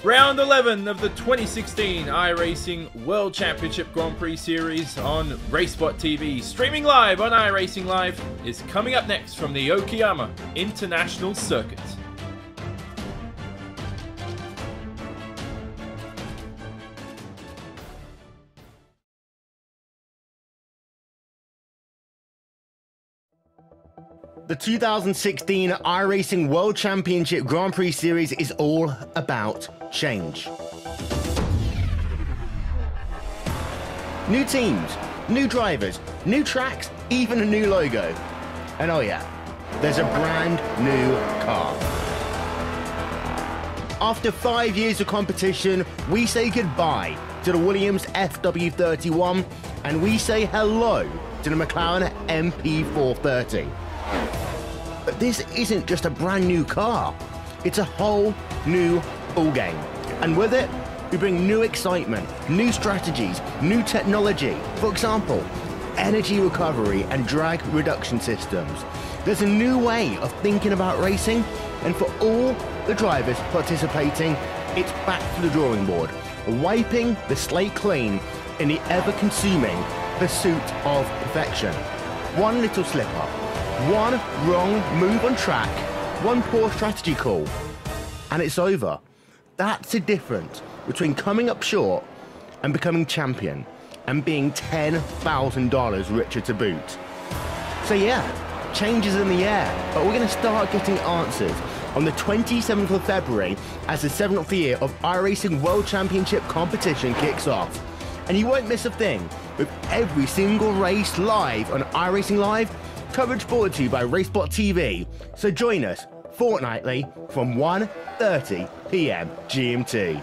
Round 11 of the 2016 iRacing World Championship Grand Prix Series on RaceSpot TV, streaming live on iRacingLive, is coming up next from the Okayama International Circuit. The 2016 iRacing World Championship Grand Prix Series is all about change. New teams, new drivers, new tracks, even a new logo. And oh yeah, there's a brand new car. After 5 years of competition, we say goodbye to the Williams FW31 and we say hello to the McLaren MP430. But this isn't just a brand new car, it's a whole new ballgame. And with it, we bring new excitement, new strategies, new technology. For example, energy recovery and drag reduction systems. There's a new way of thinking about racing, and for all the drivers participating, it's back to the drawing board, wiping the slate clean in the ever-consuming pursuit of perfection. One little slip-up, one wrong move on track, one poor strategy call, and it's over. That's the difference between coming up short and becoming champion, and being $10,000 richer to boot. So yeah, change is in the air, but we're going to start getting answers on the 27th of February as the 7th year of iRacing World Championship competition kicks off. And you won't miss a thing, with every single race live on iRacingLive, coverage brought to you by RaceSpot TV. So join us fortnightly from 1:30 PM GMT.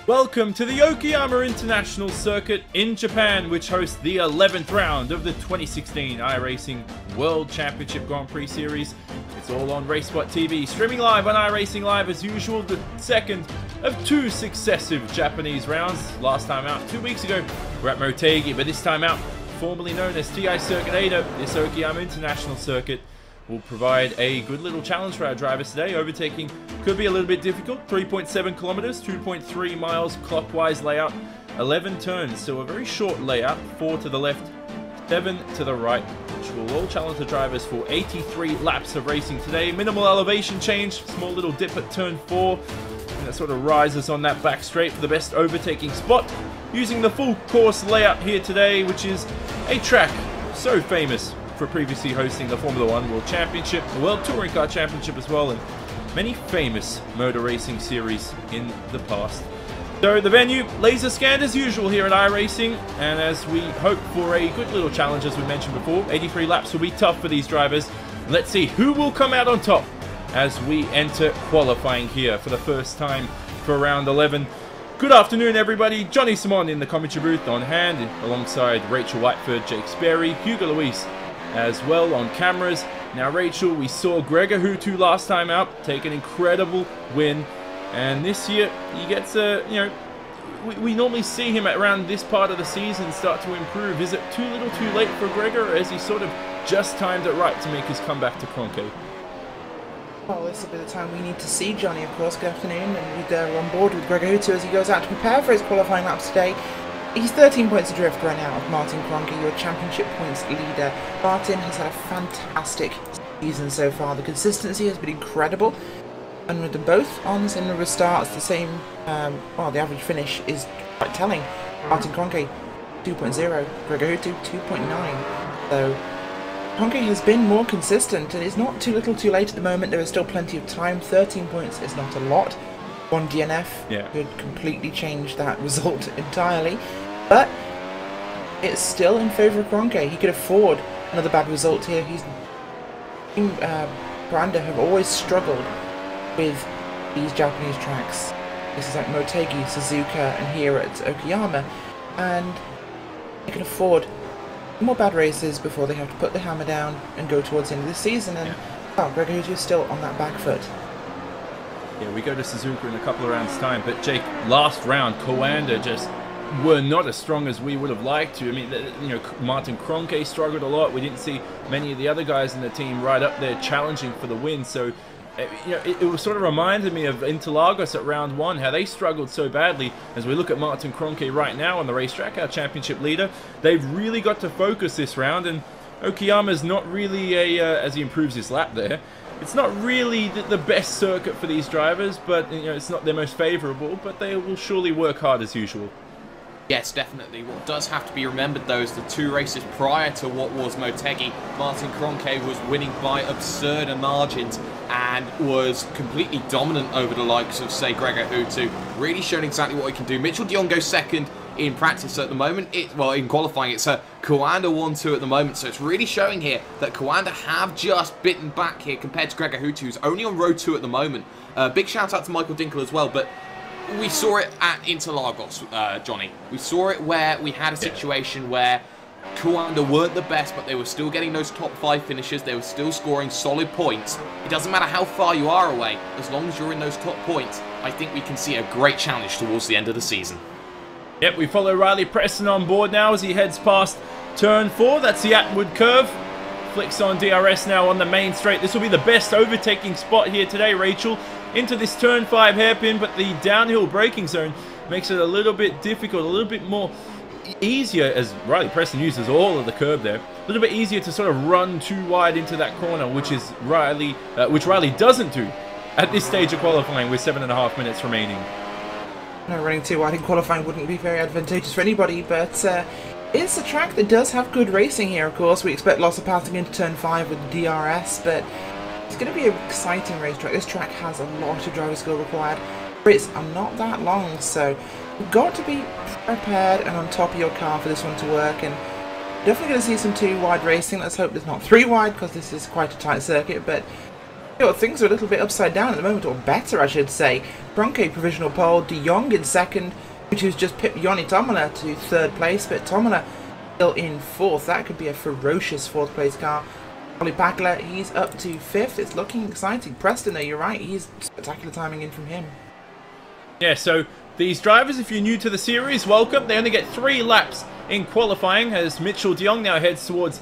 Welcome to the Okayama International Circuit in Japan, which hosts the 11th round of the 2016 iRacing World Championship Grand Prix Series. It's all on RaceSpot TV, streaming live on iRacingLive as usual, the second of two successive Japanese rounds. Last time out 2 weeks ago, we're at Motegi, but this time out, formerly known as TI Circuit Ada, this Okayama International Circuit will provide a good little challenge for our drivers today. Overtaking could be a little bit difficult. 3.7 kilometers, 2.3 miles clockwise layout, 11 turns, so a very short layout, 4 to the left, 7 to the right, which will all challenge the drivers for 83 laps of racing today. Minimal elevation change, small little dip at turn 4, and that sort of rises on that back straight for the best overtaking spot. Using the full course layout here today, which is a track so famous for previously hosting the Formula 1 World Championship, the World Touring Car Championship as well, and many famous motor racing series in the past. So the venue, laser scanned as usual here at iRacing, and as we hope for a good little challenge as we mentioned before, 83 laps will be tough for these drivers. Let's see who will come out on top as we enter qualifying here for the first time for round 11. Good afternoon everybody, Johnny Simon in the commentary booth on hand, alongside Rachel Whiteford, Jake Sperry, Hugo Luis as well on cameras. Now Rachel, we saw Gregor Hutu last time out take an incredible win, and this year he gets we normally see him at around this part of the season start to improve. Is it too little too late for Gregor, or has he sort of just timed it right to make his comeback to Cronke? Well, this will be the time we need to see Johnny, of course. Good afternoon, and we're on board with Gregor Hutu as he goes out to prepare for his qualifying laps today. He's 13 points adrift right now of Martin Cronke, your championship points leader. Martin has had a fantastic season so far. The consistency has been incredible, and with them both on similar starts, the same, well, the average finish is quite telling. Martin Cronke 2.0, Gregor Hutu 2.9. So Cronke has been more consistent, and it's not too little too late at the moment. There is still plenty of time. 13 points is not a lot. One DNF could completely change that result entirely, but it's still in favour of Cronke. He could afford another bad result here. Branda have always struggled with these Japanese tracks. This is like Motegi, Suzuka, and here at Okayama, and they can afford more bad races before they have to put the hammer down and go towards the end of the season, and well, Greg Hootu is still on that back foot. Yeah, we go to Suzuka in a couple of rounds' time, but Jake, last round, Coanda just were not as strong as we would have liked to. I mean, you know, Martin Kroenke struggled a lot. We didn't see many of the other guys in the team right up there challenging for the win. So, you know, it was sort of reminded me of Interlagos at round 1, how they struggled so badly. As we look at Martin Kroenke right now on the racetrack, our championship leader, they've really got to focus this round. And Okayama's not really as he improves his lap there, it's not really the best circuit for these drivers, but you know, it's not their most favourable, but they will surely work hard as usual. Yes, definitely. What does have to be remembered, though, is the 2 races prior to what was Motegi, Martin Kroenke was winning by absurd margins and was completely dominant over the likes of, say, Gregor Hootu, really showing exactly what he can do. Mitchell de Jong goes second in practice at the moment. Well, in qualifying, it's a Coanda 1-2 at the moment, so it's really showing here that Coanda have just bitten back here compared to Gregor Hootu, who's only on row 2 at the moment. Big shout out to Michael Dinkel as well, but we saw it at Interlagos, Johnny. We saw it where we had a situation where Coanda weren't the best, but they were still getting those top 5 finishes. They were still scoring solid points. It doesn't matter how far you are away, as long as you're in those top points, I think we can see a great challenge towards the end of the season. Yep, we follow Riley Preston on board now as he heads past turn 4. That's the Atwood curve. Flicks on DRS now on the main straight. This will be the best overtaking spot here today, Rachel. Into this turn 5 hairpin, but the downhill braking zone makes it a little bit difficult, a little bit more easier, as Riley Preston uses all of the curb there, a little bit easier to sort of run too wide into that corner, which Riley doesn't do at this stage of qualifying with 7.5 minutes remaining. No, running too wide in qualifying wouldn't be very advantageous for anybody, but it's a track that does have good racing here, of course. We expect lots of passing into turn 5 with the DRS, but it's going to be an exciting racetrack. This track has a lot of driver skill required. Brits are not that long, so you've got to be prepared and on top of your car for this one to work. And definitely going to see some 2 wide racing. Let's hope there's not 3 wide, because this is quite a tight circuit. But you know, things are a little bit upside down at the moment, or better, I should say. Kroenke provisional pole, De Jong in second, which has just pipped Joni Tommela to 3rd place, but Tommela still in 4th. That could be a ferocious 4th place car. Ollie Pakler, he's up to 5th. It's looking exciting. Preston, though, you're right. He's spectacular timing in from him. Yeah, so these drivers, if you're new to the series, welcome. They only get 3 laps in qualifying as Mitchell de Jong now heads towards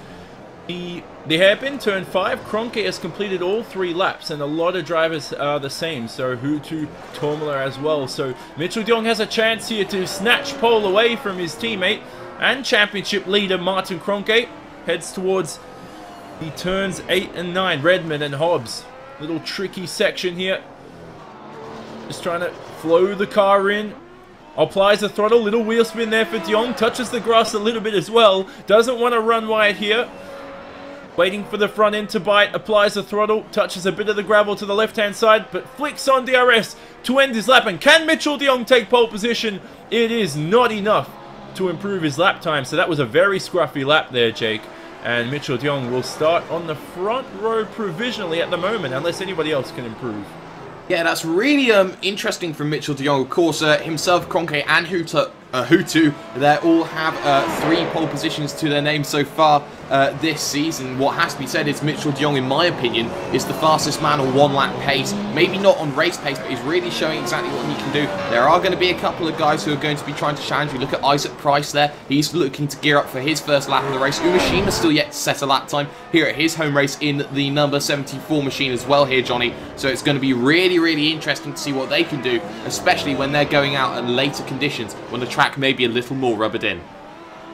the hairpin, turn 5. Kroenke has completed all 3 laps, and a lot of drivers are the same. So Hootu, Tommela as well. So Mitchell de Jong has a chance here to snatch pole away from his teammate and championship leader Martin Kroenke. Heads towards the turns 8 and 9, Redmond and Hobbs. Little tricky section here. Just trying to flow the car in. Applies the throttle, little wheel spin there for de Jong. Touches the grass a little bit as well. Doesn't want to run wide here. Waiting for the front end to bite. Applies the throttle. Touches a bit of the gravel to the left-hand side, but flicks on DRS to end his lap. And can Mitchell de Jong take pole position? It is not enough to improve his lap time. So that was a very scruffy lap there, Jake. And Mitchell de Jong will start on the front row provisionally at the moment, unless anybody else can improve. Yeah, that's really interesting from Mitchell de Jong. Of course, himself, Kroenke, and Hootu, they all have 3 pole positions to their name so far this season. What has to be said is Mitchell de Jong, in my opinion, is the fastest man on 1-lap pace. Maybe not on race pace, but he's really showing exactly what he can do. There are going to be a couple of guys who are going to be trying to challenge. We look at Isaac Price there. He's looking to gear up for his first lap of the race. Umeshima's still yet to set a lap time here at his home race in the number 74 machine as well here, Johnny. So it's going to be really interesting to see what they can do, especially when they're going out at later conditions, when the track may be a little more rubbered in.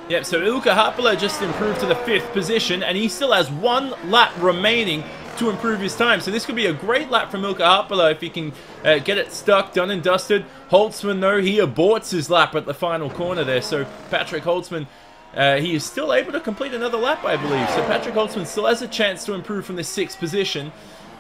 Yep, so Ilkka Haapala just improved to the 5th position, and he still has 1 lap remaining to improve his time. So this could be a great lap from Ilkka Haapala if he can get it stuck, done and dusted. Holtzman, though, he aborts his lap at the final corner there. So Patrick Holtzman, he is still able to complete another lap, I believe. So Patrick Holtzman still has a chance to improve from the 6th position.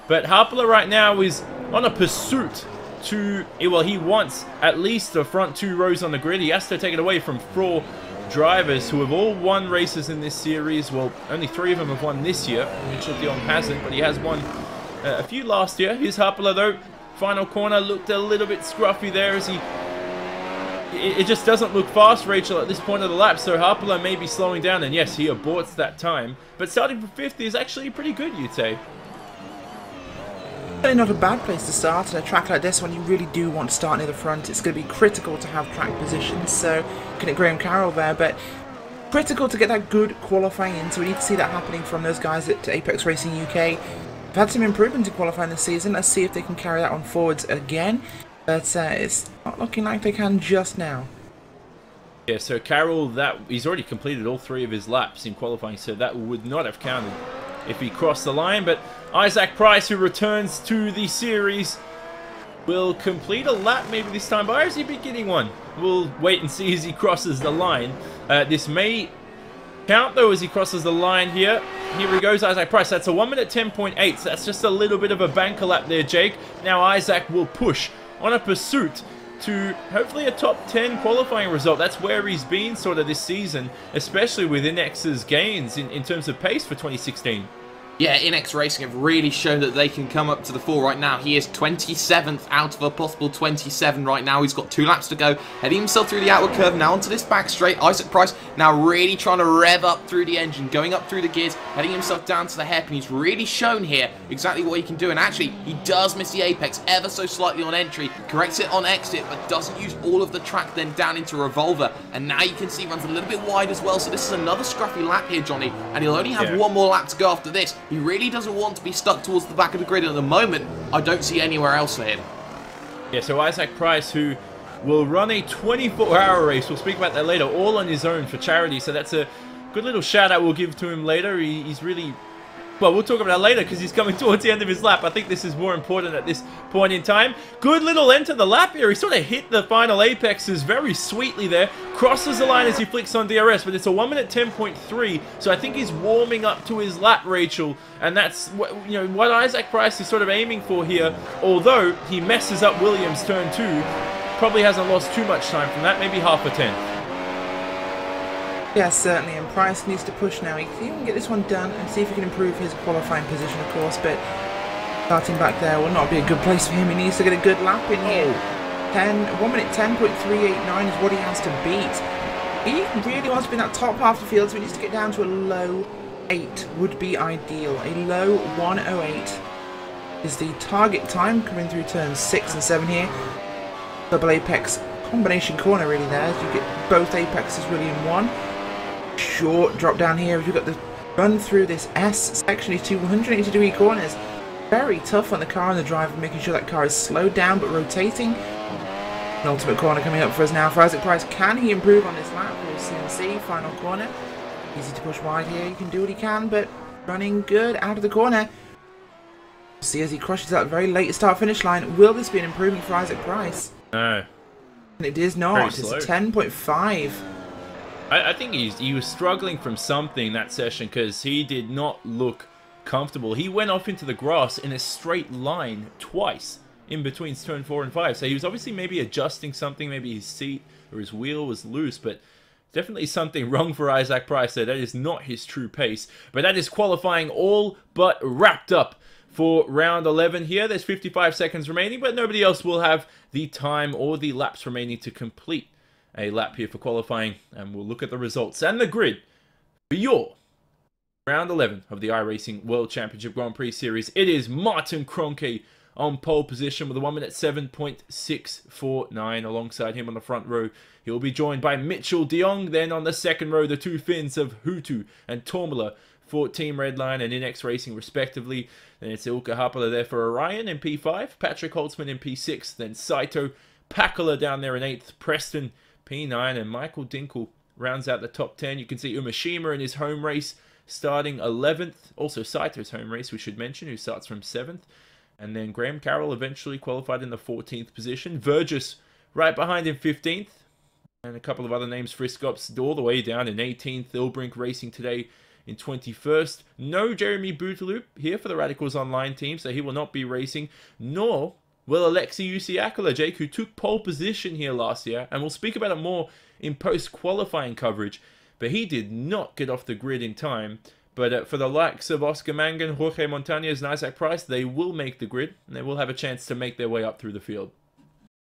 But Haapala right now is on a pursuit to, well, he wants at least the front 2 rows on the grid. He has to take it away from 4 drivers who have all won races in this series. Well, only 3 of them have won this year. Mitchell de Jong hasn't, but he has won a few last year. Here's Haapala, though. Final corner looked a little bit scruffy there as he it just doesn't look fast, Rachel, at this point of the lap, so Harpala may be slowing down, and yes, he aborts that time. But starting from 5th is actually pretty good, you'd say. Really not a bad place to start. On a track like this one, you really do want to start near the front. It's going to be critical to have track positions, so looking at Graham Carroll there, but critical to get that good qualifying in, so we need to see that happening from those guys at Apex Racing UK. They've had some improvement in qualifying this season. Let's see if they can carry that on forwards again, but it's not looking like they can just now. Yeah, so Carroll, he's already completed all 3 of his laps in qualifying, so that would not have counted if he crossed the line. But Isaac Price, who returns to the series, will complete a lap maybe this time, but is he beginning one? We'll wait and see as he crosses the line. This may count though as he crosses the line here. Here he goes, Isaac Price. That's a 1 minute 10.8, so that's just a little bit of a banker lap there, Jake. Now Isaac will push on a pursuit to hopefully a top 10 qualifying result. That's where he's been sort of this season, especially with Inex's gains in terms of pace for 2016. Yeah, Inex Racing have really shown that they can come up to the fore right now. He is 27th out of a possible 27 right now. He's got 2 laps to go, heading himself through the outward curve, now onto this back straight. Isaac Price now really trying to rev up through the engine, going up through the gears, heading himself down to the hairpin. He's really shown here exactly what he can do, and actually, he does miss the apex ever so slightly on entry, corrects it on exit, but doesn't use all of the track then down into Revolver, and now you can see he runs a little bit wide as well, so this is another scruffy lap here, Johnny, and he'll only have 1 more lap to go after this. He really doesn't want to be stuck towards the back of the grid at the moment. I don't see anywhere else for him. Yeah, so Isaac Price, who will run a 24-hour race, we'll speak about that later, all on his own for charity, so that's a good little shout out we'll give to him later. He's really... Well, we'll talk about that later because he's coming towards the end of his lap. I think this is more important at this point in time. Good little end to the lap here. He sort of hit the final apexes very sweetly there. Crosses the line as he flicks on DRS, but it's a 1 minute 10.3. So I think he's warming up to his lap, Rachel. And that's what Isaac Price is sort of aiming for here. Although he messes up Williams' turn 2, probably hasn't lost too much time from that. Maybe half a tenth. Yes, certainly, and Price needs to push now. He can even get this one done and see if he can improve his qualifying position, of course, but starting back there will not be a good place for him. He needs to get a good lap in here. 1 minute 10.389 is what he has to beat. He really wants to be in that top half of the field, so he needs to get down to a low 8 would be ideal. A low 108 is the target time coming through turns 6 and 7 here. Double apex combination corner really there, as you get both apexes really in one. Short drop down here. You've got the run through this S section, these 280-degree corners. Very tough on the car and the driver, making sure that car is slowed down but rotating. An ultimate corner coming up for us now for Isaac Price. Can he improve on this lap? We'll soon see. Final corner. Easy to push wide here. He can do what he can, but running good out of the corner. See as he crushes that very late start finish line. Will this be an improvement for Isaac Price? No. And it is not. It's a 10.5. I think he was struggling from something that session because he did not look comfortable. He went off into the grass in a straight line twice in between turn 4 and 5. So he was obviously maybe adjusting something. Maybe his seat or his wheel was loose, but definitely something wrong for Isaac Price there. That is not his true pace. But that is qualifying all but wrapped up for round 11 here. There's 55 seconds remaining, but nobody else will have the time or the laps remaining to complete a lap here for qualifying, and we'll look at the results and the grid for your round 11 of the iRacing World Championship Grand Prix Series. It is Martin Kroenke on pole position with a 1 minute 7.649. Alongside him on the front row, he'll be joined by Mitchell de Jong. Then on the second row, the 2 Finns of Hutu and Tormula for Team Redline and Inex Racing respectively. Then it's Ilkka Haapala there for Orion in P5, Patrick Holtzman in P6, then Saito Pakala down there in 8th, Preston P9, and Michael Dinkel rounds out the top 10. You can see Umashima in his home race starting 11th. Also Saito's home race, we should mention, who starts from 7th. And then Graham Carroll eventually qualified in the 14th position. Vergis right behind him 15th. And a couple of other names, Friskops all the way down in 18th. Ilbrink racing today in 21st. No Jeremy Bouteloup here for the Radicals Online team, so he will not be racing. Nor will Alexi Usiakala, Jake, who took pole position here last year, and we'll speak about it more in post-qualifying coverage, but he did not get off the grid in time. But for the likes of Oscar Mangan, Jorge Montañez, and Isaac Price, they will make the grid, and they will have a chance to make their way up through the field.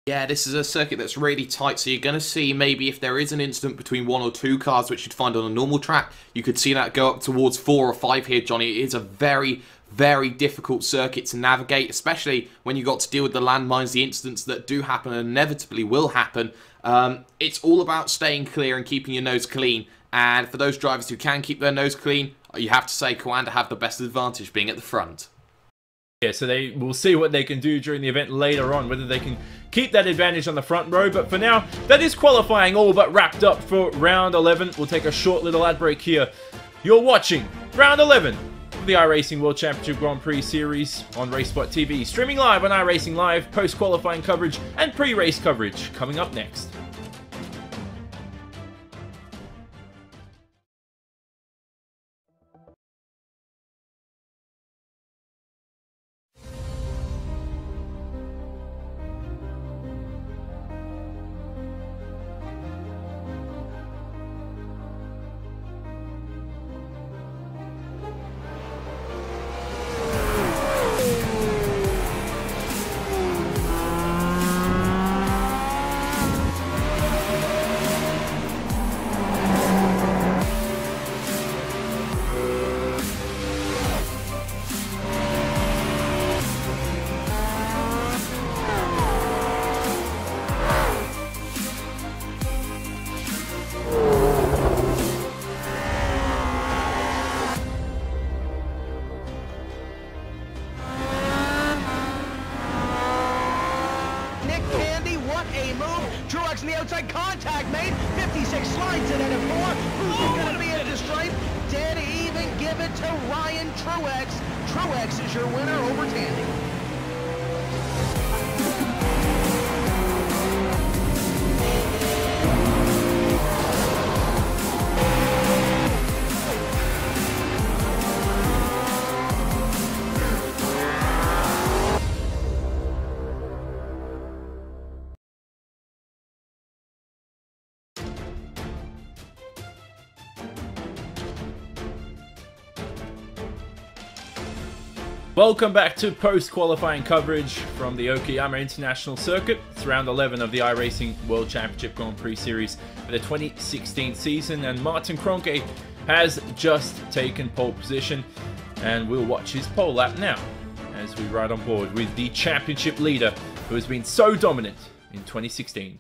Yeah, this is a circuit that's really tight, so you're going to see maybe if there is an incident between 1 or 2 cars, which you'd find on a normal track, you could see that go up towards 4 or 5 here, Johnny. It is a very, very difficult circuit to navigate, especially when you got to deal with the landmines, the incidents that do happen and inevitably will happen. It's all about staying clear and keeping your nose clean, and for those drivers who can keep their nose clean, you have to say Coanda have the best advantage being at the front. Yeah, so we'll see what they can do during the event later on, whether they can keep that advantage on the front row. But for now, that is qualifying all but wrapped up for round 11. We'll take a short little ad break here. You're watching round 11 of the iRacing World Championship Grand Prix Series on RaceSpot TV, streaming live on iRacingLive, post-qualifying coverage and pre-race coverage coming up next. In the outside contact made, 56 slides it at a 4. Who's going to be at the stripe? Dead even, give it to Ryan Truex. Truex is your winner over Tandy. Welcome back to post-qualifying coverage from the Okayama International Circuit. It's round 11 of the iRacing World Championship Grand Prix Series for the 2016 season, and Martin Kroenke has just taken pole position, and we'll watch his pole lap now as we ride on board with the championship leader who has been so dominant in 2016.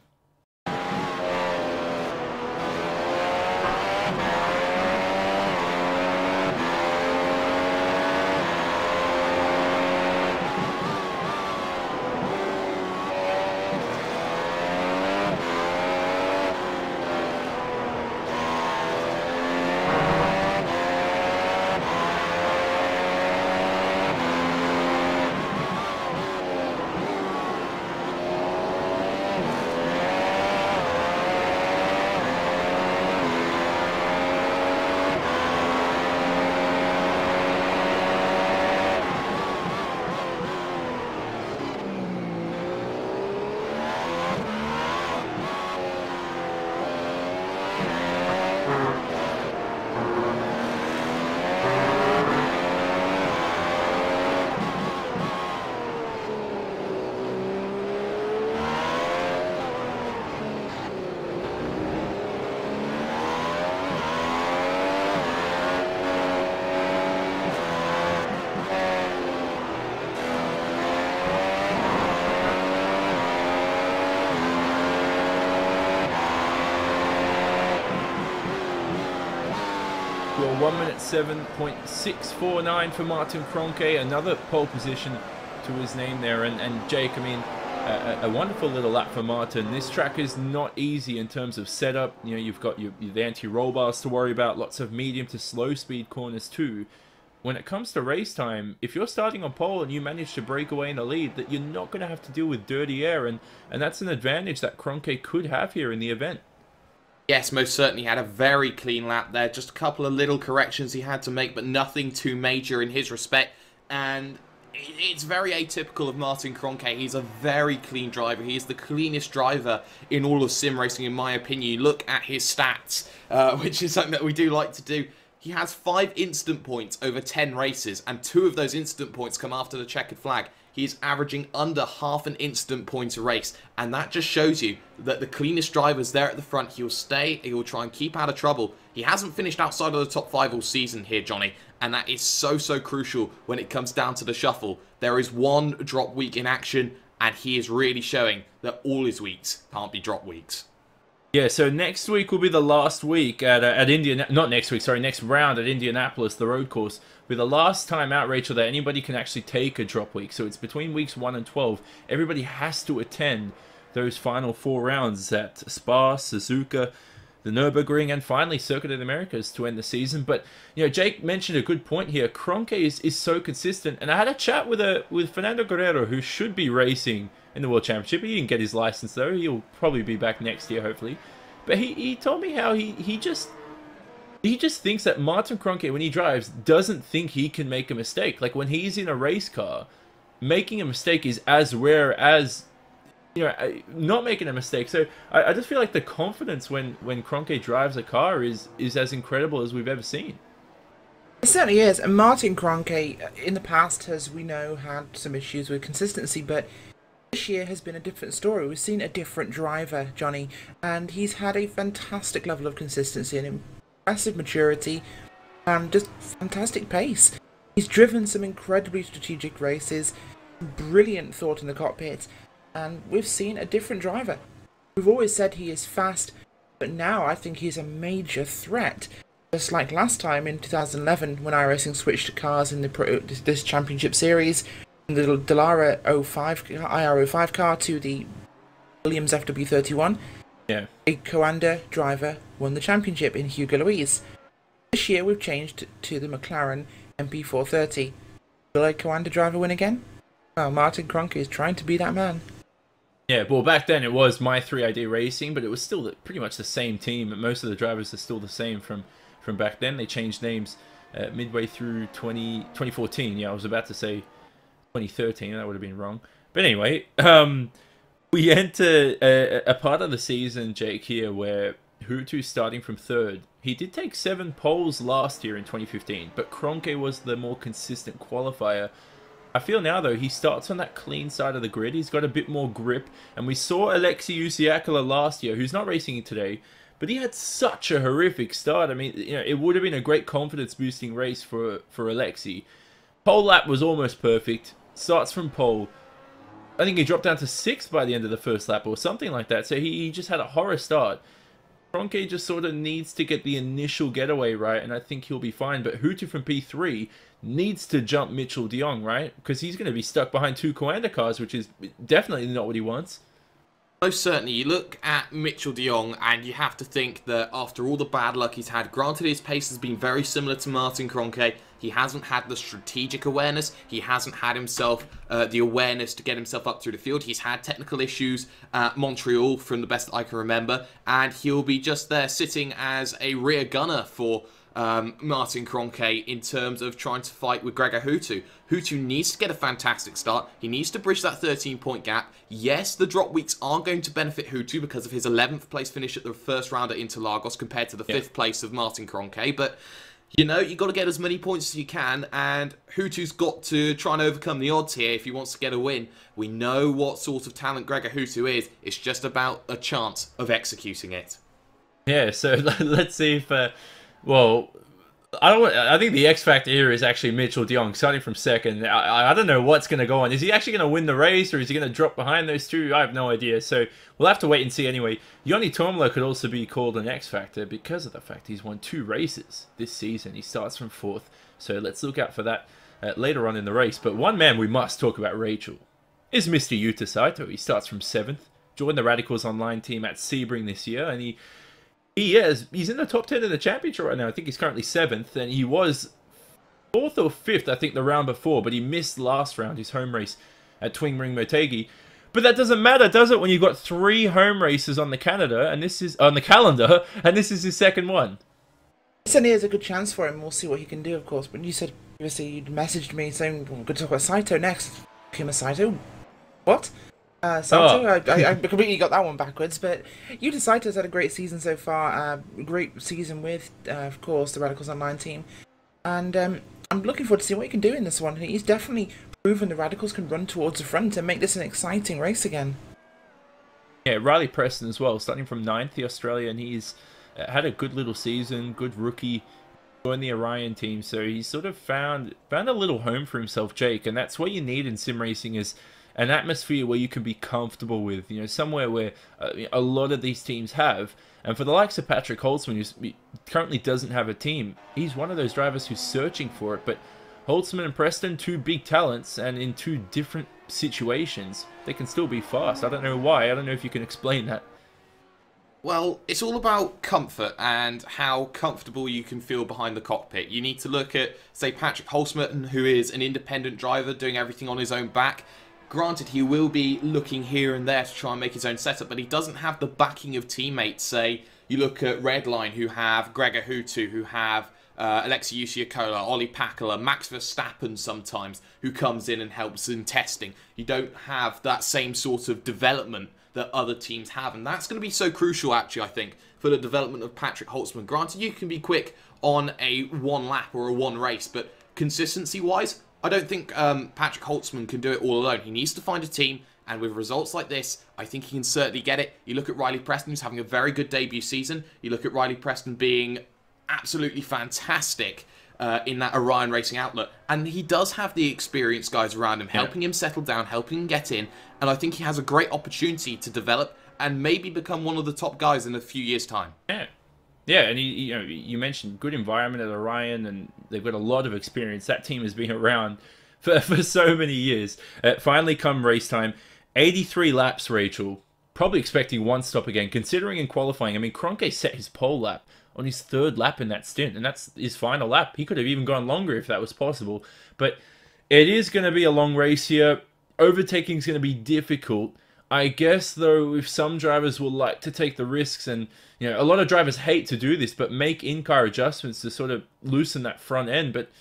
Well, 1 minute 7.649 for Martin Kroenke, another pole position to his name there. And Jake, I mean, a wonderful little lap for Martin. This track is not easy in terms of setup. You know, you've got the anti-roll bars to worry about, lots of medium to slow speed corners too. When it comes to race time, if you're starting on pole and you manage to break away in the lead, that you're not going to have to deal with dirty air, and that's an advantage that Kroenke could have here in the event. Yes, most certainly had a very clean lap there. Just a couple of little corrections he had to make, but nothing too major in his respect. And it's very atypical of Martin Kroenke. He's a very clean driver. He is the cleanest driver in all of sim racing, in my opinion. You look at his stats, which is something that we do like to do. He has 5 instant points over 10 races, and 2 of those instant points come after the checkered flag. he is averaging under half an instant point a race. And that just shows you that the cleanest driver's there at the front. He'll stay, he'll try and keep out of trouble. He hasn't finished outside of the top 5 all season here, Johnny. And that is so, so crucial when it comes down to the shuffle. There is one drop week in action, and he is really showing that all his weeks can't be drop weeks. Yeah, so next week will be the last week at Indian. Not next week, sorry, next round at Indianapolis, the road course. Will be the last time out, Rachel, that anybody can actually take a drop week. So it's between weeks 1 and 12. Everybody has to attend those final 4 rounds at Spa, Suzuka, the Nürburgring, and finally Circuit of the Americas to end the season. But you know, Jake mentioned a good point here. Kroenke is so consistent, and I had a chat with Fernando Guerrero, who should be racing in the World Championship. He didn't get his license though. He'll probably be back next year, hopefully. But he told me how he just thinks that Martin Kroenke, when he drives, doesn't think he can make a mistake. Like when he's in a race car, making a mistake is as rare as, you know, not making a mistake. So I just feel like the confidence when Kroenke drives a car is as incredible as we've ever seen. It certainly is. And Martin Kroenke, in the past, as we know, had some issues with consistency, but this year has been a different story. We've seen a different driver, Johnny, and he's had a fantastic level of consistency and impressive maturity and just fantastic pace. He's driven some incredibly strategic races, brilliant thought in the cockpit, and we've seen a different driver. We've always said he is fast, but now I think he's a major threat. Just like last time in 2011 when iRacing switched to cars in this championship series, the Dallara 05 IR05 car to the Williams FW31. Yeah. A Coanda driver won the championship in Hugo Luis. This year we've changed to the McLaren MP430. Will a Coanda driver win again? Well, Martin Kroenke is trying to be that man. Yeah, well, back then it was My 3ID Racing, but it was still pretty much the same team. Most of the drivers are still the same from back then. They changed names midway through 2014. Yeah, I was about to say 2013. That would have been wrong. But anyway, we enter a part of the season, Jake, here where Hutu's starting from 3rd. He did take 7 poles last year in 2015, but Kroenke was the more consistent qualifier. I feel now, though, he starts on that clean side of the grid. He's got a bit more grip. And we saw Alexei Usiakala last year, who's not racing today, but he had such a horrific start. I mean, you know, it would have been a great confidence-boosting race for Alexei. Pole lap was almost perfect. Starts from pole. I think he dropped down to 6th by the end of the first lap or something like that. So he just had a horror start. Kroenke just sort of needs to get the initial getaway right, and I think he'll be fine. But Hutu from P3 needs to jump Mitchell de Jong, right? Because he's going to be stuck behind 2 Coanda cars, which is definitely not what he wants. Most certainly, you look at Mitchell de Jong and you have to think that after all the bad luck he's had, granted his pace has been very similar to Martin Kroenke, he hasn't had the strategic awareness, he hasn't had himself the awareness to get himself up through the field. He's had technical issues at Montreal from the best I can remember, and he'll be just there sitting as a rear gunner for Martin Kroenke in terms of trying to fight with Gregor Hutu. Hutu needs to get a fantastic start. He needs to bridge that 13-point gap. Yes, the drop weeks are going to benefit Hutu because of his 11th place finish at the first round at Interlagos compared to the 5th place of Martin Kroenke, but you know, you've got to get as many points as you can, and Hutu's got to try and overcome the odds here if he wants to get a win. We know what sort of talent Gregor Hutu is. It's just about a chance of executing it. Yeah, so let's see if... well, I think the X factor here is actually Mitchell de Jong starting from 2nd. I don't know what's going to go on. Is he actually going to win the race, or is he going to drop behind those 2? I have no idea. So we'll have to wait and see anyway. Yoni Tomla could also be called an X factor because of the fact he's won 2 races this season. He starts from 4th. So let's look out for that later on in the race. But one man we must talk about, Rachel, is Mr. Yuta Saito. He starts from 7th. Joined the Radicals Online team at Sebring this year, and he's in the top 10 of the championship right now. I think he's currently 7th, and he was 4th or 5th, I think, the round before, but he missed last round, his home race at Twingring Motegi. But that doesn't matter, does it, when you've got 3 home races on the calendar, and this is on the calendar, and this is his 2nd one. Certainly is a good chance for him. We'll see what he can do, of course. But you said previously you'd messaged me saying we're going to talk about Saito next. Okayama Saito? What? Saito? Oh. I completely got that one backwards, but Yuta Saito's had a great season so far. Great season with, of course, the Radicals Online team. And I'm looking forward to seeing what he can do in this one. He's definitely move and the Radicals can run towards the front and make this an exciting race again. Yeah, Riley Preston as well, starting from 9th, the Australian. He's had a good little season, good rookie, joined the Orion team, so he's sort of found a little home for himself, Jake, and that's what you need in sim racing, is an atmosphere where you can be comfortable with, you know, somewhere where a lot of these teams have. And for the likes of Patrick Holtzman, who currently doesn't have a team, he's one of those drivers who's searching for it. But Holtzman and Preston, two big talents, and in two different situations, they can still be fast. I don't know why. I don't know if you can explain that. Well, it's all about comfort and how comfortable you can feel behind the cockpit. You need to look at, say, Patrick Holtzman, who is an independent driver doing everything on his own back. Granted, he will be looking here and there to try and make his own setup, but he doesn't have the backing of teammates. Say, you look at REDLINE, who have Gregor Hutu, who have Alexei Usiakola, Ollie Pakala, Max Verstappen sometimes, who comes in and helps in testing. You don't have that same sort of development that other teams have, and that's going to be so crucial, actually, I think, for the development of Patrick Holtzman. Granted, you can be quick on a one lap or a one race, but consistency-wise, I don't think Patrick Holtzman can do it all alone. He needs to find a team, and with results like this, I think he can certainly get it. You look at Riley Preston, who's having a very good debut season. You look at Riley Preston being absolutely fantastic in that Orion Racing outlet, and he does have the experienced guys around him, helping him settle down, helping him get in, and I think he has a great opportunity to develop and maybe become one of the top guys in a few years' time. Yeah, and you mentioned good environment at Orion, and they've got a lot of experience. That team has been around for so many years. Finally come race time, 83 laps, Rachel. Probably expecting one stop again, considering in qualifying. I mean, Kroenke set his pole lap on his 3rd lap in that stint, and that's his final lap. He could have even gone longer if that was possible. But it is going to be a long race here. Overtaking is going to be difficult. I guess, though, if some drivers will like to take the risks, and you know, a lot of drivers hate to do this, but make in-car adjustments to sort of loosen that front end, but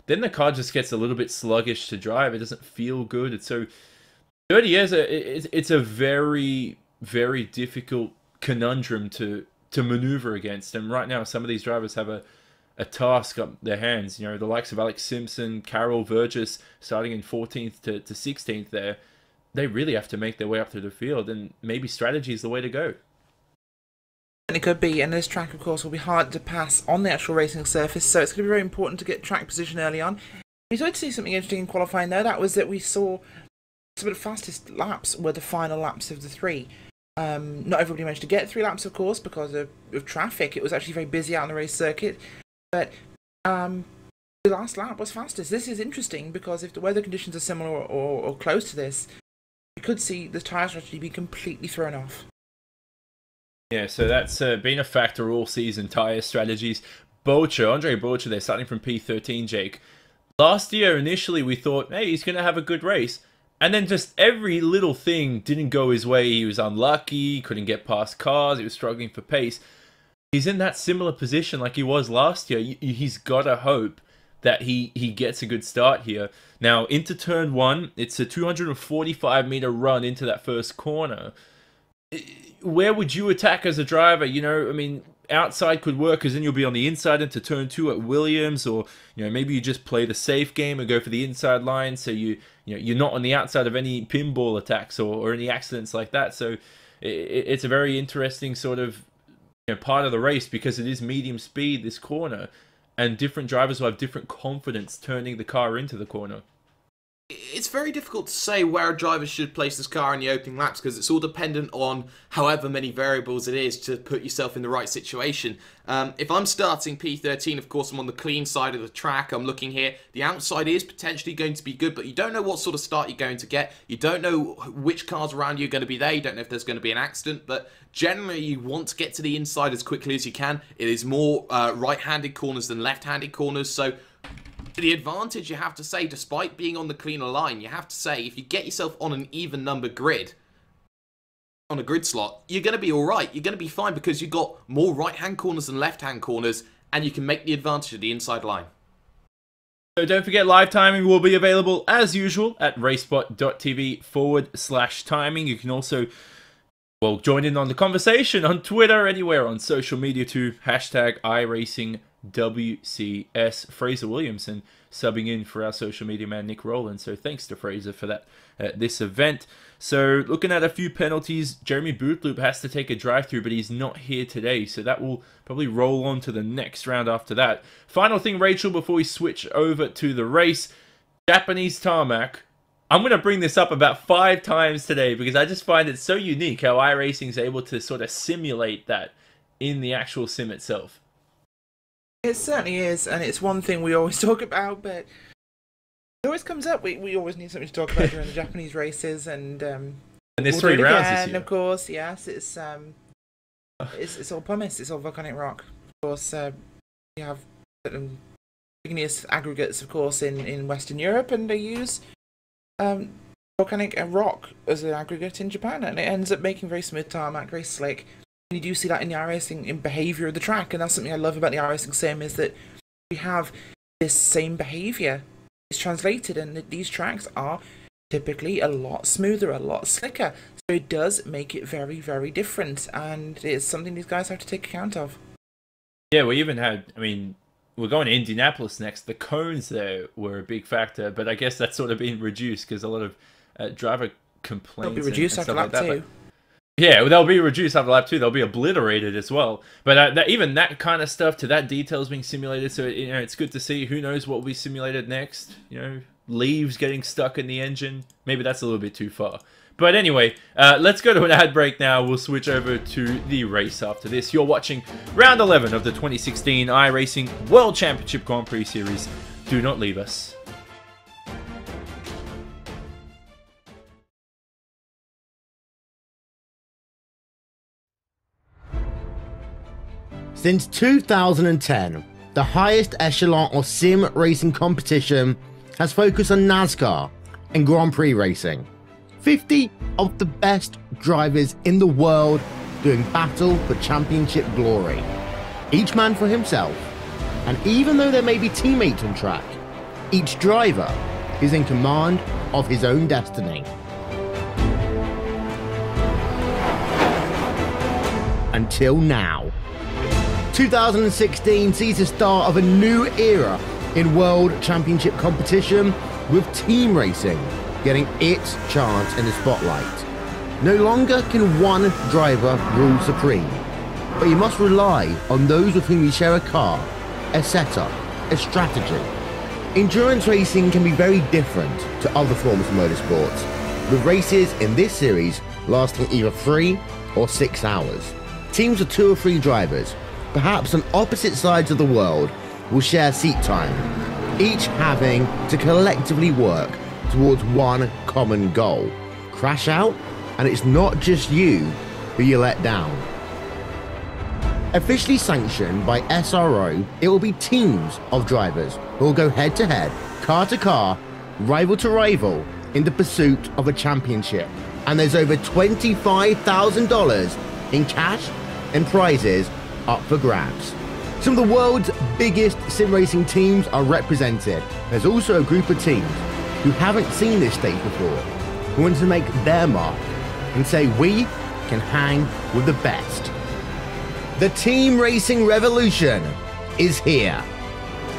then the car just gets a little bit sluggish to drive. It doesn't feel good. It's so 30 years. It's a very, very difficult conundrum to maneuver against, and right now some of these drivers have a task up their hands. You know, the likes of Alex Simpson, Carol Vergis, starting in 14th to 16th there. They really have to make their way up through the field, and maybe strategy is the way to go. It could be, and this track, of course, will be hard to pass on the actual racing surface, so it's going to be very important to get track position early on. We started to see something interesting in qualifying, though. That was that we saw some of the fastest laps were the final laps of the 3. Not everybody managed to get 3 laps, of course, because of traffic. It was actually very busy out on the race circuit, but the last lap was fastest. This is interesting, because if the weather conditions are similar or close to this, you could see the tyre strategy be completely thrown off. Yeah, so that's been a factor all season, tyre strategies. Andre Bocher, they're starting from P13, Jake. Last year, initially, we thought, hey, he's going to have a good race. And then just every little thing didn't go his way. He was unlucky, couldn't get past cars, he was struggling for pace. He's in that similar position like he was last year. He's got to hope that he gets a good start here. Now, into turn 1, it's a 245-meter run into that first corner. Where would you attack as a driver? You know, I mean, outside could work, because then you'll be on the inside into turn 2 at Williams, or you know, maybe you just play the safe game and go for the inside line, so you're not on the outside of any pinball attacks or any accidents like that. So it's a very interesting sort of part of the race, because it is medium speed, this corner, and different drivers will have different confidence turning the car into the corner. It's very difficult to say where a driver should place this car in the opening laps, because it's all dependent on however many variables it is to put yourself in the right situation. If I'm starting P13, of course, I'm on the clean side of the track. I'm looking here. The outside is potentially going to be good, but you don't know what sort of start you're going to get. You don't know which cars around you are going to be there. You don't know if there's going to be an accident, but generally you want to get to the inside as quickly as you can. It is more right-handed corners than left-handed corners, so the advantage, you have to say, despite being on the cleaner line, you have to say, if you get yourself on an even number grid, on a grid slot, you're going to be alright. You're going to be fine, because you've got more right-hand corners than left-hand corners, and you can make the advantage of the inside line. So don't forget, live timing will be available, as usual, at racespot.tv/timing. You can also, well, join in on the conversation on Twitter, anywhere on social media too. #iRacingWCS. Fraser Williamson subbing in for our social media man, Nick Rowland. So thanks to Fraser for that this event. So looking at a few penalties, Jeremy Bootloop has to take a drive-through, but he's not here today. So that will probably roll on to the next round after that. Final thing, Rachel, before we switch over to the race, Japanese tarmac. I'm going to bring this up about 5 times today because I just find it so unique how iRacing is able to sort of simulate that in the actual sim itself. It certainly is, and it's one thing we always talk about, but it always comes up. We always need something to talk about during the Japanese races, and there's we'll 3 rounds this again, year. of course, yes, it's all pumice, it's all volcanic rock. Of course, we have certain igneous aggregates, of course, in Western Europe, and they use volcanic rock as an aggregate in Japan, and it ends up making very smooth tarmac, very slick. And you do see that in the iRacing, in behaviour of the track, and that's something I love about the iRacing sim, is that we have this same behaviour. It's translated, and these tracks are typically a lot smoother, a lot slicker. So it does make it very, very different, and it's something these guys have to take account of. Yeah, we even had, I mean, we're going to Indianapolis next. The cones there were a big factor, but I guess that's sort of been reduced because a lot of driver complaints. They'll be reduced after lap 2. Yeah, they'll be reduced after lap 2. They'll be obliterated as well. But even that kind of stuff, to that detail is being simulated. So it's good to see. Who knows what will be simulated next? Leaves getting stuck in the engine. Maybe that's a little bit too far. But anyway, let's go to an ad break now. We'll switch over to the race after this. You're watching round 11 of the 2016 iRacing World Championship Grand Prix Series. Do not leave us. Since 2010, the highest echelon of sim racing competition has focused on NASCAR and Grand Prix racing. 50 of the best drivers in the world doing battle for championship glory. Each man for himself, and even though there may be teammates on track, each driver is in command of his own destiny. Until now. 2016 sees the start of a new era in World Championship competition, with team racing getting its chance in the spotlight. No longer can one driver rule supreme, but you must rely on those with whom you share a car, a setup, a strategy. Endurance racing can be very different to other forms of motorsports, with races in this series lasting either 3 or 6 hours. Teams of 2 or 3 drivers, perhaps on opposite sides of the world, will share seat time, each having to collectively work towards one common goal. Crash out, and it's not just you who you let down. Officially sanctioned by SRO, it will be teams of drivers who will go head to head, car to car, rival to rival, in the pursuit of a championship. And there's over $25,000 in cash and prizes up for grabs. Some of the world's biggest sim racing teams are represented. There's also a group of teams who haven't seen this stage before, who want to make their mark and say we can hang with the best. The team racing revolution is here.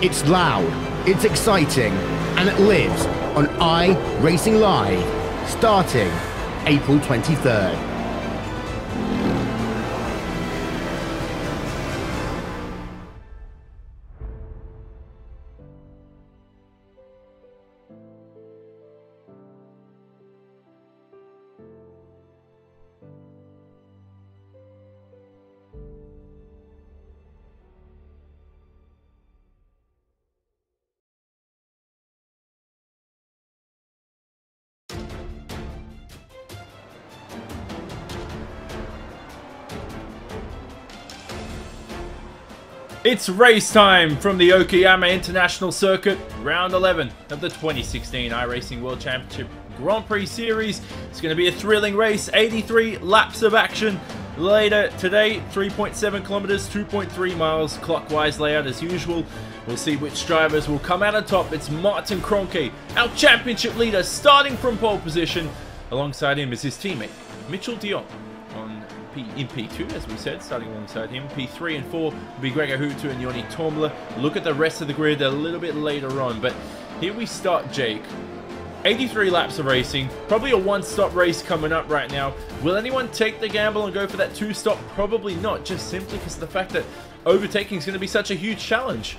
It's loud, it's exciting, and it lives on iRacingLive, starting April 23rd. It's race time from the Okayama International Circuit, round 11 of the 2016 iRacing World Championship Grand Prix Series. It's going to be a thrilling race, 83 laps of action. Later today, 3.7 kilometers, 2.3 miles, clockwise layout as usual. We'll see which drivers will come out on top. It's Martin Kroenke, our championship leader, starting from pole position. Alongside him is his teammate, Mitchell Dion, on in P2, as we said, starting alongside him. P3 and 4 will be Gregor Hutu and Joni Tormler. Look at the rest of the grid a little bit later on, but here we start, Jake. 83 laps of racing, probably a one-stop race coming up right now. Will anyone take the gamble and go for that two-stop? Probably not, just simply because of the fact that overtaking is going to be such a huge challenge.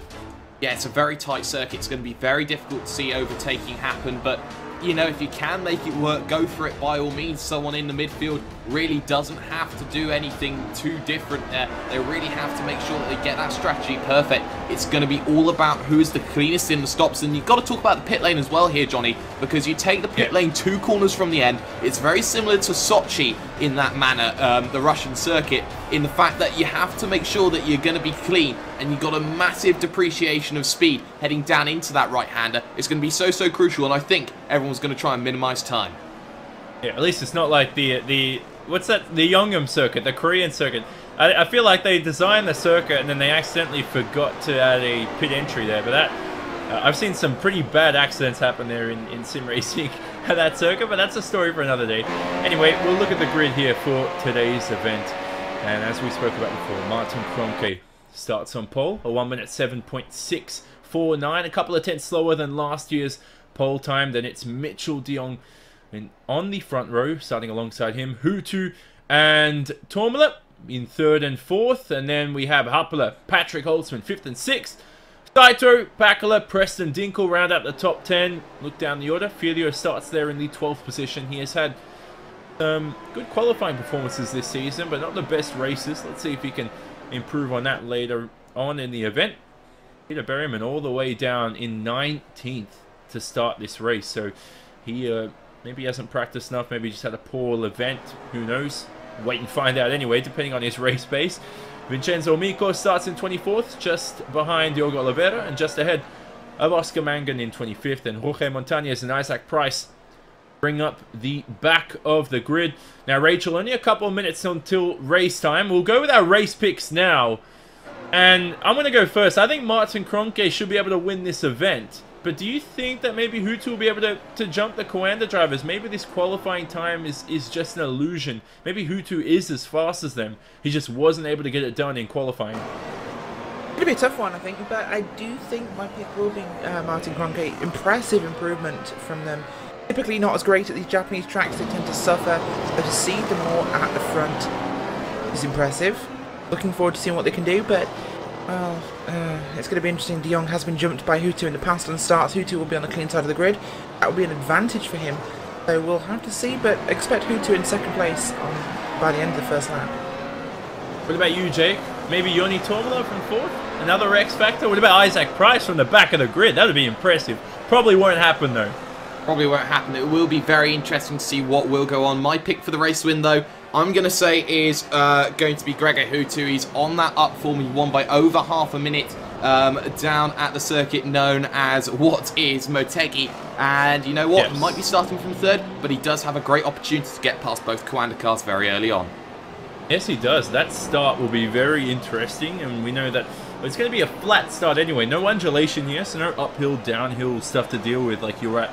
Yeah, it's a very tight circuit. It's going to be very difficult to see overtaking happen, but you know, if you can make it work, go for it by all means. Someone in the midfield really doesn't have to do anything too different there. They really have to make sure that they get that strategy perfect. It's going to be all about who's the cleanest in the stops, and you've got to talk about the pit lane as well here, Johnny, because you take the pit lane 2 corners from the end. It's very similar to Sochi in that manner, the Russian circuit, in the fact that you have to make sure that you're going to be clean, and you've got a massive depreciation of speed heading down into that right-hander. It's going to be so crucial, and I think everyone's going to try and minimize time. Yeah, at least it's not like the what's that, the Yeongam circuit, the Korean circuit. I feel like they designed the circuit and then they accidentally forgot to add a pit entry there, but that I've seen some pretty bad accidents happen there in sim racing at that circuit, but that's a story for another day. Anyway, we'll look at the grid here for today's event, and as we spoke about before, Martin Kroenke starts on pole, a 1 minute 7.649, a couple of tenths slower than last year's pole time. Then it's Mitchell de Jong on the front row, starting alongside him, Hutu and Tormler in 3rd and 4th, and then we have Happela, Patrick Holtzman 5th and 6th, Saito, Pakala, Preston Dinkle round out the top 10. Look down the order, Filio starts there in the 12th position. He has had good qualifying performances this season, but not the best races. Let's see if he can improve on that later on in the event. Peter Berryman all the way down in 19th to start this race, so he maybe hasn't practiced enough, maybe just had a poor event, who knows. Wait and find out anyway, depending on his race pace. Vincenzo Mico starts in 24th, just behind Diogo Oliveira, and just ahead of Oscar Mangan in 25th, and Jorge Montañez and Isaac Price bring up the back of the grid. Now, Rachel, only a couple of minutes until race time. We'll go with our race picks now, and I'm going to go first. I think Martin Kroenke should be able to win this event. But do you think that maybe Hutu will be able to jump the Coanda drivers? Maybe this qualifying time is just an illusion. Maybe Hutu is as fast as them. He just wasn't able to get it done in qualifying. It's going to be a tough one, I think, but I do think my pick will be Martin Kroenke. Impressive improvement from them. Typically not as great at these Japanese tracks. They tend to suffer, but to see them more at the front is impressive. Looking forward to seeing what they can do, but well, it's going to be interesting. De Jong has been jumped by Hutu in the past on starts. Hutu will be on the clean side of the grid. That will be an advantage for him. So we'll have to see, but expect Hutu in 2nd place by the end of the first lap. What about you, Jake? Maybe Joni Tormler from 4th? Another X Factor? What about Isaac Price from the back of the grid? That would be impressive. Probably won't happen, though. Probably won't happen. It will be very interesting to see what will go on. My pick for the race win, though, I'm going to say is going to be Gregor Hutu. He's on that up form. He won by over half a minute down at the circuit known as what is Motegi. And you know what? Yes. He might be starting from 3rd, but he does have a great opportunity to get past both Coanda cars very early on. Yes, he does. That start will be very interesting, and we know that it's going to be a flat start anyway. No undulation here, so no uphill, downhill stuff to deal with like you're at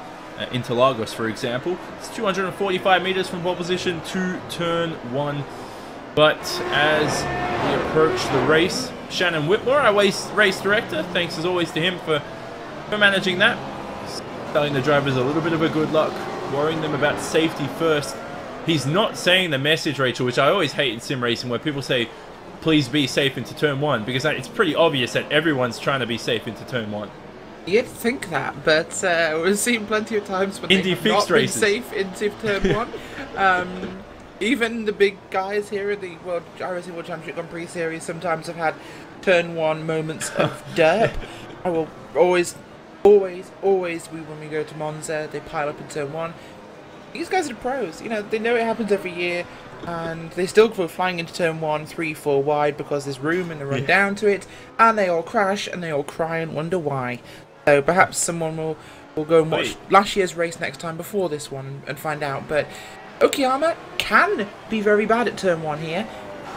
Interlagos, for example. It's 245 meters from pole position to turn 1. But as we approach the race, Shannon Whitmore, our race director, thanks as always to him for managing that. Telling the drivers a little bit of a good luck, worrying them about safety first. He's not saying the message, Rachel, which I always hate in sim racing, where people say, please be safe into turn 1, because it's pretty obvious that everyone's trying to be safe into turn 1. You'd think that, but we've seen plenty of times when Indy they have not races. been safe into turn 1. Even the big guys here at the iRacing World Championship Grand Prix Series sometimes have had turn 1 moments of derp. I will always, when we go to Monza, they pile up in turn 1. These guys are the pros. You know, they know it happens every year, and they still go flying into turn 1, 3, 4 wide because there's room and they run down to it, and they all crash and they all cry and wonder why. So perhaps someone will go and watch last year's race next time before this one and find out. But Okayama can be very bad at turn 1 here,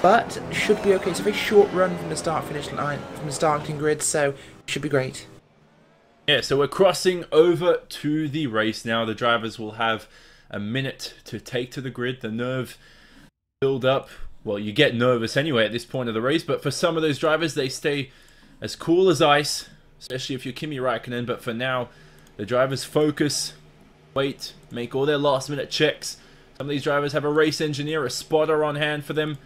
but should be okay. It's a very short run from the start-finish line, from the starting grid, so it should be great. Yeah, so we're crossing over to the race now. The drivers will have a minute to take to the grid. The nerve build up well, you get nervous anyway at this point of the race, but for some of those drivers, they stay as cool as ice, especially if you're Kimi Räikkönen. But for now, the drivers focus, wait, make all their last-minute checks. Some of these drivers have a race engineer, a spotter on hand for them,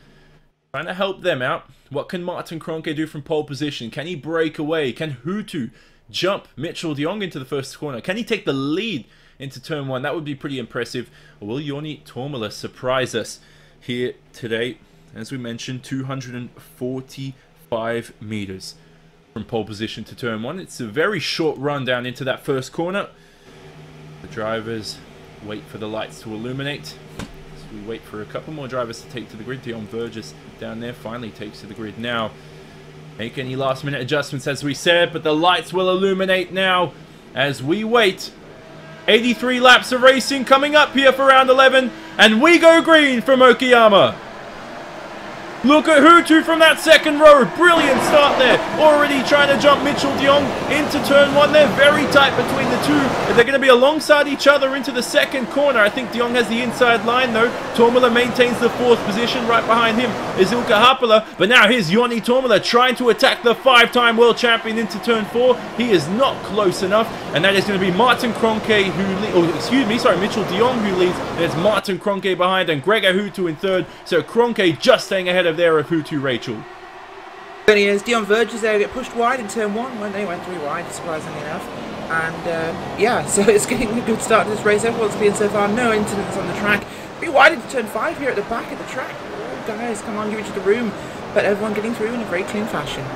trying to help them out. What can Martin Kroenke do from pole position? Can he break away? Can Hutu jump Mitchell de Jong into the first corner? Can he take the lead into turn 1? That would be pretty impressive. Or will Joni Tormala surprise us here today? As we mentioned, 245 meters from pole position to turn 1. It's a very short run down into that first corner. The drivers wait for the lights to illuminate. So we wait for a couple more drivers to take to the grid. Dion Burgess down there finally takes to the grid now. Make any last minute adjustments as we said, but the lights will illuminate now as we wait. 83 laps of racing coming up here for round 11, and we go green from Okayama. Look at Hutu from that second row. Brilliant start there. Already trying to jump Mitchell de Jong into turn 1. They're very tight between the two. They're going to be alongside each other into the second corner. I think de Jong has the inside line though. Tormala maintains the 4th position. Right behind him is Ilkka Haapala. But now here's Joni Tormala trying to attack the 5-time world champion into turn 4. He is not close enough. And that is going to be Martin Kroenke Mitchell de Jong who leads. There's Martin Kroenke behind and Gregor Hutu in 3rd. So Kroenke just staying ahead of there of Hutu Rachel. Then he is Dion Verges there, get pushed wide in turn 1 when they went 3 wide, surprisingly enough. And yeah, so it's getting a good start to this race. Everyone's been so far, no incidents on the track. 3 wide into turn 5 here at the back of the track. Oh, guys, come on, give it to the room. But everyone getting through in a very clean fashion.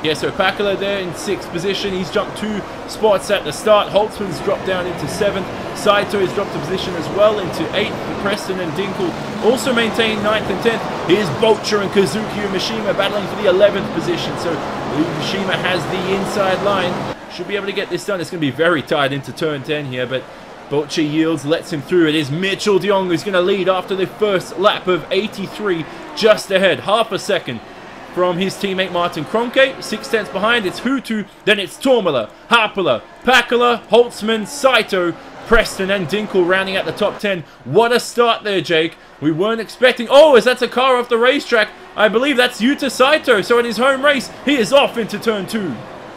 Yeah, so Pakala there in 6th position. He's jumped 2 spots at the start. Holtzman's dropped down into 7th. Saito has dropped a position as well into 8th. Preston and Dinkel also maintain 9th and 10th. Here's Bocher and Kazuki Umeshima battling for the 11th position. So Umeshima has the inside line. Should be able to get this done. It's going to be very tight into turn 10 here, but Bocher yields, lets him through. It is Mitchell de Jong who's going to lead after the first lap of 83, just ahead, half a second from his teammate Martin Kroenke. 6/10 behind, it's Hutu, then it's Tormala, Haapala, Pakala, Holtzman, Saito, Preston and Dinkel rounding out the top 10. What a start there, Jake. We weren't expecting... Oh, as that's a car off the racetrack. I believe that's Yuta Saito. So in his home race, he is off into turn 2.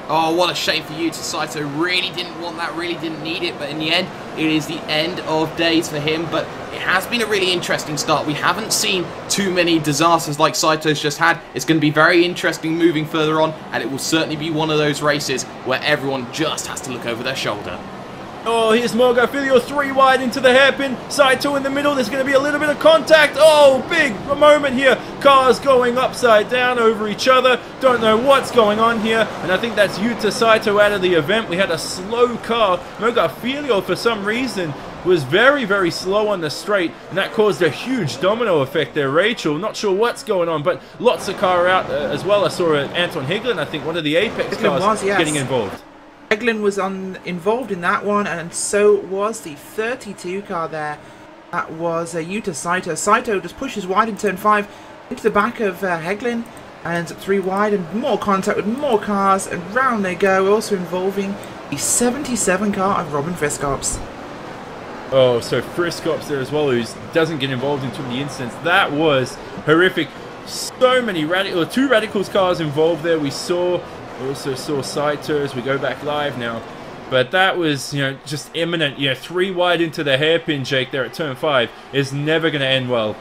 Oh, what a shame for Yuta Saito. Really didn't want that, really didn't need it. But in the end, it is the end of days for him. But it has been a really interesting start. We haven't seen too many disasters like Saito's just had. It's going to be very interesting moving further on. And it will certainly be one of those races where everyone just has to look over their shoulder. Oh, here's Morgan Filio 3 wide into the hairpin. Saito in the middle. There's going to be a little bit of contact. Oh, big moment here. Cars going upside down over each other. Don't know what's going on here. And I think that's Yuta Saito out of the event. We had a slow car. Morgan Filio, for some reason, was very, very slow on the straight. And that caused a huge domino effect there, Rachel. Not sure what's going on, but lots of car out as well. I saw Anton Higlin, I think, one of the Apex cars getting involved. Eglin was involved in that one, and so was the 32 car there. That was Yuta Saito. Saito just pushes wide in turn 5 into the back of Heglin, and 3 wide, and more contact with more cars, and round they go, also involving the 77 car of Robin Friskops. Oh, so Friskops there as well, who doesn't get involved in too many incidents. That was horrific. So many 2 Radicals cars involved there. We also saw Saito as we go back live now. But that was, just imminent. 3 wide into the hairpin, Jake, there at turn 5 is never going to end well.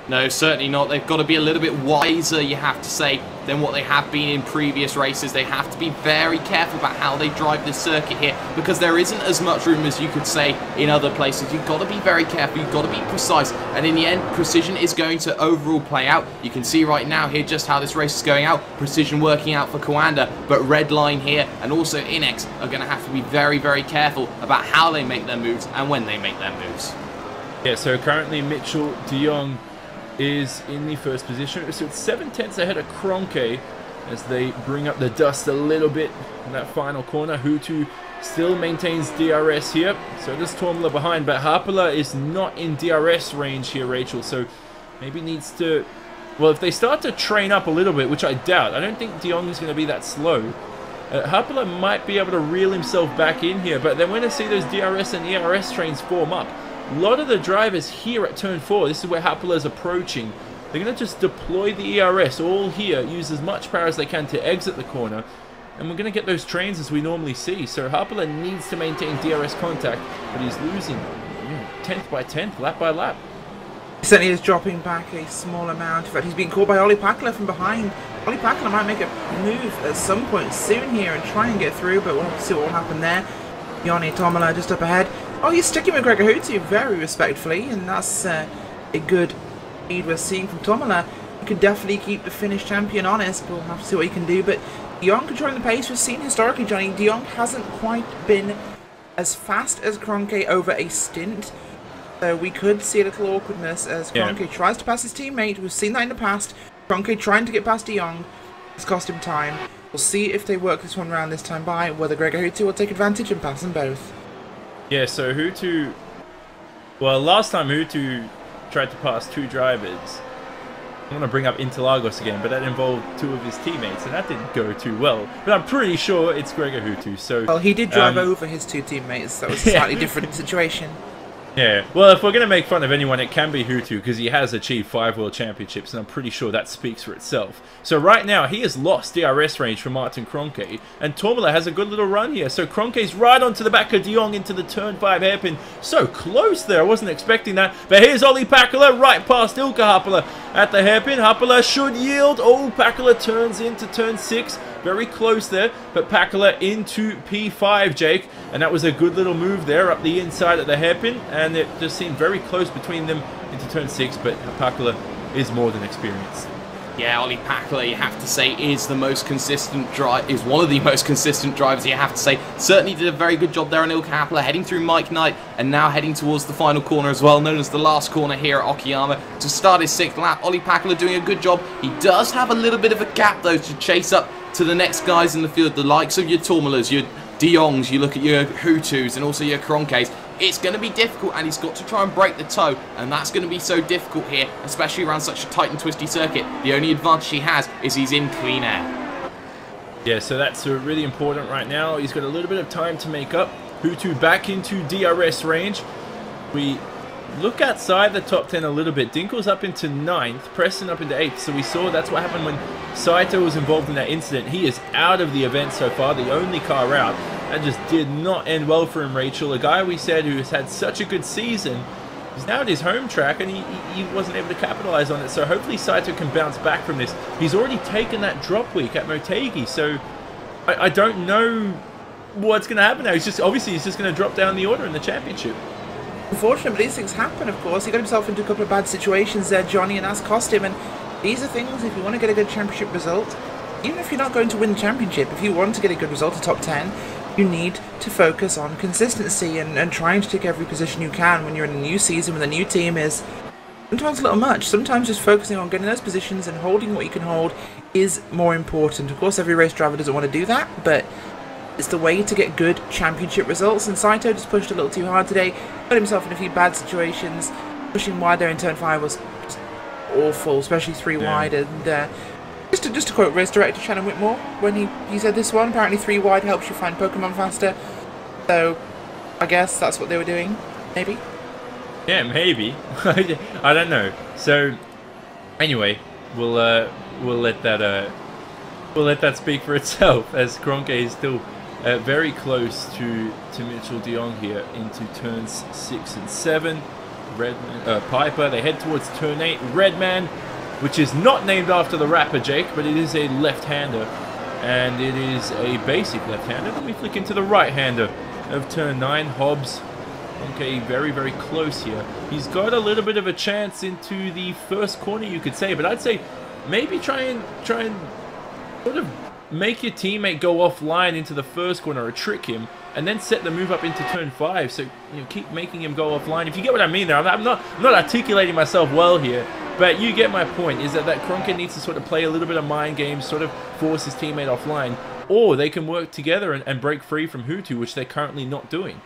No, certainly not. They've got to be a little bit wiser, you have to say, than what they have been in previous races. They have to be very careful about how they drive this circuit here, because there isn't as much room as you could say in other places. You've got to be very careful. You've got to be precise. And in the end, precision is going to overall play out. You can see right now here just how this race is going out. Precision working out for Coanda, but Redline here and also Inex are going to have to be very, very careful about how they make their moves and when they make their moves. Yeah, so currently Mitchell de Jong is in the first position. So it's 7/10 ahead of Kroenke as they bring up the dust a little bit in that final corner. Hutu still maintains DRS here. So does Tormala behind, but Haapala is not in DRS range here, Rachel. So maybe needs to... Well, if they start to train up a little bit, which I doubt. I don't think de Jong is going to be that slow. Haapala might be able to reel himself back in here, but then when I see those DRS and ERS trains form up, a lot of the drivers here at turn 4, this is where Haapala is approaching, they're going to just deploy the ERS all here, use as much power as they can to exit the corner, and we're going to get those trains as we normally see. So Harpala needs to maintain DRS contact, but he's losing 10th by 10th, lap by lap. He certainly is dropping back a small amount. In fact, he's being caught by Ollie Pakala from behind. Ollie Pakala might make a move at some point soon here and try and get through, but we'll have to see what will happen there. Yanni Tomala just up ahead. Oh, he's sticking with Gregor Hutu very respectfully, and that's a good lead we're seeing from Tomala. He could definitely keep the Finnish champion honest, but we'll have to see what he can do. But De Jong controlling the pace. We've seen historically, Johnny, De Jong hasn't quite been as fast as Kroenke over a stint. So we could see a little awkwardness as Kroenke tries to pass his teammate. We've seen that in the past. Kroenke trying to get past De Jong. It's cost him time. We'll see if they work this one round this time by, whether Gregor Hutu will take advantage and pass them both. Yeah, so Hutu... Well, last time Hutu tried to pass 2 drivers, I want to bring up Interlagos again, but that involved 2 of his teammates, and that didn't go too well. But I'm pretty sure it's Gregor Hutu, so... Well, he did drive over his 2 teammates. That was a slightly different situation. Yeah, well, if we're going to make fun of anyone, it can be Hutu, because he has achieved 5 World Championships, and I'm pretty sure that speaks for itself. So right now, he has lost DRS range from Martin Kroenke, and Tomala has a good little run here. So Kronke's right onto the back of De Jong into the turn 5 hairpin. So close there, I wasn't expecting that. But here's Ollie Pakala right past Ilkka Haapala at the hairpin. Haapala should yield. Oh, Pakala turns into turn 6. Very close there, but Pakala into P5, Jake. And that was a good little move there up the inside at the hairpin. And it just seemed very close between them into turn 6, but Pakala is more than experienced. Yeah, Ollie Pakala, you have to say, is the most consistent is one of the most consistent drivers, you have to say. Certainly did a very good job there on Ilkka Haapala, heading through Mike Knight, and now heading towards the final corner as well, known as the last corner here at Okayama, to start his 6th lap. Ollie Pakala doing a good job. He does have a little bit of a gap, though, to chase up to the next guys in the field, the likes of your Tomalas, your De Jongs, you look at your Hutus, and also your Kroenkes. It's going to be difficult, and he's got to try and break the toe, and that's going to be so difficult here, especially around such a tight and twisty circuit. The only advantage he has is he's in clean air. Yeah, so that's really important right now. He's got a little bit of time to make up. Hutu back into DRS range. We look outside the top 10 a little bit. Dinkel's up into 9th, Preston up into 8th. So we saw that's what happened when Saito was involved in that incident. He is out of the event so far, the only car out. That just did not end well for him, Rachel. A guy we said who has had such a good season is now at his home track, and he wasn't able to capitalize on it. So hopefully Saito can bounce back from this. He's already taken that drop week at Motegi, so I don't know what's going to happen now. He's just going to drop down the order in the championship. Unfortunately, these things happen, of course. He got himself into a couple of bad situations there, Johnny, and that's cost him. And these are things, if you want to get a good championship result, even if you're not going to win the championship, if you want to get a good result, a top 10, you need to focus on consistency and trying to take every position you can when you're in a new season, when the new team is sometimes a little much. Sometimes just focusing on getting those positions and holding what you can hold is more important. Of course, every race driver doesn't want to do that, but it's the way to get good championship results. And Saito just pushed a little too hard today, got himself in a few bad situations. Pushing wide there in turn 5 was just awful, especially 3 wide. And just to quote race director Shannon Whitmore when he said this one, apparently 3 wide helps you find Pokemon faster. So I guess that's what they were doing, maybe. Yeah, maybe. I don't know. So anyway, we'll let that speak for itself, as Kroenke is still very close to Mitchell de Jong here into turns 6 and 7. Piper, they head towards turn 8. Redman, which is not named after the rapper, Jake, but it is a left-hander, and it is a basic left-hander. Then we flick into the right-hander of turn 9, Hobbs. Okay, very, very close here. He's got a little bit of a chance into the first corner, you could say, but I'd say maybe try and sort of make your teammate go offline into the first corner or trick him, and then set the move up into turn 5. So keep making him go offline. If you get what I mean there, I'm not articulating myself well here, but you get my point. Is that Kroenke needs to sort of play a little bit of mind games, sort of force his teammate offline, or they can work together and break free from Hutu, which they're currently not doing.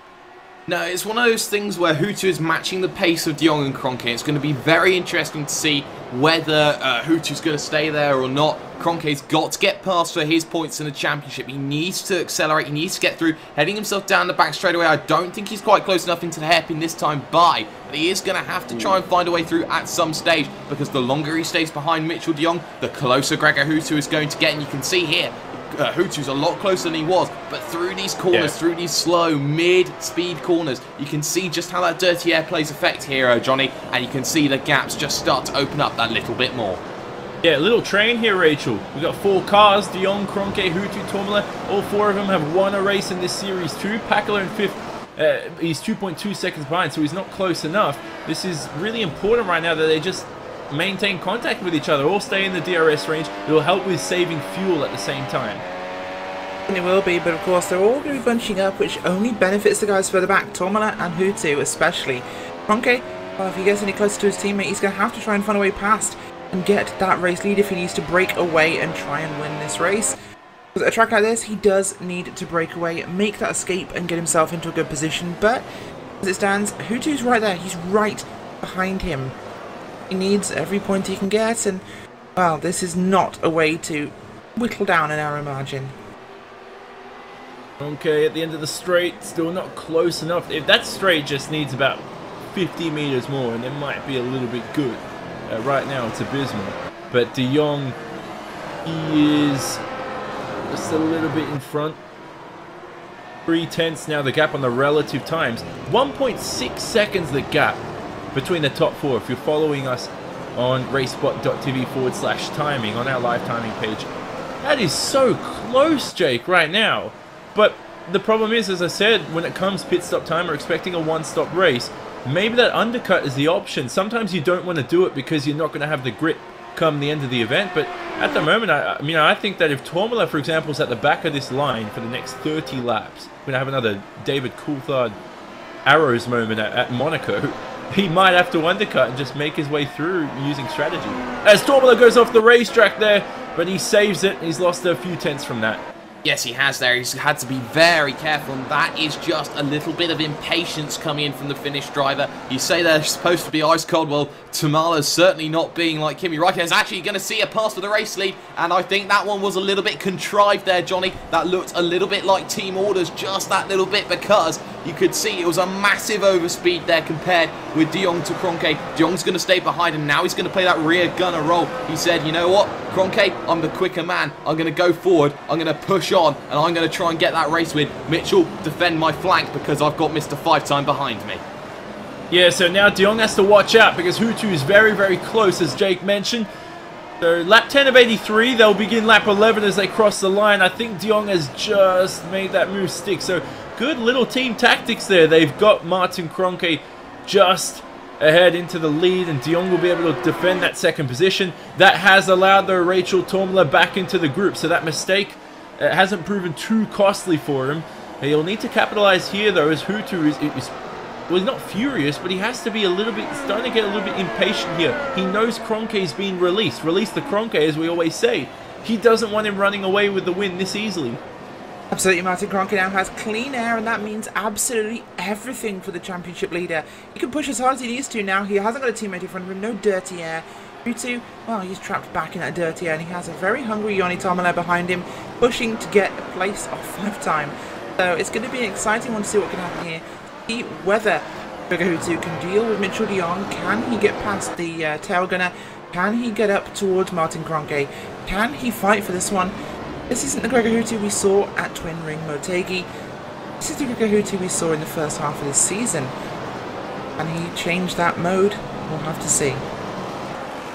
No, it's one of those things where Hutu is matching the pace of De Jong and Kroenke. It's going to be very interesting to see whether Hutu's going to stay there or not. Kroenke's got to get past for his points in the championship. He needs to accelerate. He needs to get through, heading himself down the back straight away. I don't think he's quite close enough into the hairpin this time by, but he is going to have to try and find a way through at some stage, because the longer he stays behind Mitchell de Jong, the closer Gregor Hutu is going to get. And you can see here, Hutu's a lot closer than he was, but through these corners, through these slow mid-speed corners, you can see just how that dirty air plays effect here, Johnny, and you can see the gaps just start to open up that little bit more. Yeah, little train here, Rachel. We've got 4 cars, De Jong, Kroenke, Hutu, Tourmalet. All 4 of them have won a race in this series too. Pakala in 5th. He's 2.2 seconds behind, so he's not close enough. This is really important right now that they just maintain contact with each other, all stay in the DRS range. It'll help with saving fuel at the same time. And it will be, but of course they're all going to be bunching up, which only benefits the guys further back, Tourmalet and Hutu especially. Kroenke, well, if he gets any closer to his teammate, he's going to have to try and find a way past and get that race lead if he needs to break away and try and win this race. With a track like this, he does need to break away, make that escape and get himself into a good position, but as it stands, Hutu's right there, he's right behind him. He needs every point he can get, and, well, this is not a way to whittle down an error margin. Okay, at the end of the straight, still not close enough. If that straight just needs about 50 meters more, and it might be a little bit good. Right now, it's abysmal. But De Jong, he is just a little bit in front. 3/10 now, the gap on the relative times. 1.6 seconds the gap between the top 4. If you're following us on racespot.tv/timing on our live timing page. That is so close, Jake, right now. But the problem is, as I said, when it comes pit stop time, we're expecting a one-stop race. Maybe that undercut is the option. Sometimes you don't want to do it because you're not going to have the grip come the end of the event. But at the moment, I think that if Tourmalet, for example, is at the back of this line for the next 30 laps, we're going to have another David Coulthard Arrows moment at Monaco. He might have to undercut and just make his way through using strategy. As Tourmalet goes off the racetrack there, but he saves it. He's lost a few tenths from that. Yes, he has there. He's had to be very careful, and that is just a little bit of impatience coming in from the Finnish driver. You say they're supposed to be ice cold. Well, Tourmalet's certainly not being like Kimi Räikkönen's actually going to see a pass for the race lead, and I think that one was a little bit contrived there, Johnny. That looked a little bit like team orders, just that little bit, because you could see it was a massive overspeed there compared with De Jong to Kroenke. De Jong's going to stay behind, and now he's going to play that rear gunner role. He said, you know what, Kroenke, I'm the quicker man. I'm going to go forward. I'm going to push on, and I'm going to try and get that race win. Mitchell, defend my flank because I've got Mr. 5-time behind me. Yeah, so now De Jong has to watch out because Hutu is very, very close, as Jake mentioned. So lap 10 of 83, they'll begin lap 11 as they cross the line. I think De Jong has just made that move stick. So good little team tactics there. They've got Martin Kroenke just ahead into the lead, and De Jong will be able to defend that second position. That has allowed the Rachel Tourmalet back into the group, so that mistake hasn't proven too costly for him. He'll need to capitalize here, though, as Hutu is well, he's not furious, but he has to be a little bit, starting to get a little bit impatient here. He knows Kroenke's been released. Release the Kroenke, as we always say. He doesn't want him running away with the win this easily. Absolutely, Martin Kroenke now has clean air, and that means absolutely everything for the championship leader. He can push as hard as he needs to now. He hasn't got a teammate in front of him, no dirty air. Hutu, well, he's trapped back in that dirty air, and he has a very hungry Joni Tourmalet behind him, pushing to get a place off 5-time. So it's going to be an exciting one to see what can happen here. See whether Gregor Hutu can deal with Mitchell de Jong. Can he get past the tail gunner? Can he get up towards Martin Kroenke? Can he fight for this one? This isn't the Gregor Hutu we saw at Twin Ring Motegi. This is the Gregor Hutu we saw in the first half of this season. And he changed that mode. We'll have to see.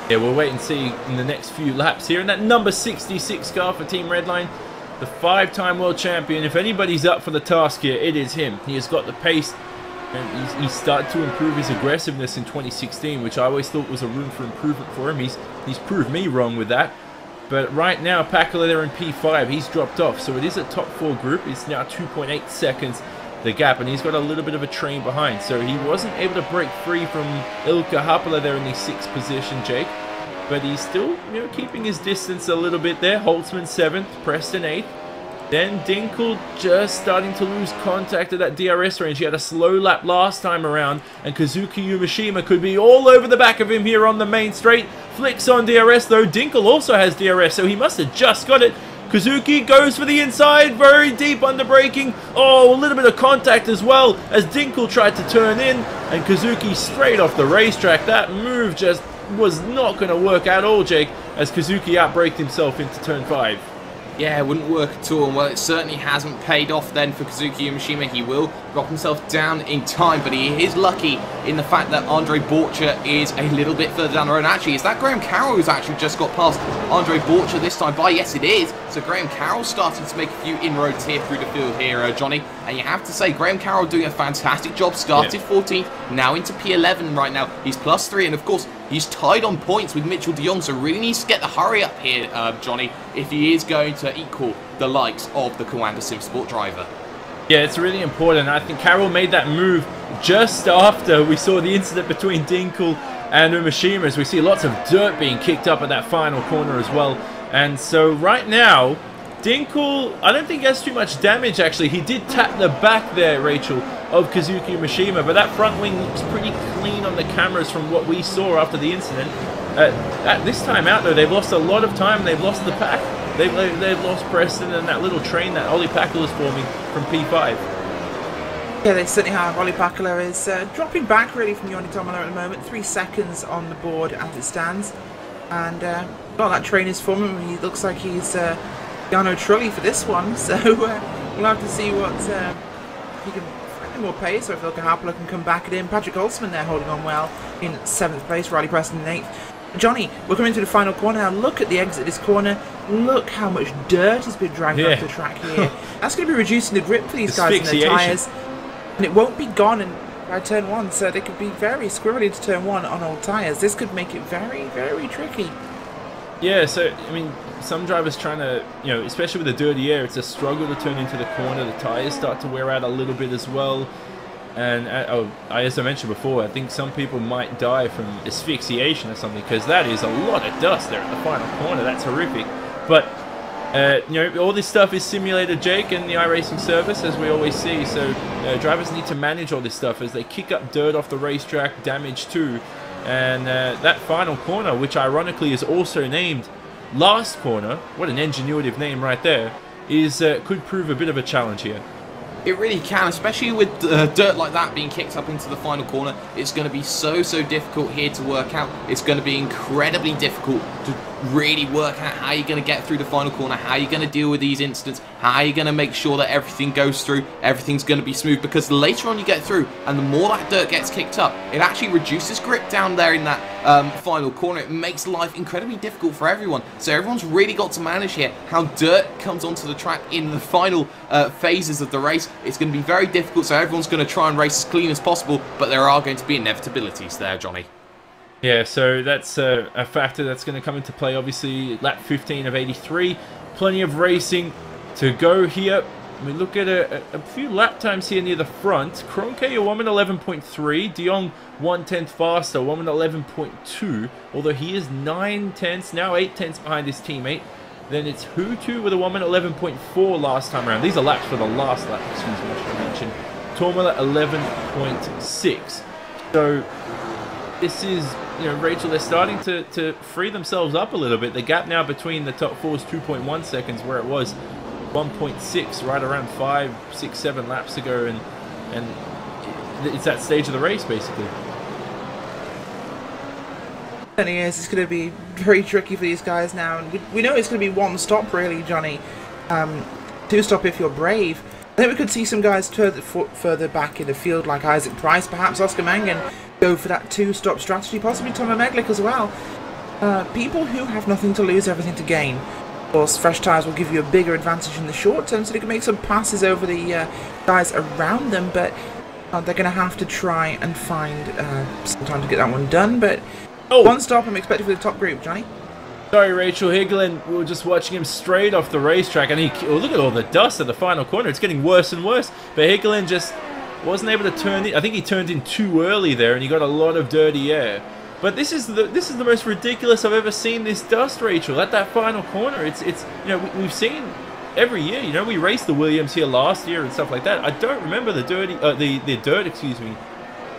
Yeah, we'll wait and see in the next few laps here. And that number 66 car for Team Redline, the 5-time world champion. If anybody's up for the task here, it is him. He has got the pace, and he's started to improve his aggressiveness in 2016, which I always thought was a room for improvement for him. He's proved me wrong with that. But right now, Pakala there in P5, he's dropped off. So it is a top 4 group. It's now 2.8 seconds the gap, and he's got a little bit of a train behind. So he wasn't able to break free from Ilkka Haapala there in the 6th position, Jake. But he's still, keeping his distance a little bit there. Holtzman 7th, Preston 8th. Then Dinkel just starting to lose contact at that DRS range. He had a slow lap last time around, and Kazuki Yumashima could be all over the back of him here on the main straight. Flicks on DRS though. Dinkel also has DRS, so he must have just got it. Kazuki goes for the inside, very deep under braking. Oh, a little bit of contact as well as Dinkel tried to turn in, and Kazuki straight off the racetrack. That move just was not going to work at all, Jake, as Kazuki outbraked himself into turn 5. Yeah, it wouldn't work at all, and well, it certainly hasn't paid off then for Kazuki Yamashima. He will drop himself down in time, but he is lucky in the fact that Andre Borcher is a little bit further down the road. And actually, is that Graham Carroll who's actually just got past Andre Borcher this time by? Yes, it is. So Graham Carroll starting to make a few inroads here through the field here, Johnny. And you have to say, Graham Carroll doing a fantastic job. Started 14th, now into P11 right now. He's +3, and of course, he's tied on points with Mitchell de Jong, so really needs to get the hurry up here, Johnny, if he is going to equal the likes of the Coanda Sim Sport driver. Yeah, it's really important. I think Carroll made that move just after we saw the incident between Dinkel and Umashima, as we see lots of dirt being kicked up at that final corner as well. And so right now, Dinkel, I don't think he has too much damage actually. He did tap the back there, Rachel, of Kazuki Umashima, but that front wing looks pretty clean on the cameras from what we saw after the incident. At this time out though, they've lost a lot of time. They've lost the pack. They've lost Preston and that little train that Ollie Pakula is forming from P5. Yeah, they certainly have. Ollie Pakula is dropping back really from Yoni Tomola at the moment. 3 seconds on the board as it stands. And well, that train is forming. He looks like he's Jarno Trulli for this one. So we'll have to see what he can find more pace, or if Ilka Harpala can come back at him. Patrick Holtzman there holding on well in 7th place. Riley Preston in 8th. Johnny, we're coming to the final corner now. Look at the exit of this corner. Look how much dirt has been dragged off the track here. That's going to be reducing the grip for these guys in their tyres. And it won't be gone by turn 1, so they could be very squirrely into turn 1 on old tyres. This could make it very, very tricky. Yeah, so, I mean, some drivers trying to, you know, especially with the dirty air, it's a struggle to turn into the corner. The tyres start to wear out a little bit as well. And as I mentioned before, I think some people might die from asphyxiation or something, because that is a lot of dust there at the final corner. That's horrific. But, you know, all this stuff is simulated, Jake, in the iRacing service, as we always see. So drivers need to manage all this stuff as they kick up dirt off the racetrack, damage too. And that final corner, which ironically is also named Last Corner, what an ingenuitive name right there, is could prove a bit of a challenge here. It really can, especially with dirt like that being kicked up into the final corner. It's going to be so difficult here to work out. It's going to be incredibly difficult to really work out how you're going to get through the final corner, how you're going to deal with these incidents, how you're going to make sure that everything goes through, everything's going to be smooth, because the later on you get through and the more that dirt gets kicked up, it actually reduces grip down there in that final corner. It makes life incredibly difficult for everyone. So everyone's really got to manage here how dirt comes onto the track in the final phases of the race. It's going to be very difficult, so everyone's going to try and race as clean as possible, but there are going to be inevitabilities there, Johnny. Yeah, so that's a factor that's going to come into play. Obviously, lap 15 of 83. Plenty of racing to go here. We look at a few lap times here near the front. Kroenke, a 1:11.3. De Jong, 1/10 faster, 1:11.2. Although he is 9/10, now 8/10 behind his teammate. Then it's Hutu with a 1:11.4 last time around. These are laps for the last lap, excuse me, I should have mentioned. Tormala, 11.6. So this is, you know, Rachel, they're starting to free themselves up a little bit. The gap now between the top four is 2.1 seconds, where it was 1.6 right around 5, 6, 7 laps ago, and it's that stage of the race basically. Is it's going to be very tricky for these guys now, and we know it's going to be one stop really, Johnny. 2 stop if you're brave. I think we could see some guys further back in the field, like Isaac Price, perhaps Oscar Mangan, go for that 2-stop strategy, possibly Tomo Meglick as well. People who have nothing to lose, everything to gain. Of course, fresh tyres will give you a bigger advantage in the short term, so they can make some passes over the guys around them, but they're going to have to try and find some time to get that one done. But one stop I'm expecting for the top group, Johnny. Sorry, Rachel. Higglin, we were just watching him straight off the racetrack, and look at all the dust at the final corner. It's getting worse and worse. But Higglin just wasn't able to turn in. I think he turned in too early there, and he got a lot of dirty air. But this is the most ridiculous I've ever seen this dust, Rachel. At that final corner, it's you know, we've seen every year, you know, we raced the Williams here last year and stuff like that. I don't remember the dirt, excuse me,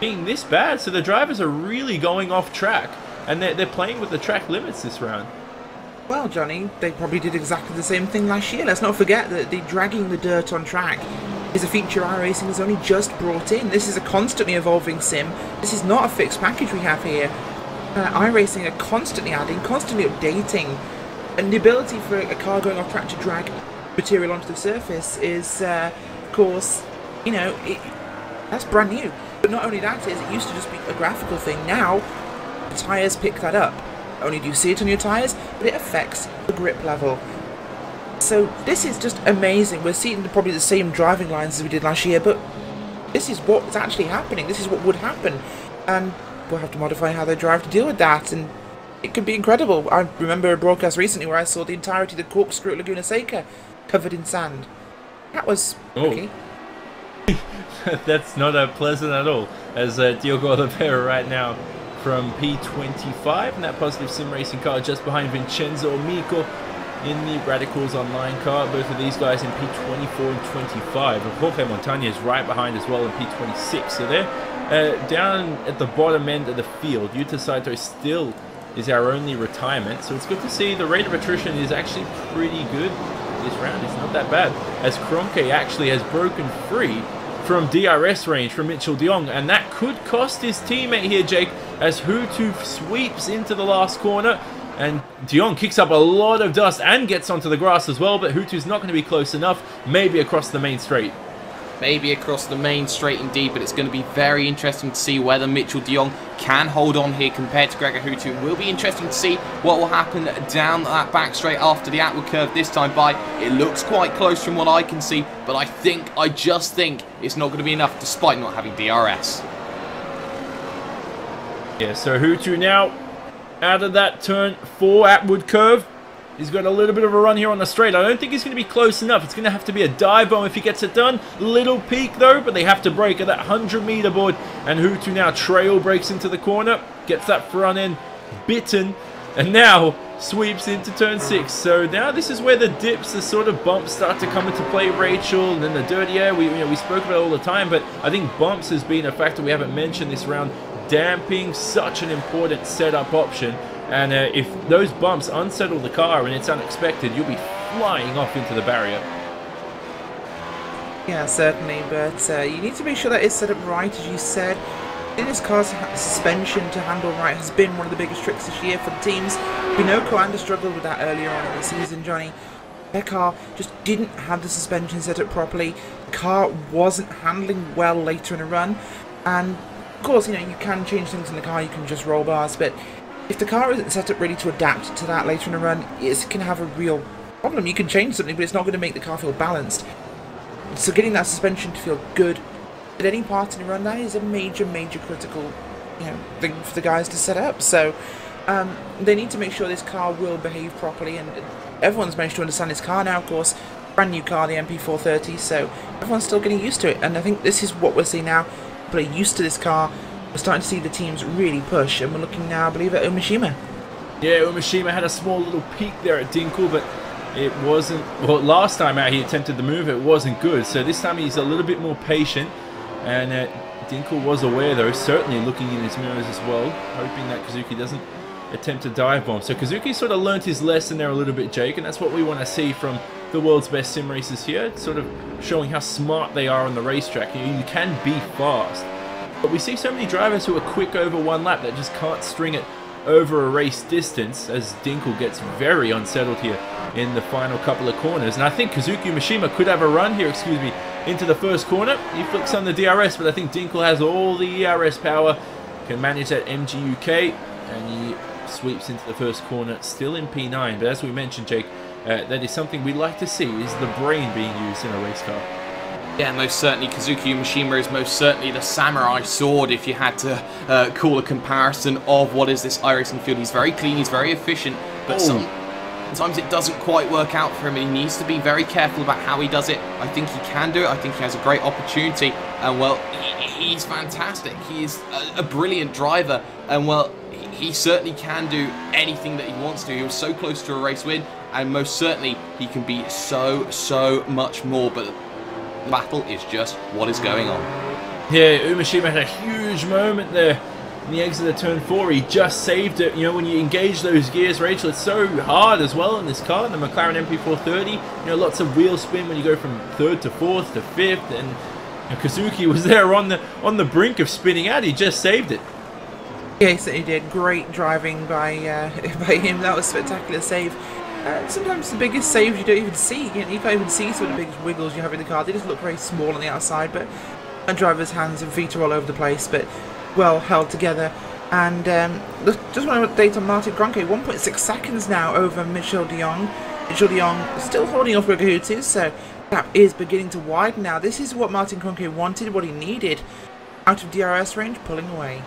being this bad. So the drivers are really going off track, and they're playing with the track limits this round. Well, Johnny, they probably did exactly the same thing last year. Let's not forget that the dragging the dirt on track is a feature iRacing has only just brought in. This is a constantly evolving sim. This is not a fixed package we have here. iRacing are constantly adding, constantly updating, and the ability for a car going off track to drag material onto the surface is, of course, you know, that's brand new. But not only that is, it used to just be a graphical thing. Now, the tyres pick that up. Not only do you see it on your tyres, but it affects the grip level. So this is just amazing. We're seeing probably the same driving lines as we did last year, but this is what's actually happening. This is what would happen, and we'll have to modify how they drive to deal with that, and it could be incredible. I remember a broadcast recently where I saw the entirety of the corkscrew at Laguna Seca covered in sand. That was tricky. That's not pleasant at all, as Diogo Oliveira right now from P25 in that Positive Sim Racing car just behind Vincenzo Amico in the Radicals Online car. Both of these guys in P24 and 25. And Jorge Montaña is right behind as well in P26. So they're down at the bottom end of the field. Yuta Saito still is our only retirement. So it's good to see the rate of attrition is actually pretty good this round. It's not that bad, as Kroenke actually has broken free from DRS range from Mitchell de Jong, and that could cost his teammate here, Jake, as Hutu sweeps into the last corner, and de Jong kicks up a lot of dust and gets onto the grass as well, but Hutu's not going to be close enough, maybe across the main straight. Maybe across the main straight indeed, but it's going to be very interesting to see whether Mitchell de Jong can hold on here compared to Gregor Hutu. It will be interesting to see what will happen down that back straight after the outward curve this time by. It looks quite close from what I can see, but I just think it's not going to be enough despite not having DRS. Yeah, so Hutu now out of that turn 4 outward curve. He's got a little bit of a run here on the straight. I don't think he's going to be close enough. It's going to have to be a dive bomb if he gets it done. Little peak though, but they have to break at that 100-meter board. And Hutu now trail breaks into the corner, gets that front end bitten, and now sweeps into turn 6. So now this is where the dips, the sort of bumps start to come into play, Rachel, and then the dirty air. We spoke about it all the time, but I think bumps has been a factor we haven't mentioned this round. Damping, such an important setup option. And if those bumps unsettle the car and it's unexpected, you'll be flying off into the barrier. Yeah, certainly, but you need to make sure that it's set up right, as you said. In this car's suspension to handle right has been one of the biggest tricks this year for the teams. Pinocchio and struggled with that earlier on in the season, Johnny. Their car just didn't have the suspension set up properly. The car wasn't handling well later in a run. And, of course, you know, you can change things in the car, you can just roll bars, but if the car isn't set up ready to adapt to that later in a run, it can have a real problem. You can change something, but it's not going to make the car feel balanced. So getting that suspension to feel good at any part in a run, that is a major, major critical, you know, thing for the guys to set up. So they need to make sure this car will behave properly, and everyone's managed to understand this car now, of course. Brand new car, the MP430, so everyone's still getting used to it, and I think this is what we're seeing now. People are used to this car. We're starting to see the teams really push, and we're looking now, I believe, at Umeshima. Yeah, Umeshima had a small little peak there at Dinkel, but it wasn't... Well, last time out he attempted the move, it wasn't good. So this time he's a little bit more patient, and Dinkel was aware, though, certainly looking in his mirrors as well, hoping that Kazuki doesn't attempt a dive bomb. So Kazuki sort of learnt his lesson there a little bit, Jake, and that's what we want to see from the world's best sim racers here. It's sort of showing how smart they are on the racetrack. You can be fast. But we see so many drivers who are quick over one lap that just can't string it over a race distance, as Dinkel gets very unsettled here in the final couple of corners. And I think Kazuki Umeshima could have a run here, into the first corner. He flicks on the DRS, but I think Dinkel has all the ERS power, can manage that MGUK, and he sweeps into the first corner, still in P9. But as we mentioned, Jake, that is something we like to see, is the brain being used in a race car. Yeah, most certainly Kazuki Umeshima is most certainly the samurai sword, if you had to call a comparison of what is this iRacing field. He's very clean, he's very efficient, but sometimes it doesn't quite work out for him, and he needs to be very careful about how he does it. I think he can do it, I think he has a great opportunity, and well, he's fantastic. He is a brilliant driver, and well, he certainly can do anything that he wants to. He was so close to a race win, and most certainly he can be so much more, but the battle is just what is going on. Yeah, Umashima had a huge moment there in the exit of turn 4. He just saved it. You know, when you engage those gears, Rachel, it's so hard as well in this car, the McLaren MP430. You know, lots of wheel spin when you go from 3rd to 4th to 5th, and you know, Kazuki was there on the brink of spinning out. He just saved it. Yeah, he certainly did. Great driving by him. That was a spectacular save. Sometimes the biggest saves you don't even see. You know, you can't even see some of the biggest wiggles you have in the car. They just look very small on the outside, but and driver's hands and feet are all over the place, but well held together. And just want to update on Martin Cronke. 1.6 seconds now over Michel de Jong. Michel de Jong still holding off Gregor Houtu, so gap is beginning to widen now. This is what Martin Cronke wanted, what he needed. Out of DRS range, pulling away.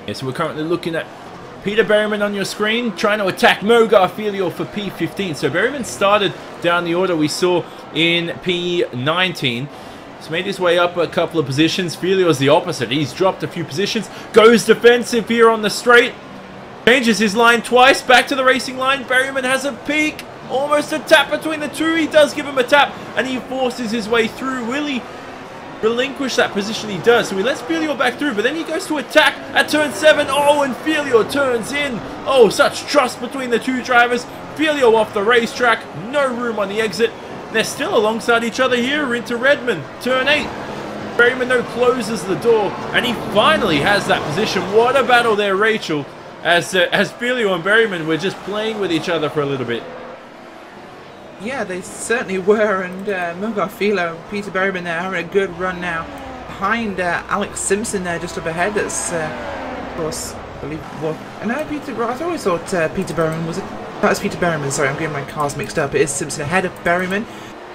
Yeah, so we're currently looking at Peter Berryman on your screen, trying to attack Mo Garfilio for P15. So Berryman started down the order we saw in P19. He's made his way up a couple of positions. Filio's the opposite. He's dropped a few positions. Goes defensive here on the straight. Changes his line twice. Back to the racing line. Berryman has a peak. Almost a tap between the two. He does give him a tap, and he forces his way through. Will he relinquish that position? He does. So he lets Filio back through, but then he goes to attack at turn 7. Oh, and Filio turns in. Oh, such trust between the two drivers. Filio off the racetrack. No room on the exit. They're still alongside each other here into Redmond. Turn 8. Berryman, though, closes the door, and he finally has that position. What a battle there, Rachel, as Filio and Berryman were just playing with each other for a little bit. Yeah, they certainly were, and Mo Garfilio, Peter Berryman there having a good run now. Behind Alex Simpson there, just up ahead. That's, of course, I believe, well, no, I always thought Peter Berryman was that was Peter Berryman, sorry, I'm getting my cars mixed up. It is Simpson ahead of Berryman.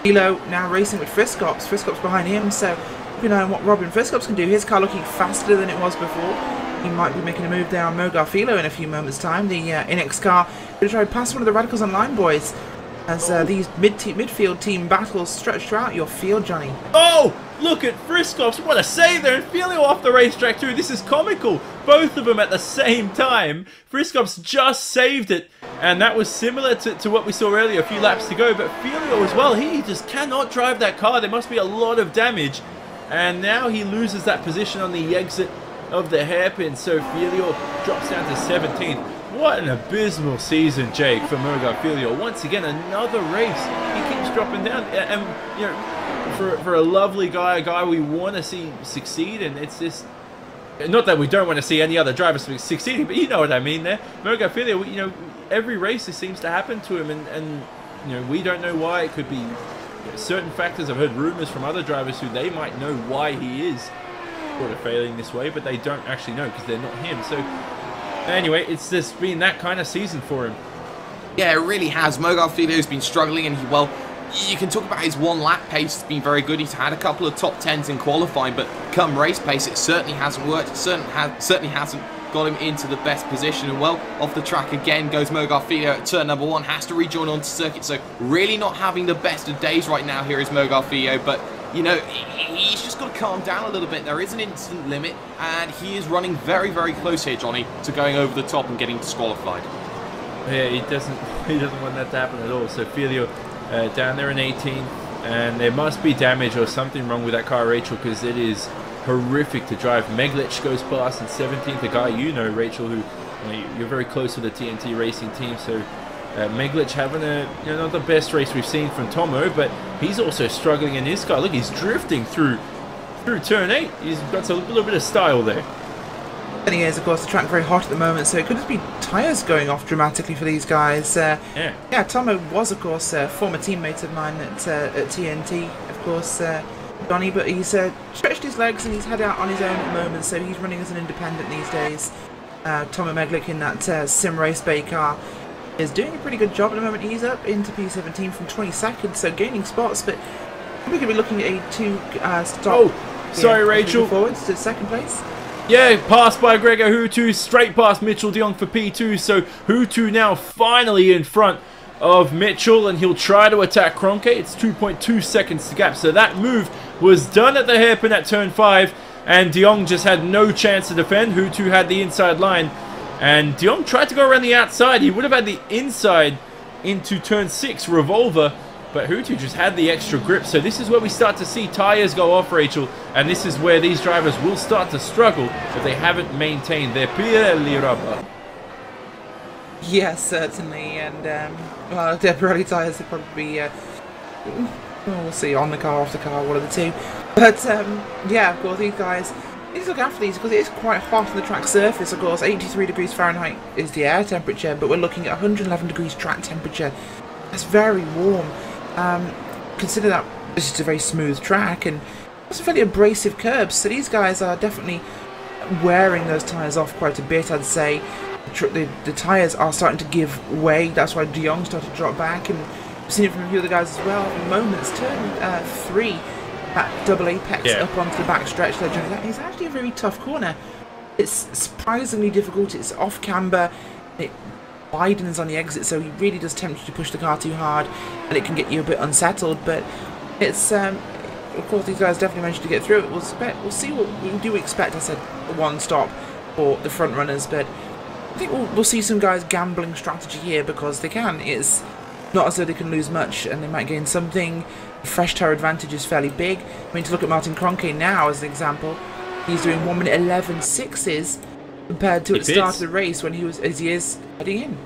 Filio now racing with Friscops. Friscops behind him, so you know what Robin Friscops can do. His car looking faster than it was before. He might be making a move there on Mo Garfilio in a few moments' time. The Inex car going to try and pass one of the Radicals Online boys. As these midfield team battles stretch throughout your field, Johnny. Oh, look at Friscops. What a save there. And Filio off the racetrack too. This is comical. Both of them at the same time. Friscops just saved it. And that was similar to what we saw earlier, a few laps to go. But Filio as well, he just cannot drive that car. There must be a lot of damage. And now he loses that position on the exit of the hairpin. So Filio drops down to 17th. What an abysmal season, Jake, for Mo Garfilio. Once again, another race. He keeps dropping down. And, you know, for a lovely guy, a guy we want to see succeed, and it's just... Not that we don't want to see any other drivers succeeding, but you know what I mean there. Mo Garfilio, you know, every race this seems to happen to him, and you know, we don't know why. It could be certain factors. I've heard rumors from other drivers who they might know why he is sort of failing this way, but they don't actually know because they're not him. So... Anyway, it's just been that kind of season for him. Yeah, it really has. Mo Garfilio's been struggling, and well, you can talk about his one-lap pace. It's been very good. He's had a couple of top 10s in qualifying, but come race pace, it certainly hasn't worked. It certainly hasn't got him into the best position. And well, off the track again goes Mo Garfilio at turn number 1. Has to rejoin onto circuit, so really not having the best of days right now. Here is Mo Garfilio, but you know, he's just got to calm down a little bit. There is an instant limit, and he is running very close here, Johnny, to going over the top and getting disqualified. Yeah, he doesn't want that to happen at all. So Filio down there in 18th, and there must be damage or something wrong with that car, Rachel, because it is horrific to drive. Meglic goes past in 17th, a guy you know, Rachel, who you're very close with the TNT Racing team, so Meglic having not the best race we've seen from Tomo, but he's also struggling in his car. Look, he's drifting through turn 8. He's got a little bit of style there. And he is, of course, the track very hot at the moment, so it could just be tyres going off dramatically for these guys. Yeah, Tomo was, of course, a former teammate of mine at TNT, of course, Donny, but he's stretched his legs and he's head out on his own at the moment, so he's running as an independent these days. Tomo Meglic in that Sim Race Bay car is doing a pretty good job at the moment. He's up into P17 from 22nd, so gaining spots, but we're going to be looking at a 2-stop. Oh, sorry, Rachel. Forwards to second place. Yeah, passed by Gregor Houtu, straight past Mitchell de Jong for P2, so Houtu now finally in front of Mitchell, and he'll try to attack Cronke. It's 2.2 seconds to gap, so that move was done at the hairpin at turn 5, and de Jong just had no chance to defend. Houtu had the inside line, And de Jong tried to go around the outside. He would have had the inside into turn 6 revolver, but Hutu just had the extra grip. So this is where we start to see tires go off, Rachel, and this is where these drivers will start to struggle if they haven't maintained their Pirelli rubber. Yes, certainly, and well, their Pirelli tires will probably be, well, we'll see, on the car, off the car, one of the two. But yeah, of course, these guys need to look after these because it is quite hot on the track surface. Of course, 83 degrees Fahrenheit is the air temperature, but we're looking at 111 degrees track temperature. That's very warm. Consider that this is a very smooth track and also fairly abrasive curbs, so these guys are definitely wearing those tyres off quite a bit, I'd say. The tyres are starting to give way. That's why de Jong started to drop back, and we've seen it from a few of the guys as well. At the moment, it's turn 3 at double apex up onto the back stretch there. That is actually a very tough corner. It's surprisingly difficult. It's off camber. It widens on the exit, so he really does tempt you to push the car too hard, and it can get you a bit unsettled. But it's of course these guys definitely managed to get through it. We'll see what we do expect. I said one stop for the front runners, but I think we'll see some guys gambling strategy here because they can. It's not as though they can lose much and they might gain something. Fresh tire advantage is fairly big. I mean, to look at Martin Kroenke now as an example, he's doing 1 minute 11.6s compared to at the start of the race when he was, as he is heading in.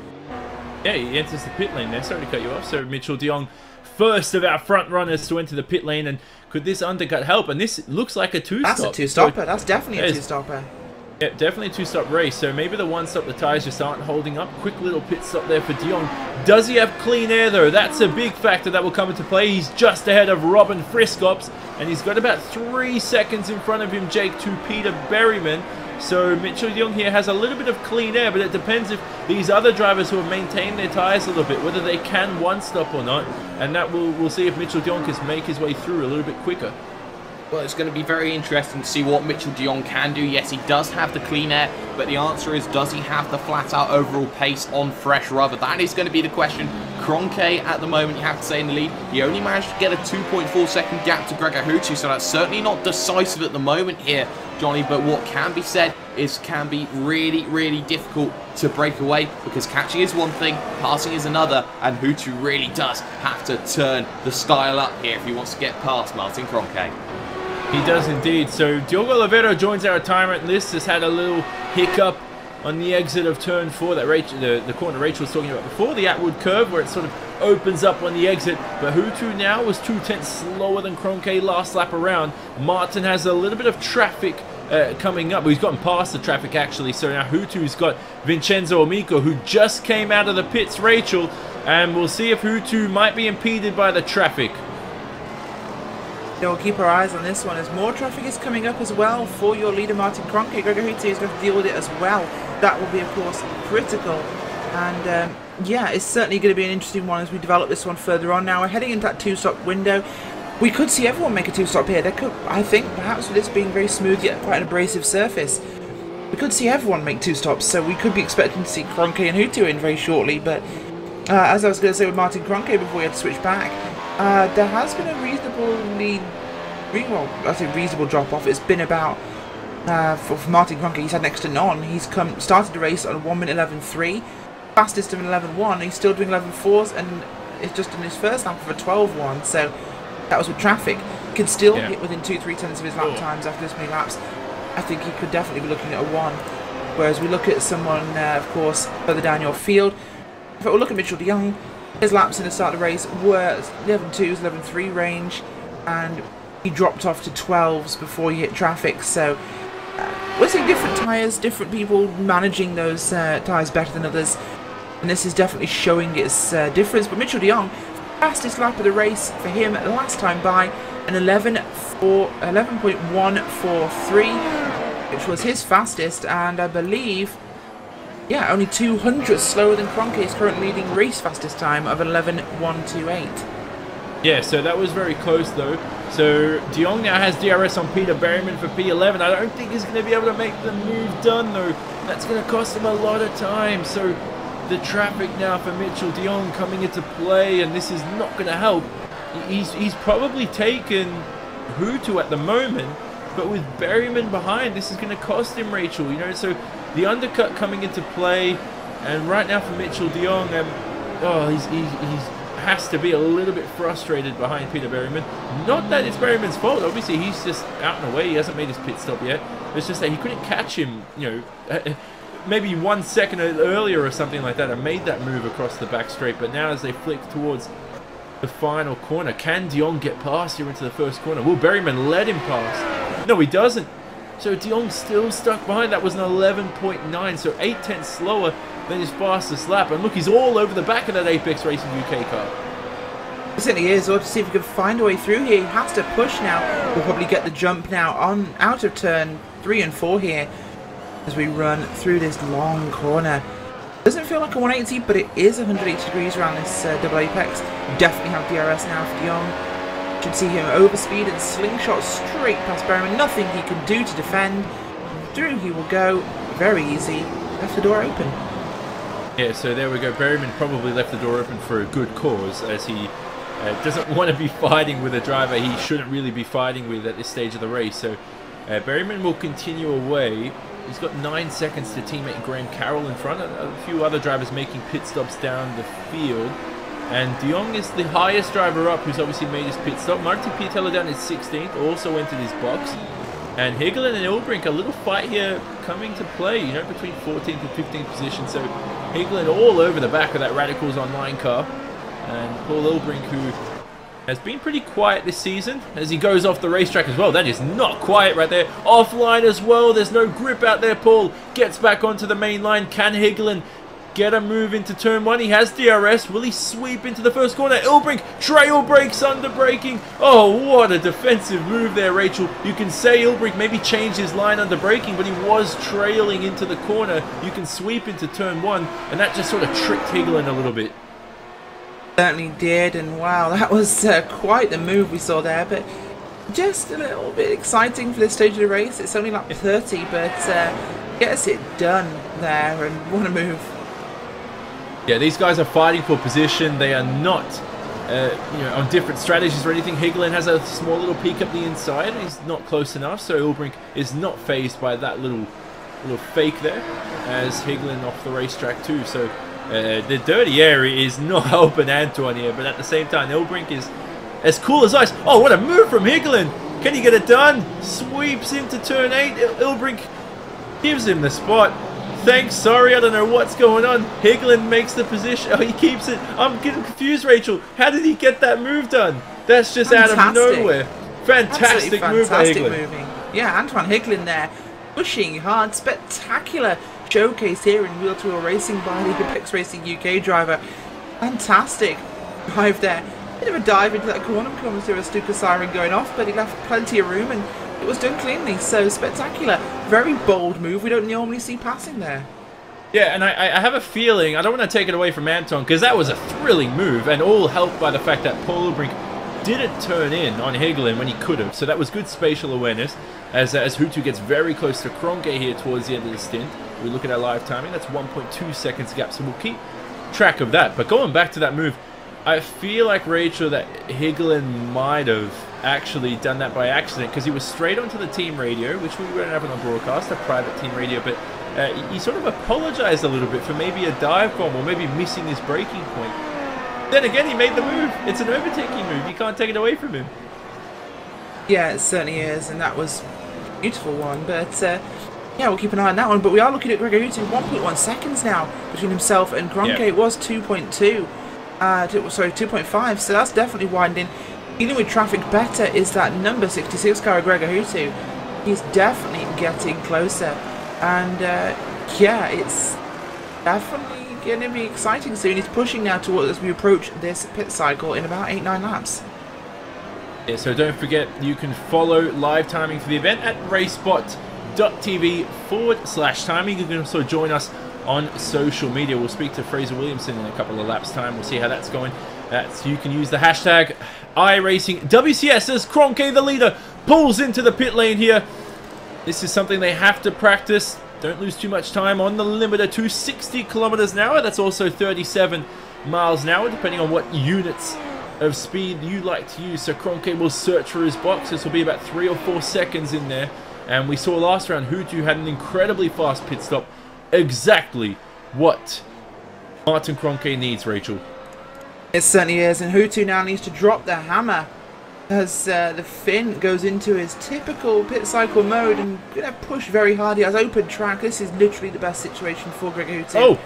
Yeah, he enters the pit lane there. Sorry to cut you off. So Mitchell de Jong, first of our front runners to enter the pit lane, and could this undercut help? And this looks like a two-stop. That's a two-stopper. So that's definitely a two-stopper. Yeah, definitely a two-stop race. So maybe the one-stop, the tyres just aren't holding up. Quick little pit stop there for de Jong. Does he have clean air, though? That's a big factor that will come into play. He's just ahead of Robin Friskops, and he's got about 3 seconds in front of him, Jake, to Peter Berryman. So Mitchell de Jong here has a little bit of clean air, but it depends if these other drivers who have maintained their tyres a little bit, whether they can one-stop or not. And that we'll see if Mitchell de Jong can make his way through a little bit quicker. Well, it's going to be very interesting to see what Mitchell de Jong can do. Yes, he does have the clean air, but the answer is, does he have the flat-out overall pace on fresh rubber? That is going to be the question. Kroenke, at the moment, you have to say, in the lead. He only managed to get a 2.4-second gap to Gregor Hutu, so that's certainly not decisive at the moment here, Johnny. But what can be said is can be really, really difficult to break away, because catching is one thing, passing is another, and Hutu really does have to turn the style up here if he wants to get past Martin Kroenke. He does indeed. So Diogo Oliveira joins our retirement list. Has had a little hiccup on the exit of turn 4, that the corner Rachel was talking about before, the Atwood curve, where it sort of opens up on the exit. But Hutu now was 2/10 slower than Kroenke last lap around. Martin has a little bit of traffic coming up. Well, he's gotten past the traffic actually. So now Hutu's got Vincenzo Amico, who just came out of the pits, Rachel, and we'll see if Hutu might be impeded by the traffic. We'll keep our eyes on this one as more traffic is coming up as well for your leader Martin Kroenke. Gregor Hutu is going to deal with it as well. That will be, of course, critical. And yeah, it's certainly going to be an interesting one as we develop this one further on. Now we're heading into that two-stop window. We could see everyone make a two-stop here. There could, I think, perhaps with this being very smooth yet quite an abrasive surface, we could see everyone make two stops. So we could be expecting to see Kroenke and Hutu in very shortly. But as I was going to say with Martin Kroenke before we had to switch back, there has been a reasonable drop-off. It's been about, for Martin Kroenke, he's had next to none. He's started the race on a 1 minute 11.3, fastest of an 11.1. He's still doing 11.4s, and it's just in his first lap of a 12.1. So that was with traffic. He can still hit within 2-3 tenths of his lap times after this many laps. I think he could definitely be looking at a 1. Whereas we look at someone, of course, further down your field. If we look at Mitchell de Jong, his laps in the start of the race were 11.2s, 11.3 range, and he dropped off to 12s before he hit traffic. So we're seeing different tyres, different people managing those tyres better than others, and this is definitely showing its difference. But Mitchell de Jong, fastest lap of the race for him last time by, an 11.143, which was his fastest, and I believe, yeah, only 200 slower than Kroenke's current leading race fastest time of 11.128. Yeah, so that was very close though. So de Jong now has DRS on Peter Berryman for P11. I don't think he's going to be able to make the move done though. That's going to cost him a lot of time. So the traffic now for Mitchell de Jong coming into play, and this is not going to help. He's probably taken Hutu at the moment, but with Berryman behind, this is going to cost him, Rachel. You know, so The undercut coming into play, and right now for Mitchell de Jong, he's has to be a little bit frustrated behind Peter Berryman. Not that it's Berryman's fault, obviously he's just out and away, he hasn't made his pit stop yet. It's just that he couldn't catch him, you know, maybe 1 second earlier or something like that, and made that move across the back straight. But now as they flick towards the final corner, can de Jong get past here into the first corner? Will Berryman let him pass? No, he doesn't. So de Jong's still stuck behind. That was an 11.9, so 0.8 slower than his fastest lap. And look, he's all over the back of that Apex Racing UK car. He certainly is. We'll have to see if he can find a way through here. He has to push now. We'll probably get the jump now on out of turn 3 and 4 here as we run through this long corner. Doesn't feel like a 180, but it is 180 degrees around this double apex. You definitely have DRS now for de Jong. Should see him overspeed and slingshot straight past Berryman. Nothing he can do to defend. Through he will go. Very easy. Left the door open. Yeah, so there we go. Berryman probably left the door open for a good cause, as he doesn't want to be fighting with a driver he shouldn't really be fighting with at this stage of the race. So Berryman will continue away. He's got 9 seconds to teammate Graham Carroll in front. A few other drivers making pit stops down the field. And de Jong is the highest driver up, who's obviously made his pit stop. Martin Piatello down is 16th, also entered his box. And Higelin and Ilbrink, a little fight here coming to play, you know, between 14th and 15th position. So Higelin all over the back of that Radicals Online car. And Paul Ilbrink, who has been pretty quiet this season as he goes off the racetrack as well. That is not quiet right there. Offline as well. There's no grip out there. Paul gets back onto the main line. Can Higelin get a move into turn 1? He has DRS. Will he sweep into the first corner? Ilbrink trail brakes under braking. Oh, what a defensive move there, Rachel. You can say Ilbrink maybe changed his line under braking, but he was trailing into the corner. You can sweep into turn 1, and that just sort of tricked Higelin a little bit. Certainly did, and wow, that was quite the move we saw there, but just a little bit exciting for this stage of the race. It's only lap 30, but gets it done there, and what a move. Yeah, these guys are fighting for position. They are not you know, on different strategies or anything. Higelin has a small little peek up the inside. He's not close enough, so Ilbrink is not phased by that little fake there, as Higelin off the racetrack too. So the dirty area is not helping Antoine here, but at the same time, Ilbrink is as cool as ice. Oh, what a move from Higelin! Can he get it done? Sweeps into turn 8. Ilbrink gives him the spot. Thanks, sorry, I don't know what's going on. Higelin makes the position. Oh, he keeps it. I'm getting confused, Rachel. How did he get that move done? That's just Fantastic. Out of nowhere. Fantastic move by Higelin. Moving. Yeah, Antoine Higelin there, pushing hard, spectacular showcase here in wheel-to-wheel racing by the PRIX Racing UK driver. Fantastic drive there. Bit of a dive into that corner, comes to a Stuka siren going off, but he left plenty of room and it was done cleanly. So spectacular, very bold move. We don't normally see passing there. Yeah, and I have a feeling, I don't want to take it away from Anton, because that was a thrilling move, and all helped by the fact that Paul Ilbrink didn't turn in on Higelin when he could have. So that was good spatial awareness, as Hutu gets very close to Kroenke here towards the end of the stint. We look at our live timing, that's 1.2 seconds gap, so we'll keep track of that. But going back to that move, I feel like, Rachel, that Higelin might have actually done that by accident, because he was straight onto the team radio, which we weren't having on broadcast, a private team radio, but he sort of apologized a little bit for maybe a dive bomb or maybe missing his braking point. Then again, he made the move. It's an overtaking move. You can't take it away from him. Yeah, it certainly is, and that was a beautiful one. But yeah, we'll keep an eye on that one. But we are looking at Gregor Hutu, 1.1 seconds now between himself and Kroenke. Yeah. It was 2.2. Sorry, 2.5. So that's definitely widening. Dealing with traffic better is that number 66 car, Gregor Hutu. He's definitely getting closer. And yeah, it's definitely going to be exciting soon. He's pushing now towards as we approach this pit cycle in about 8-9 laps. Yeah, so don't forget, you can follow live timing for the event at racespot.tv/timing. You can also join us on social media. We'll speak to Fraser Williamson in a couple of laps time. We'll see how that's going. You can use the hashtag iRacingWCS as Kroenke, the leader, pulls into the pit lane here. This is something they have to practice. Don't lose too much time on the limiter to 60 kilometers an hour. That's also 37 miles an hour, depending on what units of speed you like to use. So Kroenke will search for his box. This will be about 3 or 4 seconds in there. And we saw last round, Hutu had an incredibly fast pit stop exactly what Martin Kroenke needs, Rachel. It certainly is, and Hutu now needs to drop the hammer as the Finn goes into his typical pit cycle mode and going to push very hard. He has open track. This is literally the best situation for Greg Hutu. Oh,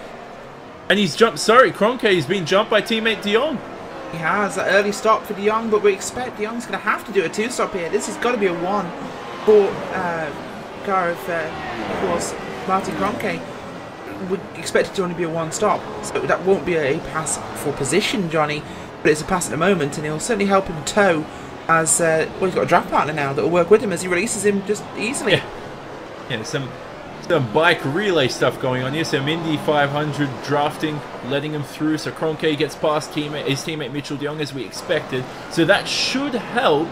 and he's jumped. Sorry, Kroenke, he's been jumped by teammate De Jong. He has an early stop for De Jong, but we expect De Jong's going to have to do a 2-stop here. This has got to be a 1 for of course, Martin Kroenke. Would expect it to only be a 1-stop, so that won't be a pass for position, Johnny, but it's a pass at the moment, and it'll certainly help him tow as well, he's got a draft partner now that will work with him as he releases him just easily. Yeah, some bike relay stuff going on here. Some Indy 500 drafting, letting him through, so Kroenke gets past his teammate Mitchell de Jong as we expected, so that should help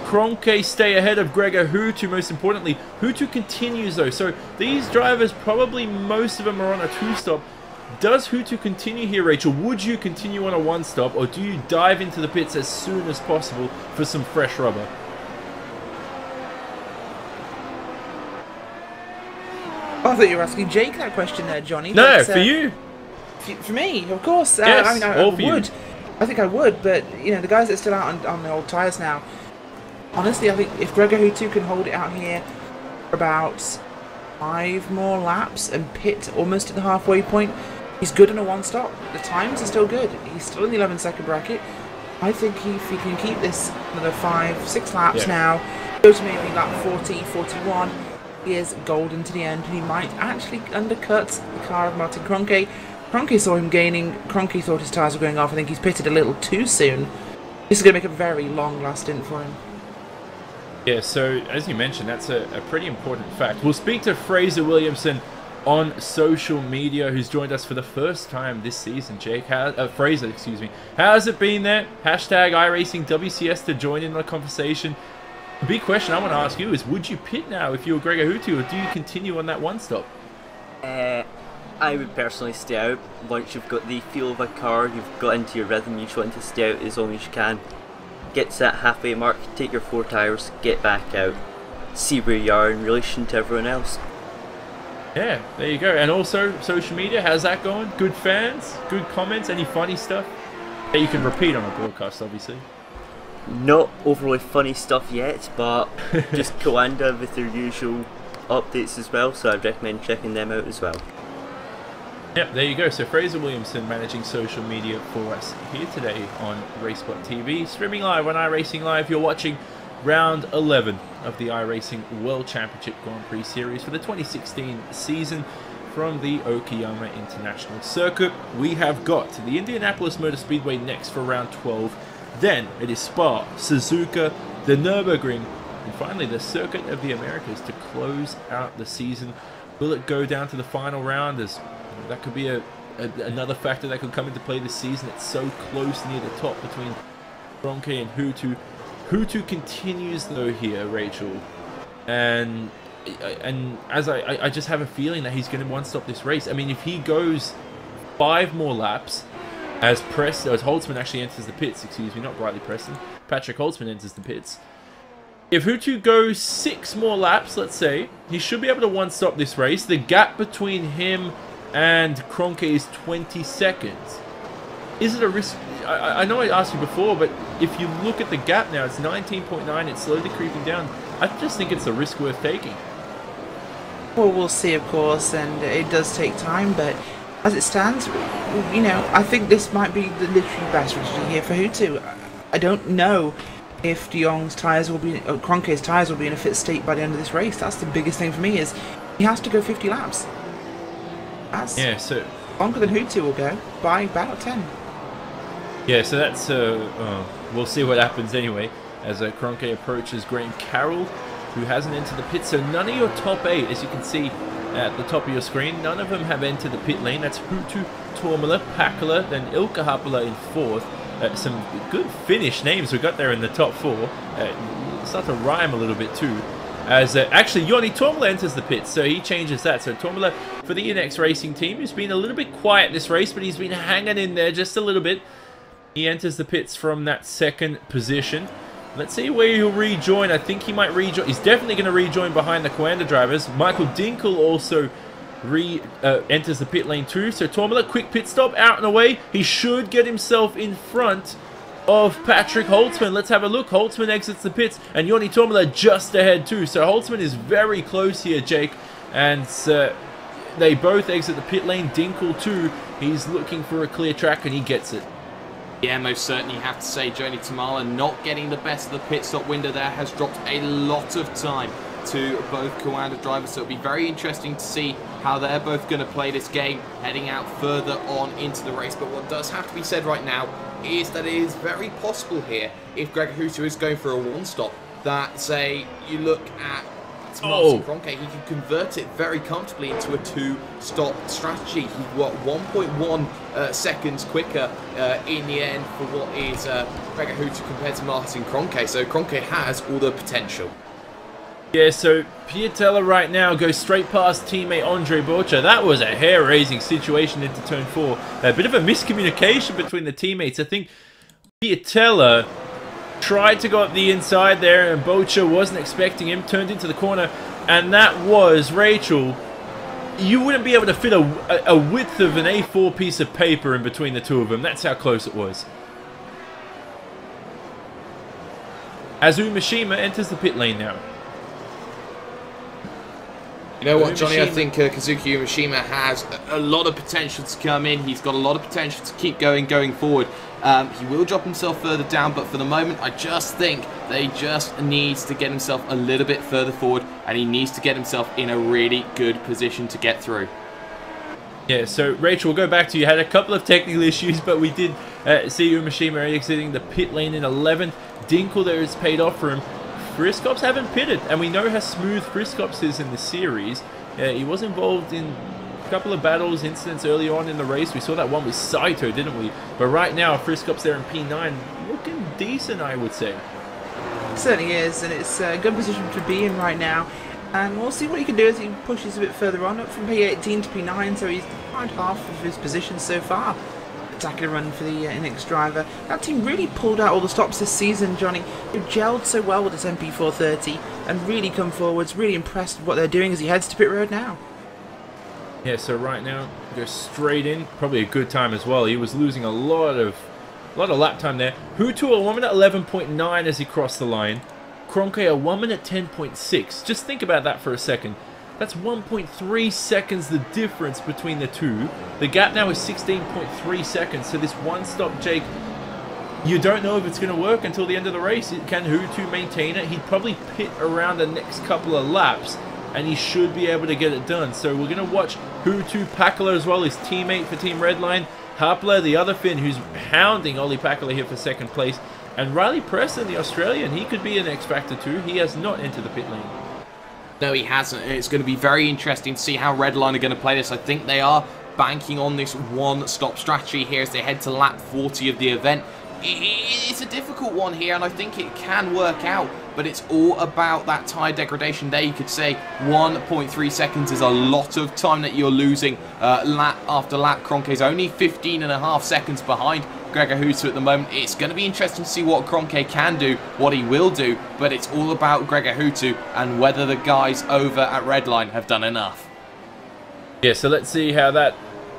Kroenke stay ahead of Gregor Hutu. Most importantly, Hutu continues though, so these drivers, probably most of them are on a 2-stop. Does Hutu continue here, Rachel? Would you continue on a 1-stop, or do you dive into the pits as soon as possible for some fresh rubber? I thought you were asking Jake that question there, Johnny. No, but, for you. For me, of course. Yes, I mean, I all for would. you. I think I would, but you know, the guys that are still out on the old tyres now. Honestly, I think if Gregor Hutu can hold it out here for about 5 more laps and pit almost at the halfway point, he's good on a 1-stop. The times are still good. He's still in the 11-second bracket. I think if he can keep this another 5-6 laps now, go to maybe lap 40, 41, he is golden to the end, and he might actually undercut the car of Martin Kroenke. Kroenke saw him gaining. Kroenke thought his tyres were going off. I think he's pitted a little too soon. This is going to make a very long last stint for him. Yeah, so as you mentioned, that's a pretty important fact. We'll speak to Fraser Williamson on social media, who's joined us for the first time this season. Jake, Fraser, excuse me. How's it been there? Hashtag iRacingWCS to join in the conversation. The big question I want to ask you is, would you pit now if you were Gregor Hutu, or do you continue on that 1-stop? I would personally stay out. Once you've got the feel of a car, you've got into your rhythm, you just want to stay out as long as you can. Get to that halfway mark, take your 4 tyres, get back out, see where you are in relation to everyone else. Yeah, there you go. And also, social media, how's that going? Good fans? Good comments? Any funny stuff that you can repeat on a broadcast, obviously? Not overly funny stuff yet, but just Coanda with their usual updates as well, so I'd recommend checking them out as well. Yep, there you go. So Fraser Williamson managing social media for us here today on RaceSpot TV. Streaming live on iRacingLive. You're watching round 11 of the iRacing World Championship Grand Prix Series for the 2016 season from the Okayama International Circuit. We have got the Indianapolis Motor Speedway next for round 12. Then it is Spa, Suzuka, the Nürburgring, and finally the Circuit of the Americas to close out the season. Will it go down to the final round? As that could be another factor that could come into play this season. It's so close near the top between Kroenke and Hutu. Hutu continues though here, Rachel, and as I just have a feeling that he's going to 1-stop this race. I mean, if he goes 5 more laps, as Holtzman actually enters the pits, excuse me, not Briley Preston, Patrick Holtzman enters the pits. If Hutu goes 6 more laps, let's say, he should be able to 1-stop this race. The gap between him and Kroenke is 20 seconds. Is it a risk? I know I asked you before, but if you look at the gap now, it's 19.9, it's slowly creeping down. I just think it's a risk worth taking. Well, we'll see, of course, and it does take time, but as it stands, you know, I think this might be the literally best strategy here for Hutu. I don't know if De Jong's tyres will be, Kroenke's tyres will be in a fit state by the end of this race. That's the biggest thing for me, is he has to go 50 laps. That's longer than Hutu will go by about 10. Yeah, so that's we'll see what happens anyway as Kroenke approaches Graham Carroll, who hasn't entered the pit. So none of your top 8, as you can see at the top of your screen, none of them have entered the pit lane. That's Hutu, Tormela, Pakala, then Ilkka Haapala in 4th. Some good Finnish names we got there in the top 4. Start to rhyme a little bit too. As actually Joni Tormela enters the pits, so he changes that. So Tormela for the NX Racing team, who's been a little bit quiet this race, but he's been hanging in there just a little bit. He enters the pits from that 2nd position. Let's see where he'll rejoin. I think he might rejoin. He's definitely going to rejoin behind the Coanda drivers. Michael Dinkel also enters the pit lane too. So Tormula, quick pit stop, out and away. He should get himself in front of Patrick Holtzman. Let's have a look. Holtzman exits the pits, and Joni Tormula just ahead too. So Holtzman is very close here, Jake, and they both exit the pit lane. Dinkel too. He's looking for a clear track, and he gets it. Yeah, most certainly you have to say Joni Tormula not getting the best of the pit stop window there has dropped a lot of time to both co-anda drivers, so it'll be very interesting to see how they're both going to play this game heading out further on into the race. But what does have to be said right now is that it is very possible here, if Gregor Huttu is going for a one-stop, that, say, you look at Martin Kroenke, he can convert it very comfortably into a two-stop strategy. He's, what, 1.1 seconds quicker in the end for what is Gregor Huttu compared to Martin Kroenke. So Kroenke has all the potential. Yeah, so Piatella right now goes straight past teammate Andre Borcha. That was a hair-raising situation into turn 4. A bit of a miscommunication between the teammates. I think Piatella tried to go up the inside there, and Borcha wasn't expecting him, turned into the corner, and that was, Rachel, you wouldn't be able to fit a width of an A4 piece of paper in between the two of them. That's how close it was. Azu Mishima enters the pit lane now. You know what, Johnny, I think Kazuki Umeshima has a lot of potential to come in. He's got a lot of potential to keep going forward. He will drop himself further down, but for the moment, I just think that he just needs to get himself a little bit further forward, and he needs to get himself in a really good position to get through. Yeah, so Rachel, we'll go back to you. Had a couple of technical issues, but we did see Umeshima exiting the pit lane in 11th. Dinkel there has paid off for him. Friskops haven't pitted, and we know how smooth Friskops is in the series. He was involved in a couple of battles, incidents early on in the race. We saw that one with Saito, didn't we? But right now, Friskops there in P9, looking decent, I would say. It certainly is, and it's a good position to be in right now. And we'll see what he can do as he pushes a bit further on, up from P18 to P9, so he's around half of his position so far. Attacking run for the NX driver. That team really pulled out all the stops this season, Johnny. They've gelled so well with this MP430 and really come forwards, really impressed with what they're doing as he heads to pit road now. Yeah, so right now, goes straight in. Probably a good time as well. He was losing a lot of lap time there. Huttu a 1 minute 11.9 as he crossed the line. Kroenke a 1 minute 10.6. Just think about that for a second. That's 1.3 seconds the difference between the two. The gap now is 16.3 seconds. So this one stop, Jake, you don't know if it's going to work until the end of the race. Can Huttu maintain it? He'd probably pit around the next couple of laps, and he should be able to get it done. So we're going to watch Huttu, Pakala as well, his teammate for Team Redline. Harpler, the other Finn, who's hounding Ollie Pakala here for second place. And Riley Preston, the Australian, he could be an X-Factor too. He has not entered the pit lane. No, he hasn't. It's going to be very interesting to see how Redline are going to play this. I think they are banking on this one-stop strategy here as they head to lap 40 of the event. It's a difficult one here, and I think it can work out, but it's all about that tyre degradation there. You could say 1.3 seconds is a lot of time that you're losing lap after lap. Kroenke's only 15.5 seconds behind Gregor Huttu at the moment. It's going to be interesting to see what Kroenke can do, what he will do, but it's all about Gregor Huttu and whether the guys over at Redline have done enough. Yeah, so let's see how that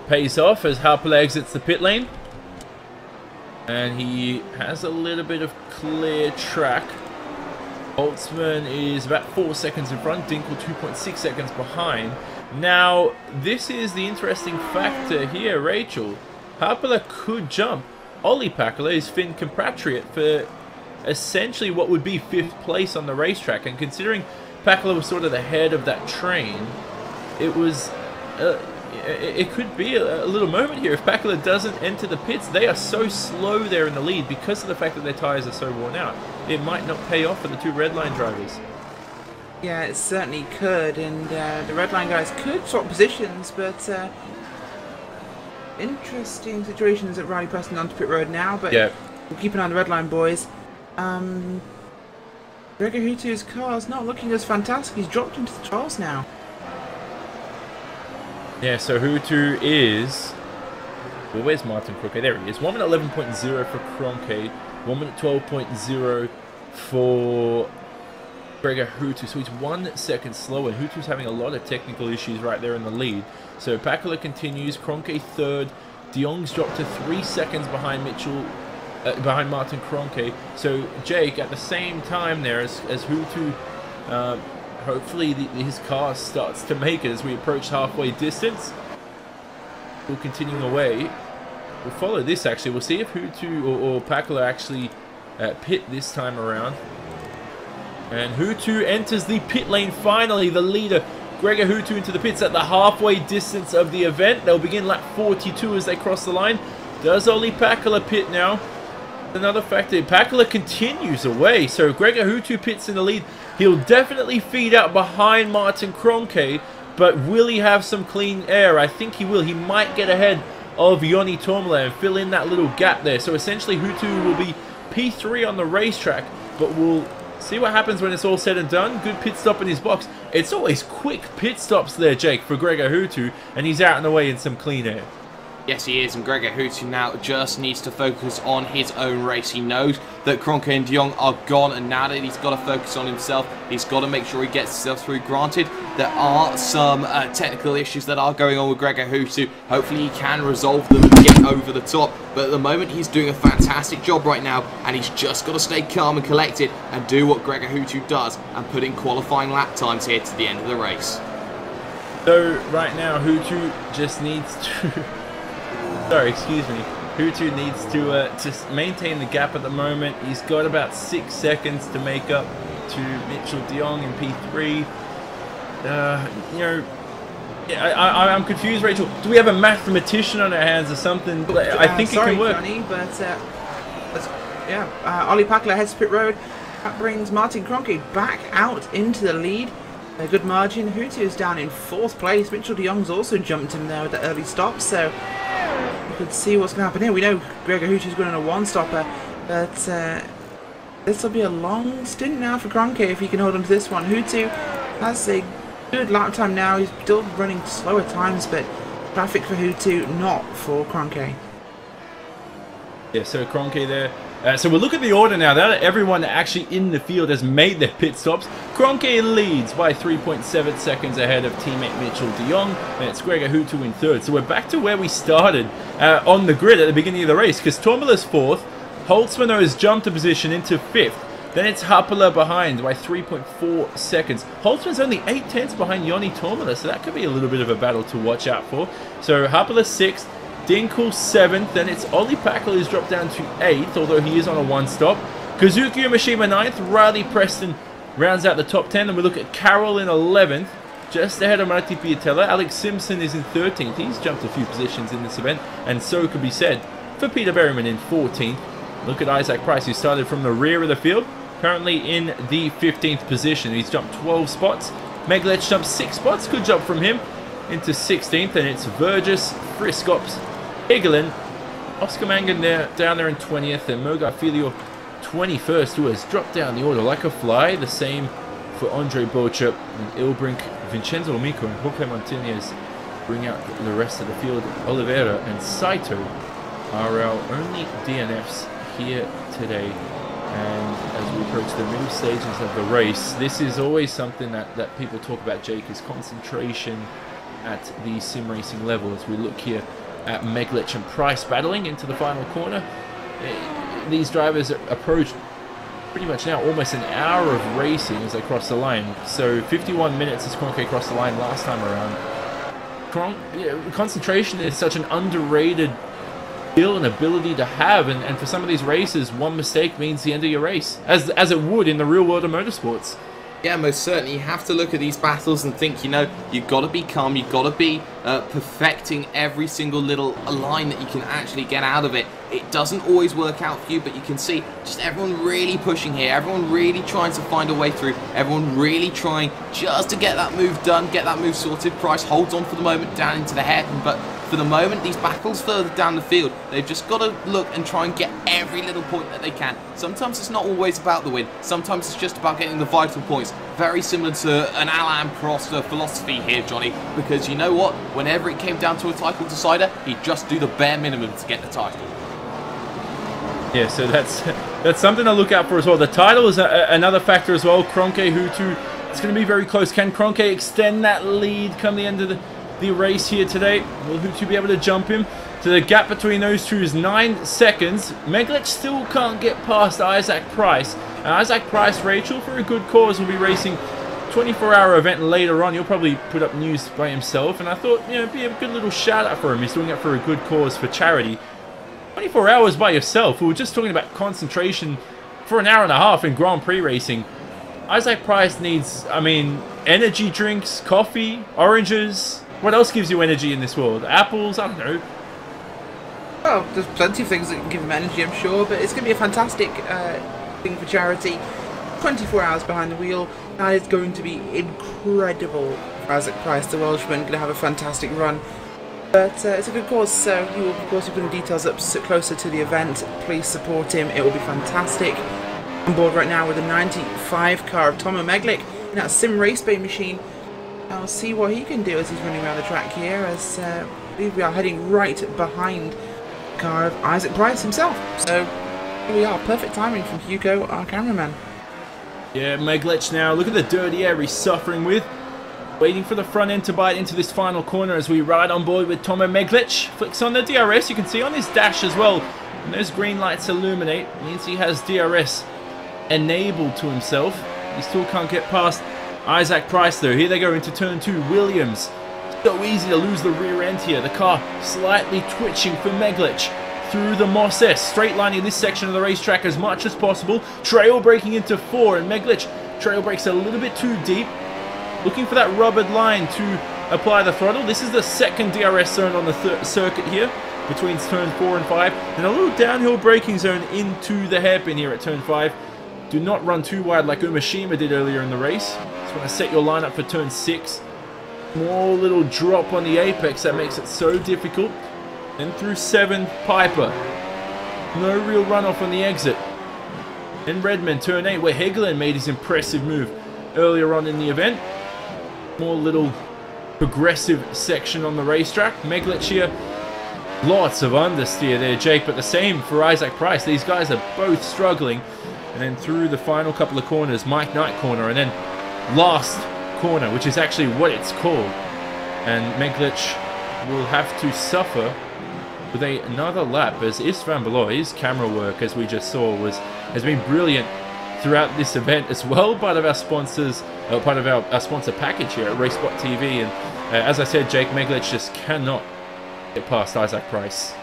pays off as Harpler exits the pit lane. And he has a little bit of clear track. Holtzman is about 4 seconds in front, Dinkel 2.6 seconds behind. Now, this is the interesting factor here, Rachel. Harpler could jump Ollie Pakala, his Finn compatriot, for essentially what would be 5th place on the racetrack. And considering Pakala was sort of the head of that train, it was... it could be a little moment here. If Pakala doesn't enter the pits, they are so slow there in the lead because of the fact that their tyres are so worn out. It might not pay off for the two Redline drivers. Yeah, it certainly could, and the Redline guys could swap positions, but interesting situations at Riley Preston onto pit road now, but yeah, we'll keep an eye on the Redline boys. Gregor Huttu's car's not looking as fantastic. He's dropped into the 12s now. Yeah, so Huttu is... Well, where's Martin Kroenke? There he is. 1 minute 11.0 for Kroenke. 1 minute 12.0 for Gregor Hutu, so he's 1 second slower. Hutu's having a lot of technical issues right there in the lead. So Pakula continues, Kroenke third, De Jong's dropped to 3 seconds behind behind Martin Kroenke. So Jake, at the same time there as Hutu, hopefully his car starts to make it as we approach halfway distance. We'll continue away. We'll follow this actually. We'll see if Hutu or Pakula actually pit this time around. And Hutu enters the pit lane finally. The leader, Gregor Hutu, into the pits at the halfway distance of the event. They'll begin lap 42 as they cross the line. Does Olli Pakula pit now? Another factor, Pakula continues away. So Gregor Hutu pits in the lead. He'll definitely feed out behind Martin Kroenke, but will he have some clean air? I think he will. He might get ahead of Joni Tommila and fill in that little gap there. So essentially Hutu will be P3 on the racetrack, but we'll see what happens when it's all said and done. Good pit stop in his box. It's always quick pit stops there, Jake, for Gregor Hutu, and he's out and away in some clean air. Yes, he is, and Gregor Hutu now just needs to focus on his own race. He knows that Kroenke and De Jong are gone, and now that he's got to focus on himself, he's got to make sure he gets himself through. Granted, there are some technical issues that are going on with Gregor Hutu. Hopefully he can resolve them and get over the top, but at the moment he's doing a fantastic job right now, and he's just got to stay calm and collected and do what Gregor Hutu does and put in qualifying lap times here to the end of the race. So right now Hutu just needs to... Sorry, excuse me. Hutu needs to just maintain the gap at the moment. He's got about 6 seconds to make up to Mitchell de Jong in P3. You know, I'm confused, Rachel. Do we have a mathematician on our hands or something? I think it can work. Johnny, but Olli Pakula heads to pit road. That brings Martin Kroenke back out into the lead. A good margin. Hutu is down in 4th place. Mitchell de Jong's also jumped him there with the early stop, so you could see what's going to happen here. We know Gregor Hutu's going on a one-stopper, but this will be a long stint now for Kroenke if he can hold on to this one. Hutu has a good lap time now. He's still running slower times, but traffic for Hutu, not for Kroenke. Yeah, so Kroenke there. So we'll look at the order now. That everyone actually in the field has made their pit stops. Kroenke leads by 3.7 seconds ahead of teammate Mitchell de Jong, and it's Gregor Hutu in 3rd. So we're back to where we started on the grid at the beginning of the race, because Tommila's 4th, Holtzmann has jumped a position into 5th. Then it's Haapala behind by 3.4 seconds. Holtzmann's only 8/10 behind Joni Tommila, so that could be a little bit of a battle to watch out for. So Haapala 6th. Dinkel 7th, then it's Olli Pakula who's dropped down to 8th, although he is on a one-stop. Kazuki Umeshima 9th, Riley Preston rounds out the top 10, and we look at Carroll in 11th, just ahead of Marti Piatella. Alex Simpson is in 13th, he's jumped a few positions in this event, and so could be said for Peter Berryman in 14th. Look at Isaac Price, who started from the rear of the field, currently in the 15th position. He's jumped 12 spots. Meglec jumped 6 spots, good job from him, into 16th, and it's Vergis, Friskops, Higgelin, Oscar Mangan there, down there in 20th, and Mogar Filio 21st, who has dropped down the order like a fly. The same for Andre Bocha and Ilbrink, Vincenzo Amico, and Jorge Martinez bring out the rest of the field. Oliveira and Saito are our only DNFs here today. And as we approach the middle stages of the race, this is always something that people talk about, Jake, is concentration at the sim racing level. As we look here at Meglec and Price battling into the final corner, these drivers approach pretty much now almost an hour of racing as they cross the line. So 51 minutes as Kroenke crossed the line last time around. Concentration is such an underrated skill and ability to have, and for some of these races, one mistake means the end of your race, as it would in the real world of motorsports. Yeah, most certainly. You have to look at these battles and think, you know, you've got to be calm, you've got to be perfecting every single little line that you can actually get out of it. It doesn't always work out for you, but you can see just everyone really pushing here, everyone really trying to find a way through, everyone really trying just to get that move done, get that move sorted. Price holds on for the moment down into the hairpin, but for the moment, these battles further down the field, they've just got to look and try and get every little point that they can. Sometimes it's not always about the win. Sometimes it's just about getting the vital points. Very similar to an Alain Prost philosophy here, Johnny, because you know what? Whenever it came down to a title decider, he'd just do the bare minimum to get the title. Yeah, so that's that's something to look out for as well. The title is another factor as well. Kroenke, Hutu, it's going to be very close. Can Kroenke extend that lead come the end of the race here today? Will Hutu be able to jump him? So the gap between those two is 9 seconds. Meglic still can't get past Isaac Price. And Isaac Price, Rachel, for a good cause, will be racing 24-hour event later on. He'll probably put up news by himself. And I thought, you know, it'd be a good little shout out for him. He's doing it for a good cause, for charity. 24 hours by yourself. We were just talking about concentration for an hour and a half in Grand Prix racing. Isaac Price needs, I mean, energy drinks, coffee, oranges. What else gives you energy in this world? Apples? I don't know. Well, there's plenty of things that can give him energy, I'm sure, but it's going to be a fantastic thing for charity. 24 hours behind the wheel, that is going to be incredible for Isaac Price, the Welshman, going to have a fantastic run. But it's a good cause, so he will, of course, be putting details up closer to the event. Please support him, it will be fantastic. On board right now with a 95 car of Tomo Meglic in that sim RaceSpot machine. I'll see what he can do as he's running around the track here, as I believe we are heading right behind the car of Isaac Price himself. So here we are, perfect timing from Hugo, our cameraman. Yeah, Meglic now, look at the dirty air he's suffering with. Waiting for the front end to bite into this final corner as we ride on board with Tomo Meglic. Flicks on the DRS, you can see on his dash as well. And those green lights illuminate, it means he has DRS enabled to himself. He still can't get past Isaac Price though. Here they go into turn 2, Williams. So easy to lose the rear end here. The car slightly twitching for Meglic. Through the Moss S, straight lining this section of the racetrack as much as possible. Trail breaking into 4, and Meglic trail brakes a little bit too deep. Looking for that rubbered line to apply the throttle. This is the second DRS zone on the circuit here, between turn 4 and 5. And a little downhill braking zone into the hairpin here at turn 5. Do not run too wide like Umashima did earlier in the race. Just want to set your line up for turn 6. Small little drop on the apex that makes it so difficult. Then through 7, Piper. No real runoff on the exit. Then Redmond, turn 8, where Hegelin made his impressive move earlier on in the event. More little progressive section on the racetrack. Meglic here, lots of understeer there, Jake, but the same for Isaac Price. These guys are both struggling. And then through the final couple of corners, Mike Knight corner, and then last corner, which is actually what it's called. And Meglic will have to suffer with another lap, as Istvan Beloy, his camera work, as we just saw, has been brilliant throughout this event as well. Part of our sponsors, part of our sponsor package here at RaceSpot TV. And as I said, Jake, Meglic just cannot get past Isaac Price.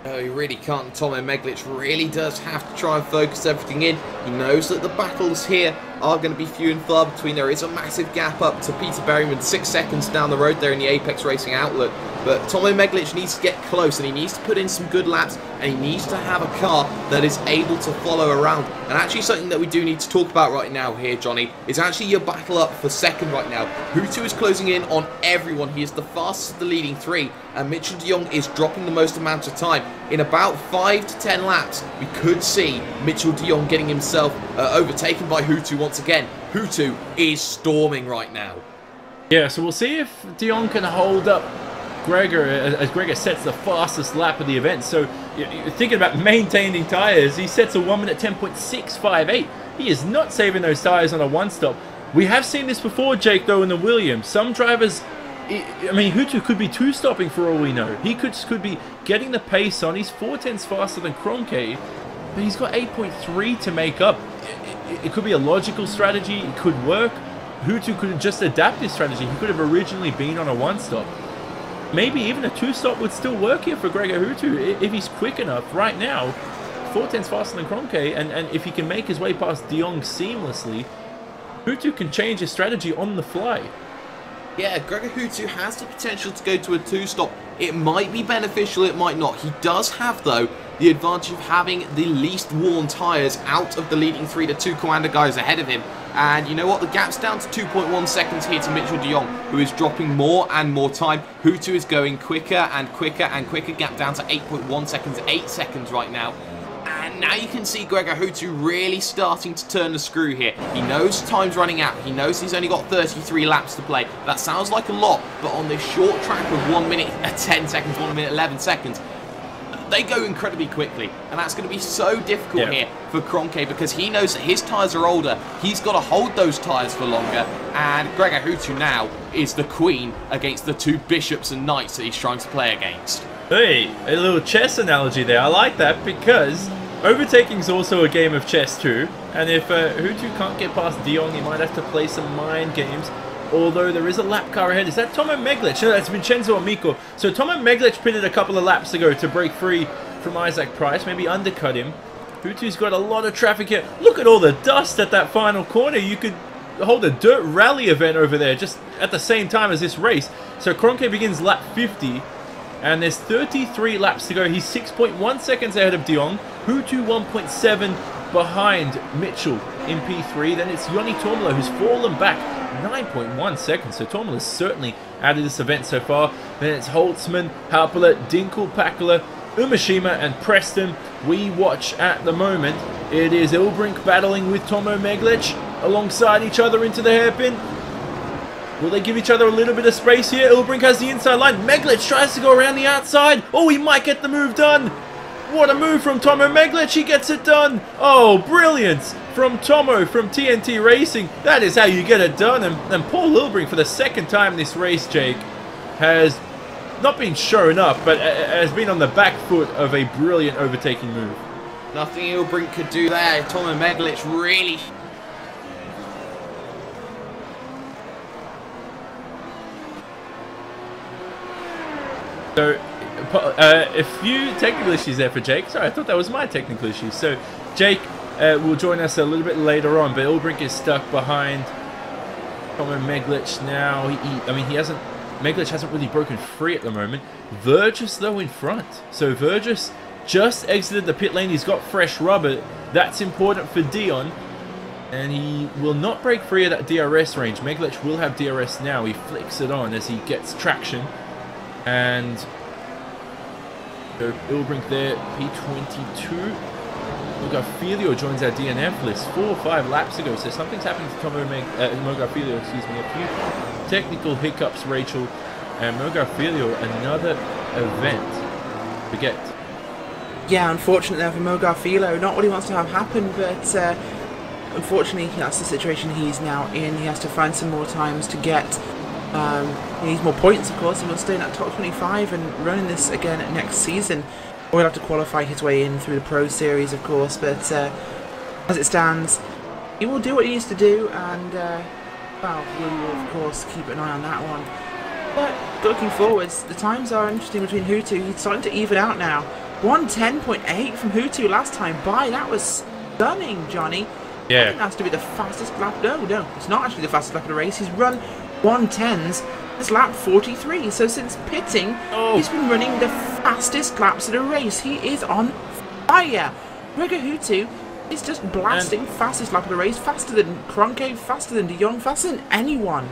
No, he really can't. Tomo Meglic really does have to try and focus everything in. He knows that the battles here are going to be few and far between. There is a massive gap up to Peter Berryman, 6 seconds down the road there in the Apex Racing Outlook. But Tomo Meglic needs to get close, and he needs to put in some good laps, and he needs to have a car that is able to follow around. And actually something that we do need to talk about right now here, Johnny, is actually your battle up for second right now. Hutu is closing in on everyone. He is the fastest of the leading 3, and Mitchell de Jong is dropping the most amount of time. In about 5 to 10 laps, we could see Mitchell de Jong getting himself overtaken by Hutu once again. Hutu is storming right now. Yeah, so we'll see if de Jong can hold up Gregor as Gregor sets the fastest lap of the event. So you're thinking about maintaining tyres. He sets a 1 minute 10.658. He is not saving those tyres on a one-stop. We have seen this before, Jake, though, in the Williams. Some drivers, I mean, Hutu could be two-stopping for all we know. He could be getting the pace on. He's 4/10 faster than Kroenke, but he's got 8.3 to make up. It could be a logical strategy. It could work. Hutu could just adapt his strategy. He could have originally been on a one-stop. Maybe even a two-stop would still work here for Gregor Hutu if he's quick enough. Right now, 4/10 faster than Kroenke, and if he can make his way past de Jong seamlessly, Hutu can change his strategy on the fly. Yeah, Gregor Hutu has the potential to go to a two-stop. It might be beneficial, it might not. He does have, though, the advantage of having the least worn tyres out of the leading 3 to 2 Commander guys ahead of him. And you know what? The gap's down to 2.1 seconds here to Mitchell de Jong, who is dropping more and more time. Hutu is going quicker and quicker and quicker. Gap down to 8.1 seconds, 8 seconds right now. And now you can see Gregor Hutu really starting to turn the screw here. He knows time's running out. He knows he's only got 33 laps to play. That sounds like a lot, but on this short track of 1 minute 10 seconds, 1 minute 11 seconds, they go incredibly quickly, and that's going to be so difficult here for Kroenke, because he knows that his tyres are older, he's got to hold those tyres for longer, and Gregor Hutu now is the queen against the two bishops and knights that he's trying to play against. Hey, a little chess analogy there. I like that, because overtaking is also a game of chess too, and if Hutu can't get past De Jong, he might have to play some mind games. Although there is a lap car ahead. Is that Tomo Meglic? No, that's Vincenzo Amico. So Tomo Meglic pitted a couple of laps ago to break free from Isaac Price, maybe undercut him. Hutu's got a lot of traffic here. Look at all the dust at that final corner. You could hold a dirt rally event over there just at the same time as this race. So Kroenke begins lap 50, and there's 33 laps to go. He's 6.1 seconds ahead of De Jong. Hutu 1.7 behind Mitchell in P3. Then it's Joni Tormolo who's fallen back 9.1 seconds. So Tormolo's certainly out of this event so far. Then it's Holtzman, Haupala, Dinkel, Pakula, Umashima and Preston. We watch at the moment. It is Ilbrink battling with Tomo Meglic alongside each other into the hairpin. Will they give each other a little bit of space here? Ilbrink has the inside line. Meglic tries to go around the outside. Oh, he might get the move done. What a move from Tomo Meglic. He gets it done. Oh, brilliance from Tomo from TNT Racing. That is how you get it done. And Paul Ilbrink, for the second time this race, Jake, has not been shown up, but has been on the back foot of a brilliant overtaking move. Nothing Ilbrink could do there. Tomo Meglic really... So, a few technical issues there for Jake. Sorry, I thought that was my technical issues. So, Jake will join us a little bit later on, but Ilbrink is stuck behind Tomo Meglic now. Meglic hasn't really broken free at the moment. Vergis, though, in front. So, Vergis just exited the pit lane. He's got fresh rubber. That's important for Dion. And he will not break free of that DRS range. Meglic will have DRS now. He flicks it on as he gets traction. And so Ilbrink there, P22. Mogarfilio joins our DNF list 4 or 5 laps ago. So something's happening to Mogarfilio, excuse me. A few technical hiccups, Rachel. And Mogarfilio, another event. Forget. Yeah, unfortunately there for Mogarfilio. Not what he wants to have happen, but unfortunately that's the situation he's now in. He has to find some more times to get... he needs more points, of course, and he'll stay in that top 25 and running this again next season. Or he'll have to qualify his way in through the Pro Series, of course, but as it stands, he will do what he needs to do, and well, we will, of course, keep an eye on that one. But looking forwards, the times are interesting between Hutu. He's starting to even out now. 1:10.8 from Hutu last time by. That was stunning, Johnny. Yeah. I think that's to be the fastest lap. No, it's not actually the fastest lap of the race. He's run 1:10s. It's lap 43. So since pitting, he's been running the fastest laps of the race. He is on fire. Gregor Hutu is just blasting fastest lap of the race. Faster than Kroenke, faster than De Jong, faster than anyone.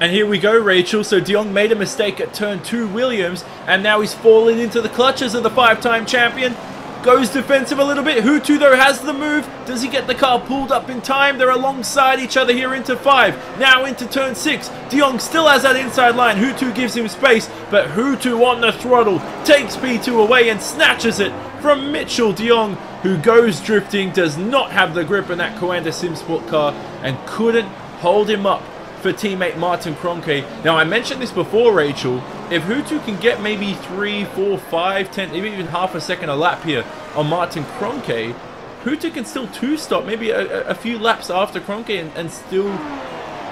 And here we go, Rachel. So De Jong made a mistake at turn 2 Williams, and now he's fallen into the clutches of the 5-time champion. Goes defensive a little bit. Hutu, though, has the move. Does he get the car pulled up in time? They're alongside each other here into 5. Now into turn 6. De Jong still has that inside line. Hutu gives him space, but Hutu on the throttle takes P2 away and snatches it from Mitchell De Jong, who goes drifting, does not have the grip in that Coanda Simsport car, and couldn't hold him up for teammate Martin Kroenke. Now, I mentioned this before, Rachel. If Hutu can get maybe 3, 4, 5, 10, even half a second a lap here on Martin Kroenke, Hutu can still 2-stop, maybe a few laps after Kroenke and still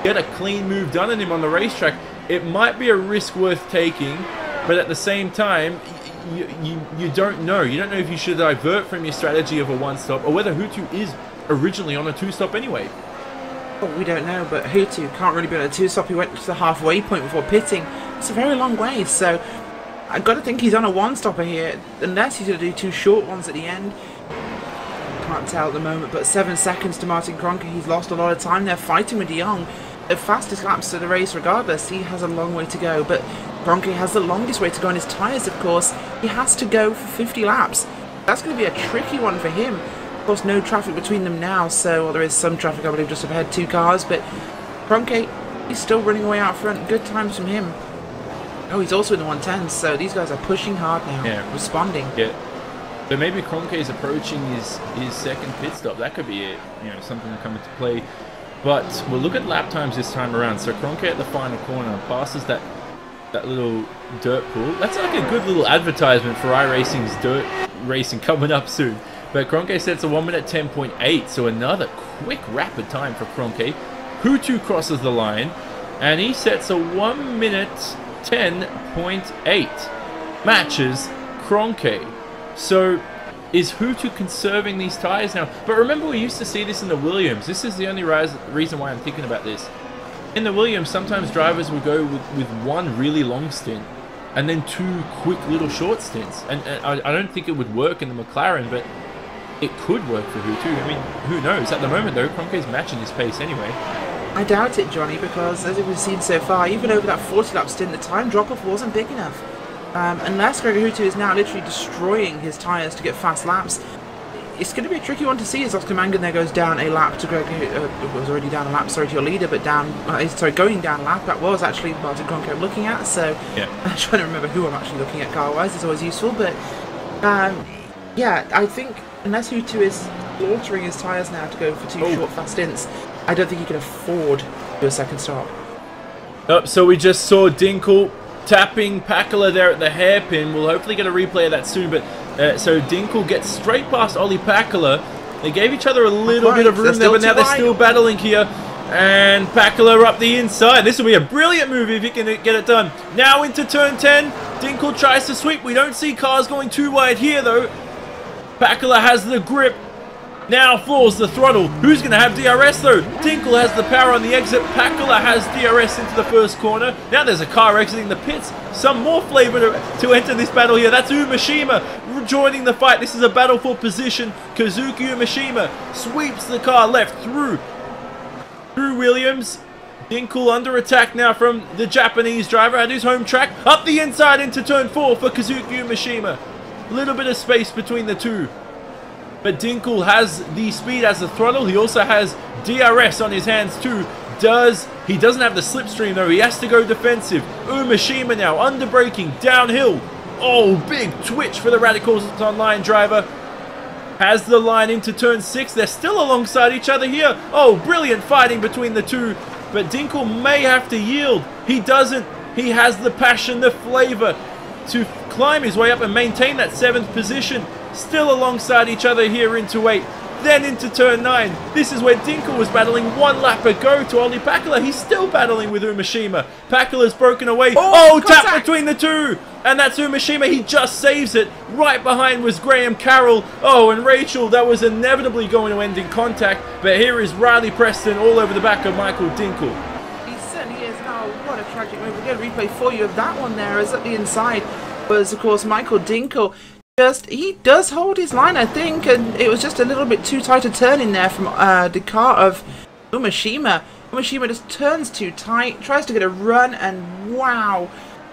get a clean move done on him on the racetrack. It might be a risk worth taking, but at the same time, you don't know. You don't know if you should divert from your strategy of a 1-stop or whether Hutu is originally on a 2-stop anyway. Oh, we don't know, but Hutu can't really be on a 2-stop. He went to the halfway point before pitting. It's a very long way, so I've got to think he's on a 1-stopper here, unless he's going to do 2 short ones at the end. Can't tell at the moment, but 7 seconds to Martin Kroenke. He's lost a lot of time there fighting with De Jong. The fastest laps of the race regardless. He has a long way to go, but Kroenke has the longest way to go on his tyres, of course. He has to go for 50 laps. That's going to be a tricky one for him. Of course, no traffic between them now, so well, there is some traffic, I believe, just up ahead, 2 cars, but Kroenke, he's still running away out front. Good times from him. Oh, he's also in the 110s, so these guys are pushing hard now, responding. Yeah. But maybe Kroenke is approaching his second pit stop. That could be it. You know, something to come into play. But we'll look at lap times this time around. So Kroenke at the final corner passes that little dirt pool. That's like a good little advertisement for iRacing's dirt racing coming up soon. But Kroenke sets a 1 minute 10.8. So another quick rapid time for Kroenke. Hutu crosses the line. And he sets a 1 minute 10.8. Matches Kroenke. So, is Hutu conserving these tyres now? But remember, we used to see this in the Williams. This is the only reason why I'm thinking about this. In the Williams, sometimes drivers would go with one really long stint and then two quick little short stints. And I don't think it would work in the McLaren, but it could work for Hutu. I mean, who knows? At the moment, though, Kroenke's matching his pace anyway. I doubt it, Johnny, because as we've seen so far, even over that 40-lap stint, the time drop-off wasn't big enough. Unless Gregor Hutu is now literally destroying his tyres to get fast laps, it's going to be a tricky one to see as Oscar Mangan there goes down a lap to Gregor was already down a lap, sorry, to your leader, but going down a lap. That was actually Martin Kroenke I'm looking at, so yeah. I'm trying to remember who I'm actually looking at car-wise. It's always useful, but yeah, I think unless Hutu is slaughtering his tyres now to go for two short, fast stints, I don't think he can afford to do a second stop. So we just saw Dinkel tapping Pakala there at the hairpin. We'll hopefully get a replay of that soon. But so Dinkel gets straight past Ollie Pakala. They gave each other a little bit of room there, but now they're still battling here. And Pakala up the inside. This will be a brilliant move if he can get it done. Now into turn 10. Dinkel tries to sweep. We don't see cars going too wide here, though. Pakala has the grip. Now floors the throttle. Who's going to have DRS though? Dinkel has the power on the exit. Pakala has DRS into the first corner. Now there's a car exiting the pits. Some more flavor to enter this battle here. That's Umeshima joining the fight. This is a battle for position. Kazuki Umeshima sweeps the car left through Williams. Dinkel under attack now from the Japanese driver at his home track. Up the inside into turn 4 for Kazuki Umeshima. A little bit of space between the two. But Dinkel has the speed as the throttle. He also has DRS on his hands too. He doesn't have the slipstream though. He has to go defensive. Umeshima now under braking downhill. Oh, big twitch for the Radicals Online driver. Has the line into turn 6. They're still alongside each other here. Oh, brilliant fighting between the two. But Dinkel may have to yield. He doesn't. He has the passion, the flavor to climb his way up and maintain that 7th position. Still alongside each other here into 8. Then into turn 9. This is where Dinkel was battling 1 lap ago to Ollie Pakala. He's still battling with Umeshima. Pakala's broken away. Oh, tap between the two. And that's Umeshima. He just saves it. Right behind was Graham Carroll. Oh, and Rachel, that was inevitably going to end in contact. But here is Riley Preston all over the back of Michael Dinkel. He certainly is. Now, what a tragic move. We'll get a replay for you of that one there. As at the inside was, of course, Michael Dinkel. He does hold his line, I think, and it was just a little bit too tight a turn in there from the car of Umeshima. Umeshima just turns too tight, tries to get a run, and wow,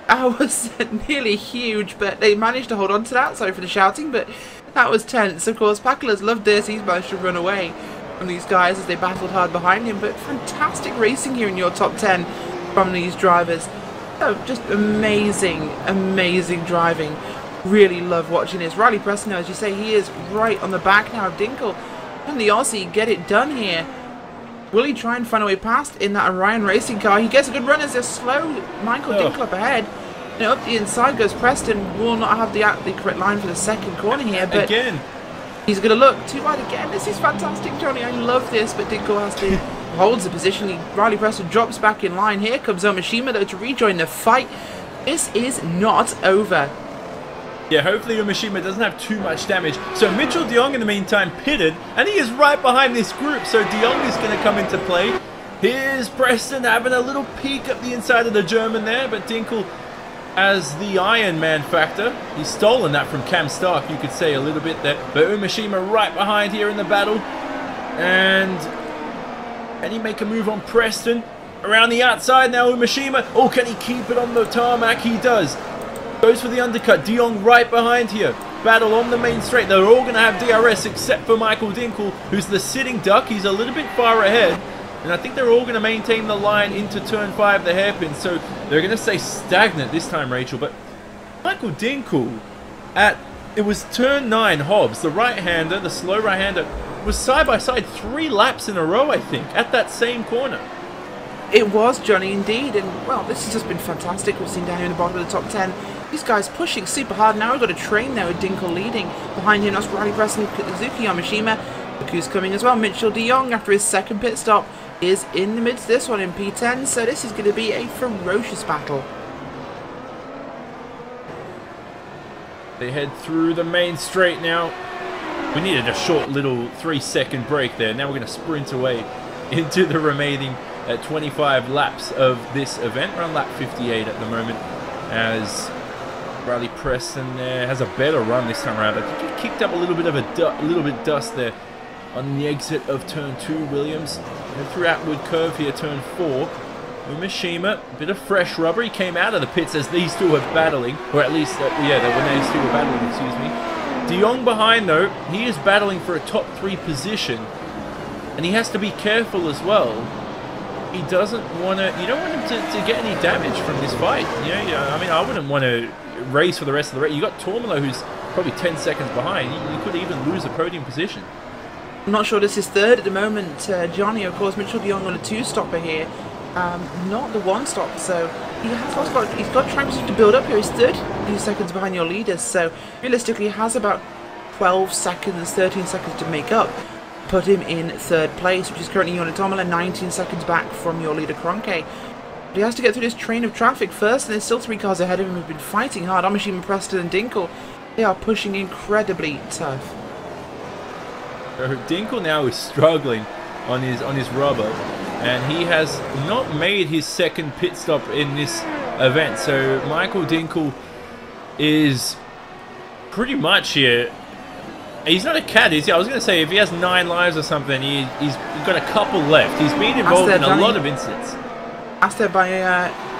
that was nearly huge, but they managed to hold on to that. Sorry for the shouting, but that was tense. Of course, Pakala's loved this. He's managed to run away from these guys as they battled hard behind him, but fantastic racing here in your top 10 from these drivers. Oh, just amazing, amazing driving. Really love watching this. Riley Preston, as you say, he is right on the back now of Dinkel. Can the Aussie get it done here? Will he try and find a way past in that Orion racing car? He gets a good run as they slow Michael Dinkel up ahead. Now up the inside goes Preston. Will not have the correct line for the second corner here, but again, he's going to look too wide again. This is fantastic, Johnny. I love this, but Dinkel has to holds the position. Riley Preston drops back in line. Here comes Umeshima though to rejoin the fight. This is not over. Yeah, hopefully Umeshima doesn't have too much damage. So Mitchell de Jong in the meantime pitted, and he is right behind this group. So de Jong is going to come into play. Here's Preston having a little peek up the inside of the German there, but Dinkel has the Iron Man factor. He's stolen that from Cam Stark, you could say a little bit there. But Umeshima right behind here in the battle. And can he make a move on Preston? Around the outside now, Umeshima. Oh, can he keep it on the tarmac? He does. Goes for the undercut. De Jong right behind here. Battle on the main straight. They're all going to have DRS except for Michael Dinkel, who's the sitting duck. He's a little bit far ahead. And I think they're all going to maintain the line into turn 5, the hairpin. So they're going to stay stagnant this time, Rachel. But Michael Dinkel at It was turn 9, Hobbs, the right-hander, the slow right-hander, was side by side 3 laps in a row, I think, at that same corner. It was, Johnny, indeed, and well, this has just been fantastic. We've seen down here in the bottom of the top 10, these guys pushing super hard. Now we've got a train there with Dinkle leading. Behind him, that's Riley Preston, Suzuki Yamashima. Baku's coming as well. Mitchell de Jong, after his second pit stop, is in the midst of this one in P10, so this is going to be a ferocious battle. They head through the main straight now. We needed a short little 3-second break there. Now we're going to sprint away into the remaining 25 laps of this event. We're on lap 58 at the moment, as Riley Preston has a better run this time around. I think he kicked up a little bit of dust there on the exit of turn 2, Williams. And through outward curve here, turn 4. Umeshima, a bit of fresh rubber. He came out of the pits as these two were battling, or at least, yeah, when these two were battling, excuse me. De Jong behind, though, he is battling for a top 3 position, and he has to be careful as well. He doesn't want to, you don't want him to get any damage from this fight. I mean, I wouldn't want to race for the rest of the race. You got Tormolo, who's probably 10 seconds behind. You could even lose a podium position. I'm not sure this is third at the moment, Johnny. Of course, Mitchell de Jong on a 2-stopper here. Not the 1-stop, so he's got time to build up here. He's 32 seconds behind your leaders, so realistically he has about 12 seconds, 13 seconds to make up. Put him in 3rd place, which is currently Yona Tomola, 19 seconds back from your leader Kronke. But he has to get through this train of traffic first, and there's still 3 cars ahead of him who've been fighting hard. Amashima, Preston and Dinkle, they are pushing incredibly tough. So Dinkle now is struggling on his rubber, and he has not made his second pit stop in this event. So Michael Dinkle is pretty much here. He's not a cat, is he? I was going to say, if he has 9 lives or something, he's got a couple left. He's been involved in a lot of incidents. Asked there by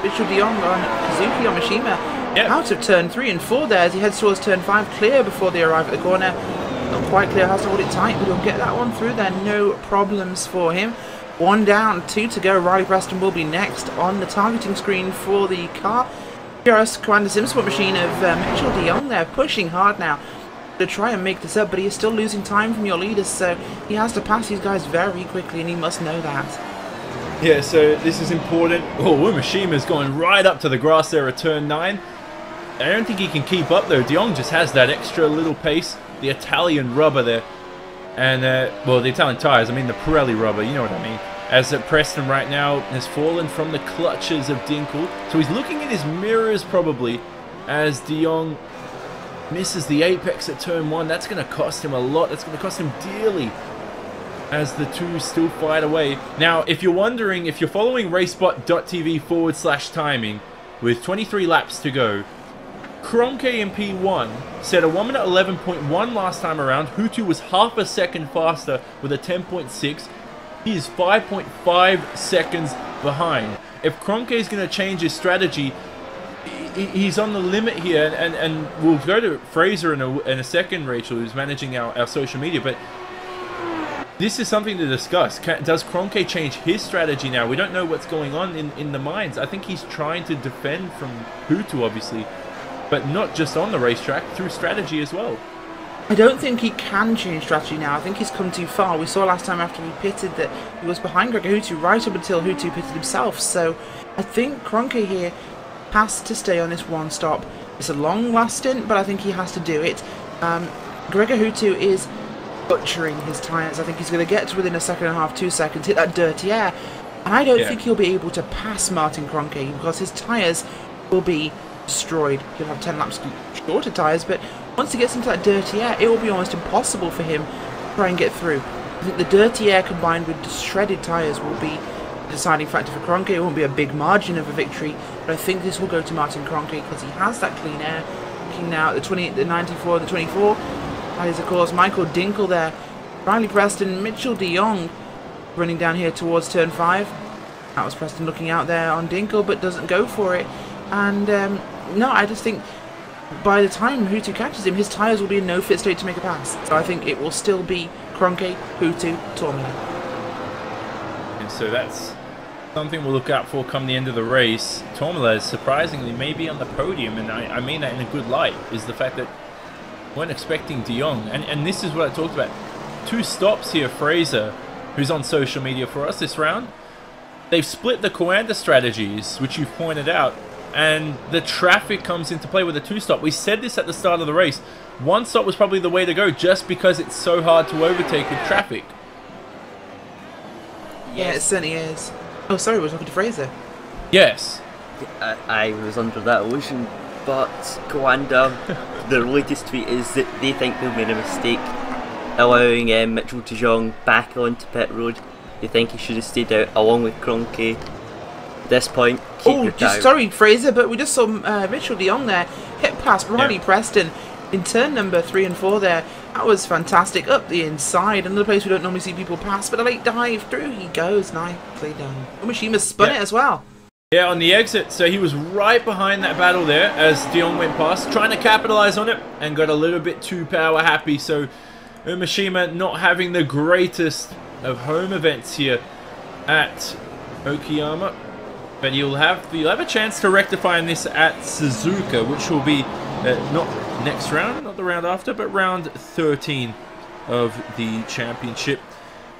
Mitchell de Jong on Kazuki Yamashima. Yep. Out of turn 3 and 4 there as he heads towards turn 5, clear before they arrive at the corner. Not quite clear, has to hold it tight, but he'll get that one through there. No problems for him. 1 down, 2 to go. Riley Preston will be next on the targeting screen for the car. PRS Commander Simsport machine of Mitchell de Jong there, pushing hard now to try and make this up, but he is still losing time from your leaders, so he has to pass these guys very quickly, and he must know that. Yeah, so this is important. Oh, Umashima's going right up to the grass there at turn 9. I don't think he can keep up, though. De Jong just has that extra little pace. The Italian rubber there. And, well, the Italian tyres, I mean the Pirelli rubber, you know what I mean. As Preston right now has fallen from the clutches of Dinkle. So he's looking in his mirrors, probably, as De Jong misses the apex at turn 1. That's going to cost him a lot. That's going to cost him dearly as the two still fight away. Now, if you're wondering, if you're following racespot.tv/timing with 23 laps to go, Kronke in P1 set a 1 minute 11.1 last time around. Hutu was half a second faster with a 10.6. He is 5.5 seconds behind. If Kronke is going to change his strategy, he's on the limit here, and we'll go to Fraser in a second, Rachel, who's managing our social media, but this is something to discuss. Does Kronke change his strategy now? We don't know what's going on in the mines. I think he's trying to defend from Hutu, obviously, but not just on the racetrack, through strategy as well. I don't think he can change strategy now. I think he's come too far. We saw last time after he pitted that he was behind Gregor Hutu right up until Hutu pitted himself, so I think Kronke here has to stay on this 1 stop. It's a long last stint, but I think he has to do it. Gregor Hutu is butchering his tyres. I think he's going to get to within a second and a half, 2 seconds, hit that dirty air. And I don't think he'll be able to pass Martin Kronke because his tyres will be destroyed. He'll have 10 laps shorter tyres, but once he gets into that dirty air, it will be almost impossible for him to try and get through. I think the dirty air combined with the shredded tyres will be the deciding factor for Kronke. It won't be a big margin of a victory, but I think this will go to Martin Kronke because he has that clean air. Looking now at the 94, the 24. That is, of course, Michael Dinkle there. Riley Preston, Mitchell de Jong running down here towards turn 5. That was Preston looking out there on Dinkle, but doesn't go for it. And, no, I just think by the time Hutu catches him, his tyres will be in no fit state to make a pass. So I think it will still be Kronke, Hutu, Tourmaline. And so that's something we'll look out for come the end of the race. Tourmaline surprisingly may be on the podium, and I mean that in a good light, is the fact that weren't expecting De Jong. And this is what I talked about. 2 stops here, Fraser, who's on social media for us this round. They've split the Coanda strategies, which you've pointed out, and the traffic comes into play with a 2-stop. We said this at the start of the race. 1 stop was probably the way to go, just because it's so hard to overtake with traffic. Yeah, it certainly is. Oh, sorry, we're talking to Fraser. Yes. I was under that illusion, but Coanda, their latest tweet is that they think they've made a mistake allowing Mitchell de Jong back onto pit road. They think he should have stayed out along with Kroenke. At this point, keep your tire. Sorry, Fraser, but we just saw Mitchell de Jong there hit past Riley Preston in turn number 3 and 4 there. That was fantastic. Up the inside, another place we don't normally see people pass, but a late dive through he goes. Nicely done. Mishima spun it as well. Yeah, on the exit, so he was right behind that battle there as De Jong went past, trying to capitalize on it, and got a little bit too power happy. So Umeshima not having the greatest of home events here at Okayama, but you'll have a chance to rectify this at Suzuka, which will be not next round, not the round after, but round 13 of the championship.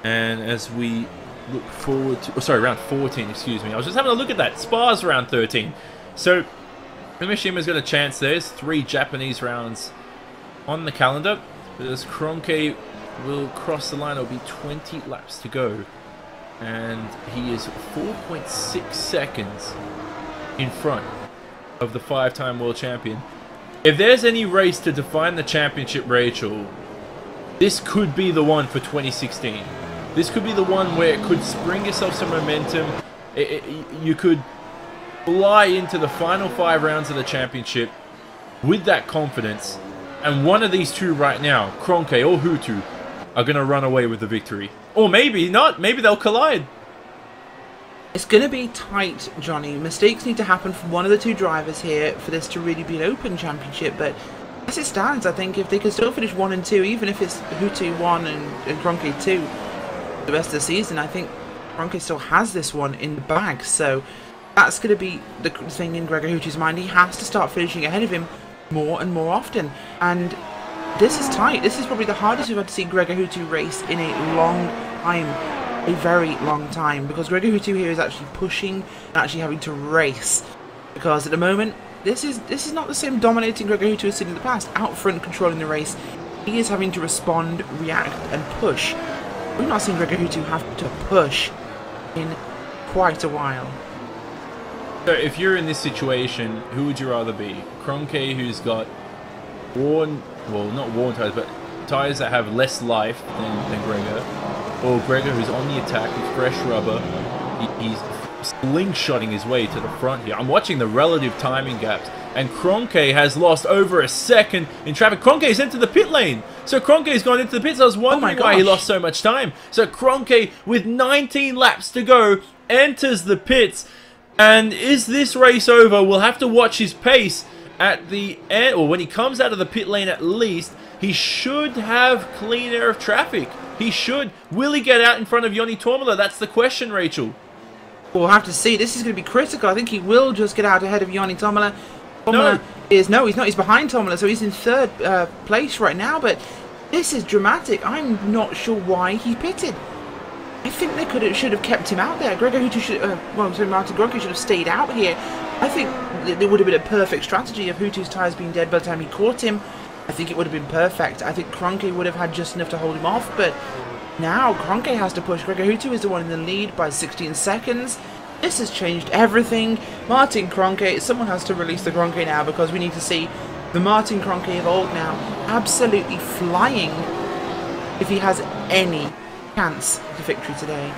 And as we look forward to, round 14, excuse me. I was just having a look at that. Spa's round 13. So Umishima's got a chance. There's 3 Japanese rounds on the calendar. But as Kroenke will cross the line, it'll be 20 laps to go. And he is 4.6 seconds in front of the 5-time world champion. If there's any race to define the championship, Rachel, this could be the one for 2016. This could be the one where it could spring yourself some momentum. You could fly into the final 5 rounds of the championship with that confidence. And one of these 2 right now, Kroenke or Hutu, are going to run away with the victory. Or maybe not. Maybe they'll collide. It's going to be tight, Johnny. Mistakes need to happen from one of the 2 drivers here for this to really be an open championship. But as it stands, I think if they can still finish 1 and 2, even if it's Hutu 1 and Kroenke 2, the rest of the season, I think Kroenke still has this one in the bag. So that's going to be the thing in Gregor Hutu's mind. He has to start finishing ahead of him more and more often. And this is tight. This is probably the hardest we've had to see Gregor Hutu race in a long time. A very long time. Because Gregor Hutu here is actually pushing and actually having to race. Because at the moment, this is not the same dominating Gregor Hutu as seen in the past. Out front controlling the race. He is having to respond, react and push. We've not seen Gregor Hutu have to push in quite a while. So if you're in this situation, who would you rather be? Kroenke, who's got worn, well, not worn tyres, but tyres that have less life than Gregor, or Gregor, who's on the attack with fresh rubber. He's slingshotting his way to the front here. I'm watching the relative timing gaps, and Kroenke has lost over a second in traffic. Kroenke's into the pit lane. So Kroenke's gone into the pits. I was wondering why he lost so much time. So Kroenke, with 19 laps to go, enters the pits. And is this race over? We'll have to watch his pace at the end, or when he comes out of the pit lane at least. He should have clean air of traffic. He should. Will he get out in front of Joni Tormala? That's the question, Rachel. We'll have to see. This is going to be critical. I think he will just get out ahead of Joni Tormala. Tormala he's not. He's behind Tormala, so he's in 3rd place right now. But this is dramatic. I'm not sure why he pitted. I think they should have kept him out there. Gregor Hutu should, Martin Kroenke should have stayed out here. I think it would have been a perfect strategy of Hutu's tyres being dead by the time he caught him. I think it would have been perfect. I think Kroenke would have had just enough to hold him off, but now Kroenke has to push. Gregor Hutu is the one in the lead by 16 seconds. This has changed everything. Martin Kroenke, someone has to release the Kroenke now, because we need to see the Martin Kroenke of old now absolutely flying if he has any chance of victory today.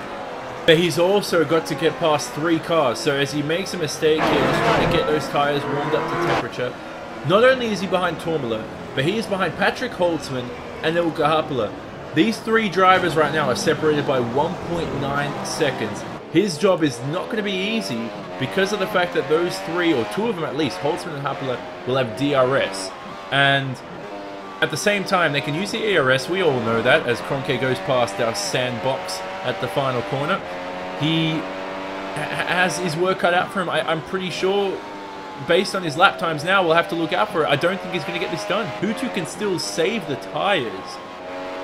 But he's also got to get past 3 cars, so as he makes a mistake here, he's trying to get those tyres warmed up to temperature. Not only is he behind Tormala, but he is behind Patrick Holtzman and Ilkka Haapala. These 3 drivers right now are separated by 1.9 seconds. His job is not going to be easy because of the fact that those 3, or 2 of them at least, Holtzman and Haapala, will have DRS. And at the same time, they can use the ERS, we all know that, as Kroenke goes past our sandbox at the final corner. He has his work cut out for him. I'm pretty sure based on his lap times now, we'll have to look out for it. I don't think he's going to get this done. Hutu can still save the tyres.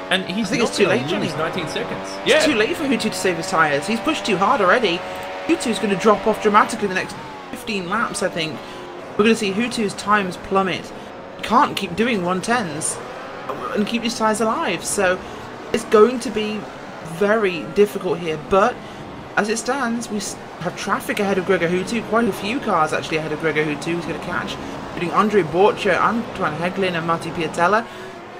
And he's I think not it's too going late, to lose Johnny. 19 seconds. It's too late for Hutu to save his tyres. He's pushed too hard already. Hutu's going to drop off dramatically the next 15 laps, I think. We're going to see Hutu's times plummet. He can't keep doing 110s and keep his tyres alive. So it's going to be very difficult here. But as it stands, we have traffic ahead of Gregor Hutu. Quite a few cars actually ahead of Gregor Hutu who's going to catch. Including Andre Borcher, Antoine Heglin and Matti Piatella.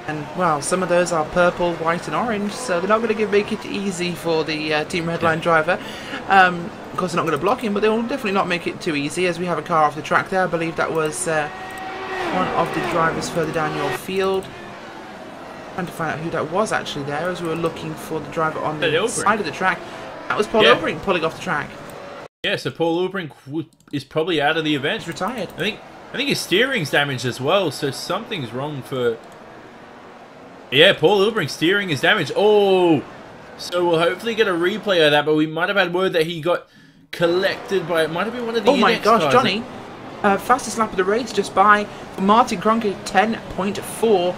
And, well, some of those are purple, white and orange, so they're not going to make it easy for the Team Redline driver. Of course, they're not going to block him, but they will definitely not make it too easy, as we have a car off the track there. I believe that was one of the drivers further down your field. Trying to find out who that was actually there, as we were looking for the driver on the side of the track. That was Paul Obrink pulling off the track. Yeah, so Paul Obrink is probably out of the event. He's retired. I think his steering's damaged as well, so something's wrong for... Yeah, Paul Ilbrink's steering is damaged. Oh! So we'll hopefully get a replay of that, but we might have had word that he got collected by... It might have been one of the Oh my gosh, cars. Johnny! Fastest lap of the race just by Martin Kroenke, 10.4.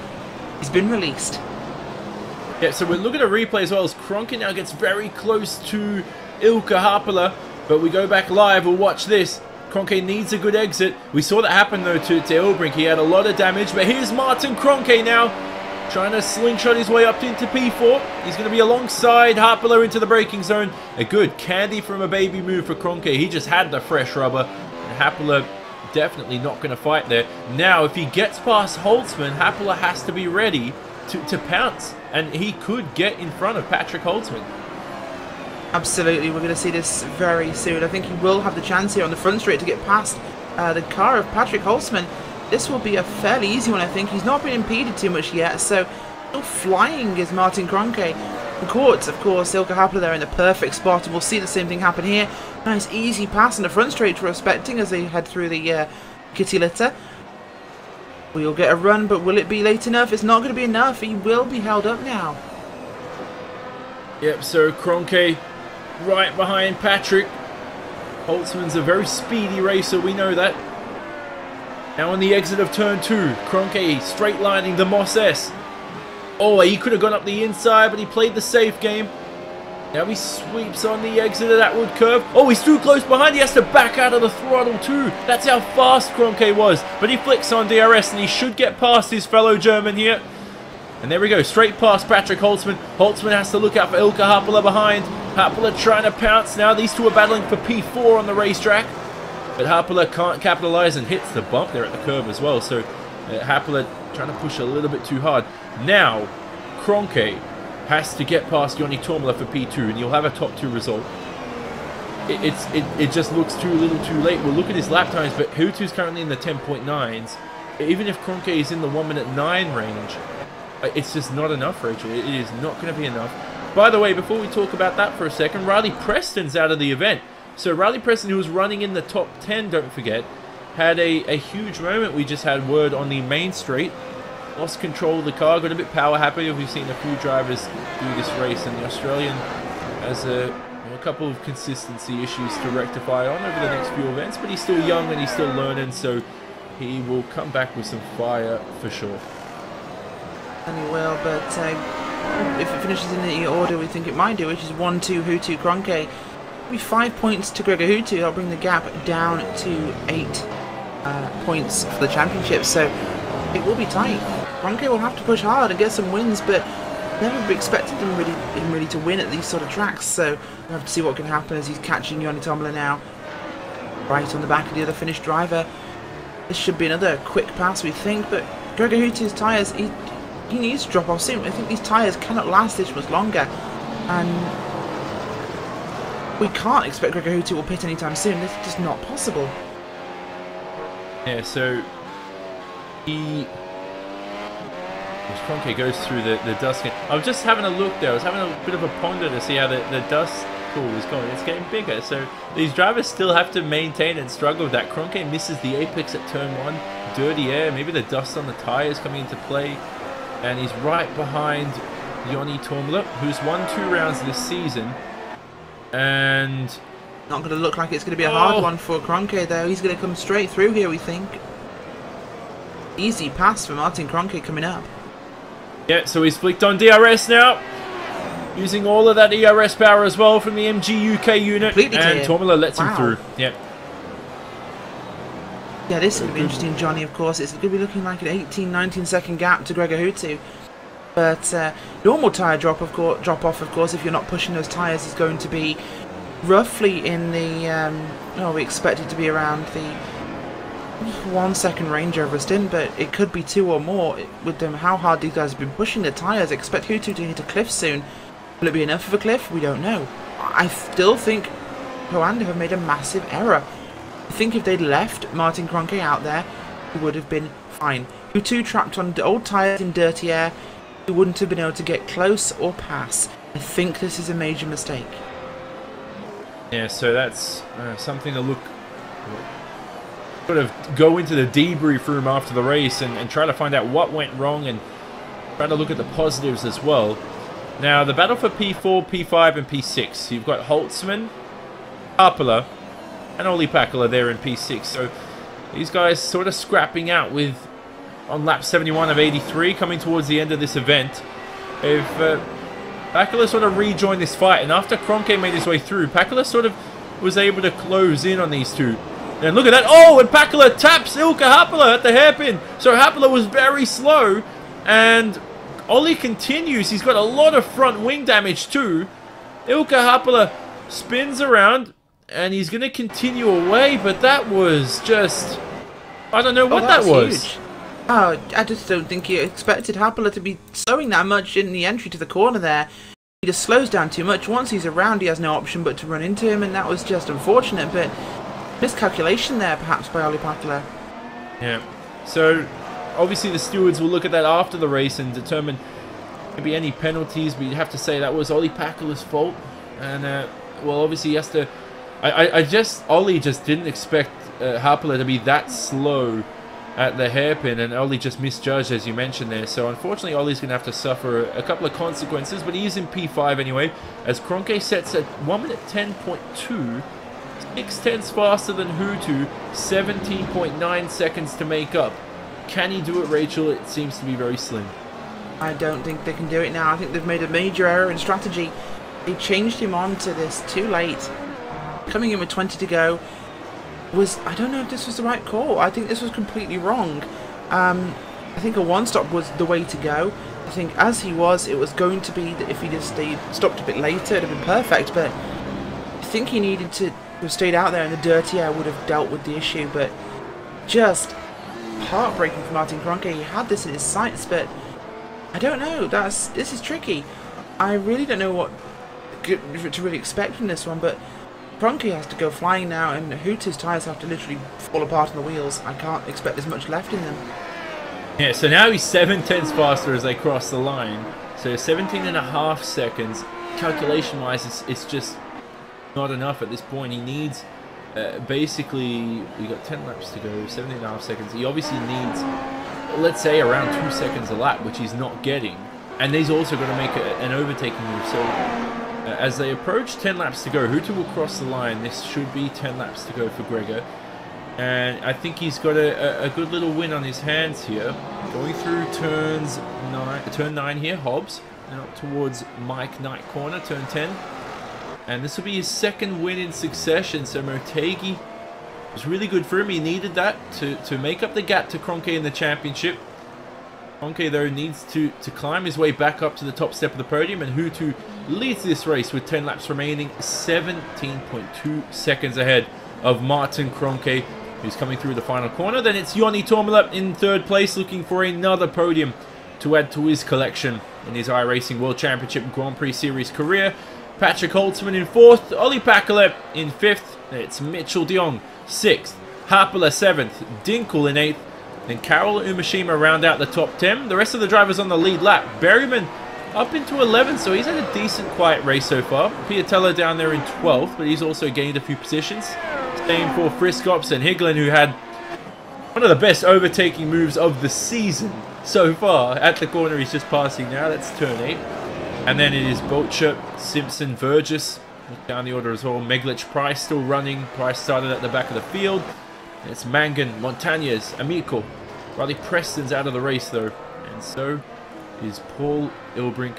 He's been released. Yeah, so we'll look at a replay as well, as Kroenke now gets very close to Ilkka Haapala, but we go back live, we'll watch this. Kroenke needs a good exit. We saw that happen though to Ilbrink. He had a lot of damage, but here's Martin Kroenke now, trying to slingshot his way up into P4. He's going to be alongside Haapala into the braking zone. A good candy from a baby move for Kroenke. He just had the fresh rubber. And Haapala definitely not going to fight there. Now, if he gets past Holtzman, Haapala has to be ready to pounce. And he could get in front of Patrick Holtzman. Absolutely, we're going to see this very soon. I think he will have the chance here on the front straight to get past the car of Patrick Holtzman. This will be a fairly easy one, I think. He's not been impeded too much yet, so still flying is Martin Kroenke. Of course, Ilkka Haapala there in the perfect spot, and we'll see the same thing happen here. Nice easy pass on the front straight we're expecting as they head through the kitty litter. We'll get a run, but will it be late enough? It's not going to be enough. He will be held up now. Yep, so Kroenke right behind Patrick. Holtzman's a very speedy racer, we know that. Now on the exit of turn 2, Kroenke straight lining the Moss S. Oh, he could have gone up the inside, but he played the safe game. Now he sweeps on the exit of that wood curve. Oh, he's too close behind. He has to back out of the throttle too. That's how fast Kroenke was. But he flicks on DRS and he should get past his fellow German here. And there we go, straight past Patrick Holtzman. Holtzman has to look out for Ilkka Haapala behind. Haapala trying to pounce now. These two are battling for P4 on the racetrack. But Haapala can't capitalize and hits the bump there at the curb as well. So Haapala trying to push a little bit too hard. Now, Kroenke has to get past Joni Tormela for P2 and you'll have a top 2 result. It just looks too little too late. We'll look at his lap times, but Hutu's currently in the 10.9s. Even if Kroenke is in the 1:09 range, it's just not enough, Rachel. It is not going to be enough. By the way, before we talk about that for a second, Riley Preston's out of the event. So Riley Preston, who was running in the top 10, don't forget, had a huge moment. We just had word on the main straight. Lost control of the car, got a bit power happy. We've seen a few drivers do this race, and the Australian has a couple of consistency issues to rectify on over the next few events, but he's still young and he's still learning, so he will come back with some fire for sure. And he will, but if it finishes in the order we think it might do, which is 1-2 Hutu Kroenke, it'll be 5 points to Gregor Hutu. That'll bring the gap down to 8 points for the championship, so it will be tight. Kroenke will have to push hard and get some wins, but never expected him really to win at these sort of tracks, so we'll have to see what can happen as he's catching Joni Tomala now. Right on the back of the other Finnish driver. This should be another quick pass, we think, but Gregor Hutu's tyres, he needs to drop off soon. I think these tyres cannot last this much longer, and we can't expect Gregor Hutu will pit anytime soon. This is just not possible. Yeah, so Kroenke goes through the dust. I was just having a look there. I was having a bit of a ponder to see how the dust pool is going. It's getting bigger, so these drivers still have to maintain and struggle with that. Kroenke misses the apex at turn 1. Dirty air, maybe the dust on the tyres coming into play. And he's right behind Joni Tormela, who's won 2 rounds this season. And Not going to look like it's going to be a hard one for Kroenke, though. He's going to come straight through here, we think. Easy pass for Martin Kroenke coming up. Yeah, so he's flicked on DRS now. Using all of that ERS power as well from the MG UK unit. Completely and clear. Tomila lets him through. Yeah. Yeah, this is going to be interesting, Johnny, of course. It's going to be looking like an 18-19 second gap to Gregor Hutu. But normal tyre drop off, of course, if you're not pushing those tyres, is going to be roughly in the... we expect it to be around the 1 second range over a stint, but it could be 2 or more with them. How hard these guys have been pushing the tyres. Expect Hutu to hit a cliff soon. Will it be enough of a cliff? We don't know. I still think Hoanda have made a massive error. I think if they'd left Martin Kroenke out there, he would have been fine. Hutu trapped on old tyres in dirty air, he wouldn't have been able to get close or pass. I think this is a major mistake. Yeah, so that's something to look... Sort of go into the debrief room after the race and try to find out what went wrong and try to look at the positives as well. Now, the battle for P4, P5 and P6. You've got Holtzman, Harpala and Olli Pakala there in P6. So these guys sort of scrapping out with on lap 71 of 83 coming towards the end of this event. If Pakala sort of rejoined this fight, and after Kroenke made his way through, Pakala sort of was able to close in on these two. And look at that. Oh, and Pakala taps Ilkka Haapala at the hairpin. So Haapala was very slow, and Olli continues. He's got a lot of front wing damage too. Ilkka Haapala spins around, and he's going to continue away, but that was just... I don't know what that was. Huge. Oh, I just don't think you expected Haapala to be slowing that much in the entry to the corner there. He just slows down too much. Once he's around, he has no option but to run into him, and that was just unfortunate, but miscalculation there, perhaps, by Olli Pakala. Yeah. So, obviously the stewards will look at that after the race and determine maybe any penalties, but you'd have to say that was Olli Pakala's fault. And, well, obviously he has to... Olli just didn't expect Haapala to be that slow at the hairpin, and Olli just misjudged, as you mentioned there. So unfortunately Ollie's going to have to suffer a couple of consequences, but he is in P5 anyway, as Kroenke sets at 1 minute 10.2, 6 tenths faster than Hutu, 17.9 seconds to make up. Can he do it, Rachel? It seems to be very slim. I don't think they can do it now. I think they've made a major error in strategy. They changed him on to this too late. Coming in with 20 to go was... I don't know if this was the right call. I think this was completely wrong. I think a one-stop was the way to go. I think as he was, it was going to be that if he just stopped a bit later, it would have been perfect, but I think he needed to have stayed out there in the dirty air, would have dealt with the issue, but just heartbreaking for Martin Kroenke. He had this in his sights, but I don't know. This is tricky. I really don't know what to really expect from this one, but Kroenke has to go flying now, and Hutu's tyres have to literally fall apart on the wheels. I can't expect there's much left in them. Yeah, so now he's 7 tenths faster as they cross the line. So 17.5 seconds. Calculation-wise, it's just not enough at this point. He needs, basically, we got 10 laps to go, 17.5 seconds. He obviously needs, let's say, around 2 seconds a lap, which he's not getting. And he's also got to make an overtaking move. So as they approach 10 laps to go, Hutu will cross the line. This should be 10 laps to go for Gregor. And I think he's got a good little win on his hands here. Going through turn 9 here, Hobbs. And up towards Mike Knight corner, turn 10. And this will be his second win in succession. So Motegi was really good for him. He needed that to make up the gap to Kroenke in the championship. Kroenke, though, needs to climb his way back up to the top step of the podium. And Hutu leads this race with 10 laps remaining, 17.2 seconds ahead of Martin Kroenke, who's coming through the final corner. Then it's Joni Tomila in third place, looking for another podium to add to his collection in his iRacing World Championship Grand Prix Series career. Patrick Holtzman in fourth, Olli Pakala in fifth. It's Mitchell de Jong sixth, Haapala seventh, Dinkel in eighth. Then Carol Umashima round out the top 10. The rest of the drivers on the lead lap. Berryman up into 11th, so he's had a decent, quiet race so far. Piatella down there in 12th, but he's also gained a few positions. Same for Friskops and Higlin, who had one of the best overtaking moves of the season so far. At the corner, he's just passing now. That's turn 8. And then it is Bolcher, Simpson, Vergis, Look down the order as well. Meglich Price still running. Price started at the back of the field. And it's Mangan, Montañez, Amico. Riley Preston's out of the race though. And so is Paul Ilbrink.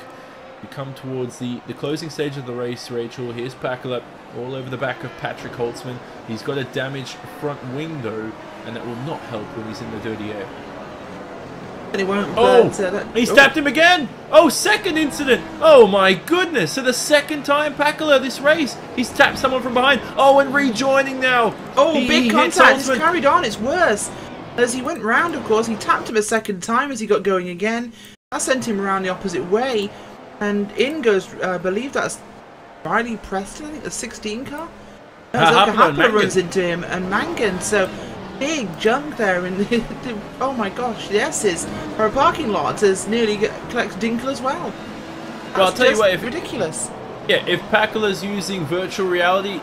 We come towards the closing stage of the race, Rachel. Here's Pakala all over the back of Patrick Holtzman. He's got a damaged front wing though, and that will not help when he's in the dirty air. And he won't. He stabbed him again. Oh, second incident. Oh my goodness. So the second time Pakala this race, he's tapped someone from behind. Oh, and rejoining now. Oh, big contact. It's carried on. It's worse. As he went round, of course, he tapped him a second time as he got going again. That sent him around the opposite way. And in goes, I believe that's Riley Preston, I think the 16 car. Hapler runs into him and Mangan. So big jump there in the oh my gosh, the S's for a parking lot has nearly collects Dinkel as well. That's well, I'll tell you what, if ridiculous. Yeah, if Pakala's using virtual reality,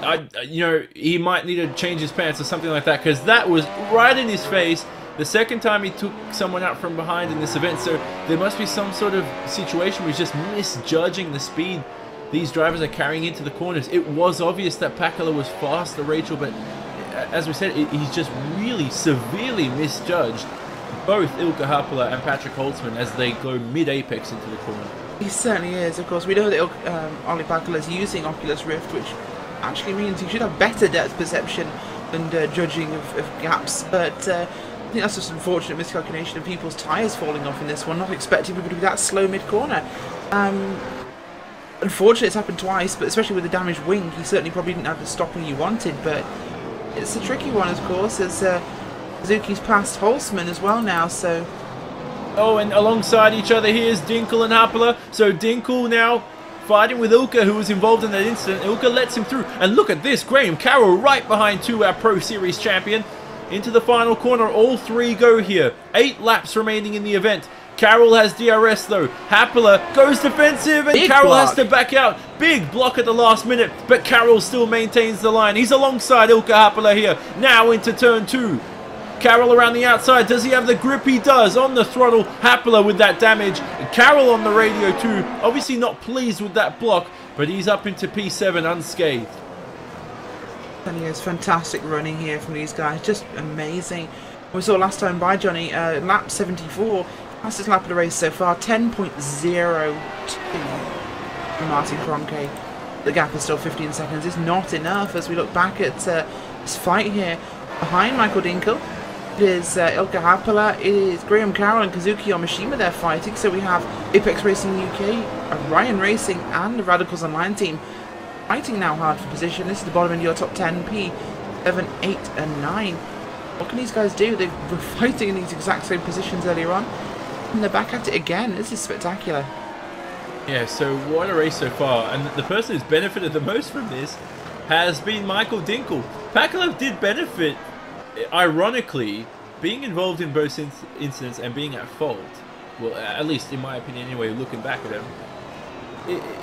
he might need to change his pants or something like that, because that was right in his face. The second time he took someone out from behind in this event, so there must be some sort of situation where he's just misjudging the speed these drivers are carrying into the corners. It was obvious that Pakala was faster, Rachel, but as we said, he's just really severely misjudged both Ilkka Haapala and Patrick Holtzman as they go mid-apex into the corner. He certainly is. Of course, we know that Olli Pakala is using Oculus Rift, which actually means he should have better depth perception and judging of gaps, but I think that's just an unfortunate miscalculation of people's tyres falling off in this one, not expecting people to be that slow mid-corner. Unfortunately, it's happened twice, but especially with the damaged wing, he certainly probably didn't have the stopping he wanted, but it's a tricky one, of course, as Suzuki's passed Holtzman as well now, so... Oh, and alongside each other here's Dinkel and Haapala. So Dinkel now fighting with Ilkka, who was involved in that incident. Ilkka lets him through, and look at this, Graham Carroll right behind our Pro Series champion. Into the final corner, all three go here. 8 laps remaining in the event. Carroll has DRS though. Haapala goes defensive and Carroll has to back out. Big block at the last minute, but Carroll still maintains the line. He's alongside Ilkka Haapala here. Now into turn 2. Carroll around the outside. Does he have the grip? He does. On the throttle. Haapala with that damage. Carroll on the radio too. Obviously not pleased with that block, but he's up into P7 unscathed. And he has fantastic running here from these guys. Just amazing. We saw last time by Johnny, lap 74. Fastest lap of the race so far, 10.02 for Martin Kroenke. The gap is still 15 seconds. It's not enough as we look back at this fight here. Behind Michael Dinkel, it is Ilkka Haapala, it is Graham Carroll and Kazuki Yamashima they're fighting. So we have Apex Racing UK, Ryan Racing and the Radicals Online team fighting now hard for position. This is the bottom end of your top 10, P7, 8 and 9. What can these guys do? They were fighting in these exact same positions earlier on. And they're back at it again. This is spectacular. Yeah, so what a race so far. And the person who's benefited the most from this has been Michael Dinkel. Pakala did benefit, ironically, being involved in both incidents and being at fault. Well, at least in my opinion anyway, looking back at him.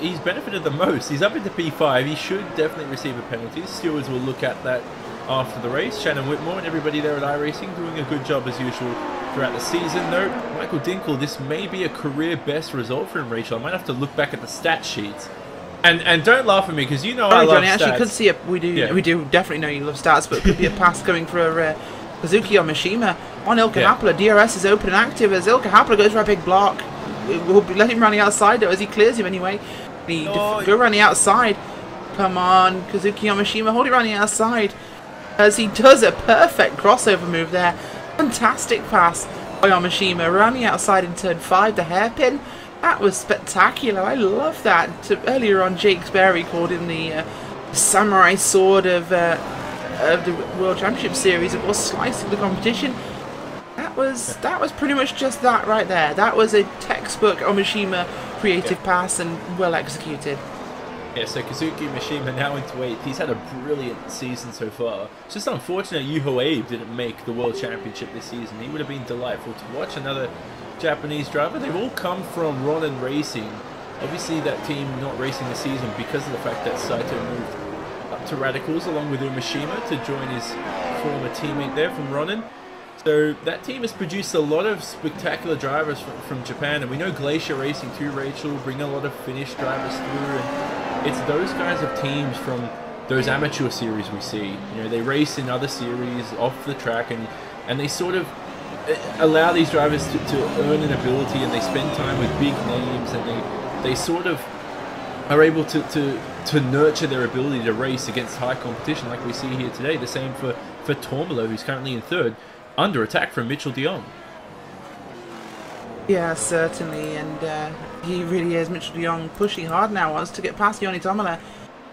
He's benefited the most. He's up into P5. He should definitely receive a penalty. Stewards will look at that after the race. Shannon Whitmore and everybody there at iRacing doing a good job as usual throughout the season. Though Michael Dinkel, this may be a career best result for him, Rachel. I might have to look back at the stat sheets. And don't laugh at me because you know I love Johnny, stats. actually could see we do definitely know you love stats, but it could be a pass going for Kazuki Yamashima on Ilkka Haapala. DRS is open and active as Ilkka Haapala goes for a big block. We'll let him run the outside though as he clears him anyway. Go around the outside. Come on, Kazuki Yamashima, hold it around the outside. As he does a perfect crossover move there. Fantastic pass by Yamashima around the outside in turn 5, the hairpin. That was spectacular. I love that. Earlier on, Jake Sperry called him the samurai sword of the World Championship Series. It was slicing the competition. That was pretty much just that right there. That was a textbook Yamashima creative pass and well executed. Yeah, so Kazuki Mishima now into 8th. He's had a brilliant season so far. It's just unfortunate Yuho Abe didn't make the World Championship this season. He would have been delightful to watch. Another Japanese driver. They've all come from Ronin Racing. Obviously that team not racing this season because of the fact that Saito moved up to Radicals along with Umashima to join his former teammate there from Ronin. So that team has produced a lot of spectacular drivers from Japan, and we know Glacier Racing too, Rachel, bring a lot of Finnish drivers through, and it's those kinds of teams from those amateur series we see. You know, they race in other series off the track, and they sort of allow these drivers to earn an ability, and they spend time with big names, and they sort of are able to nurture their ability to race against high competition like we see here today. The same for Tormolo, who's currently in third, under attack from Mitchell de Jong. Yeah, certainly, and he really is. Mitchell de Jong pushing hard now, wants to get past Joni Tomola,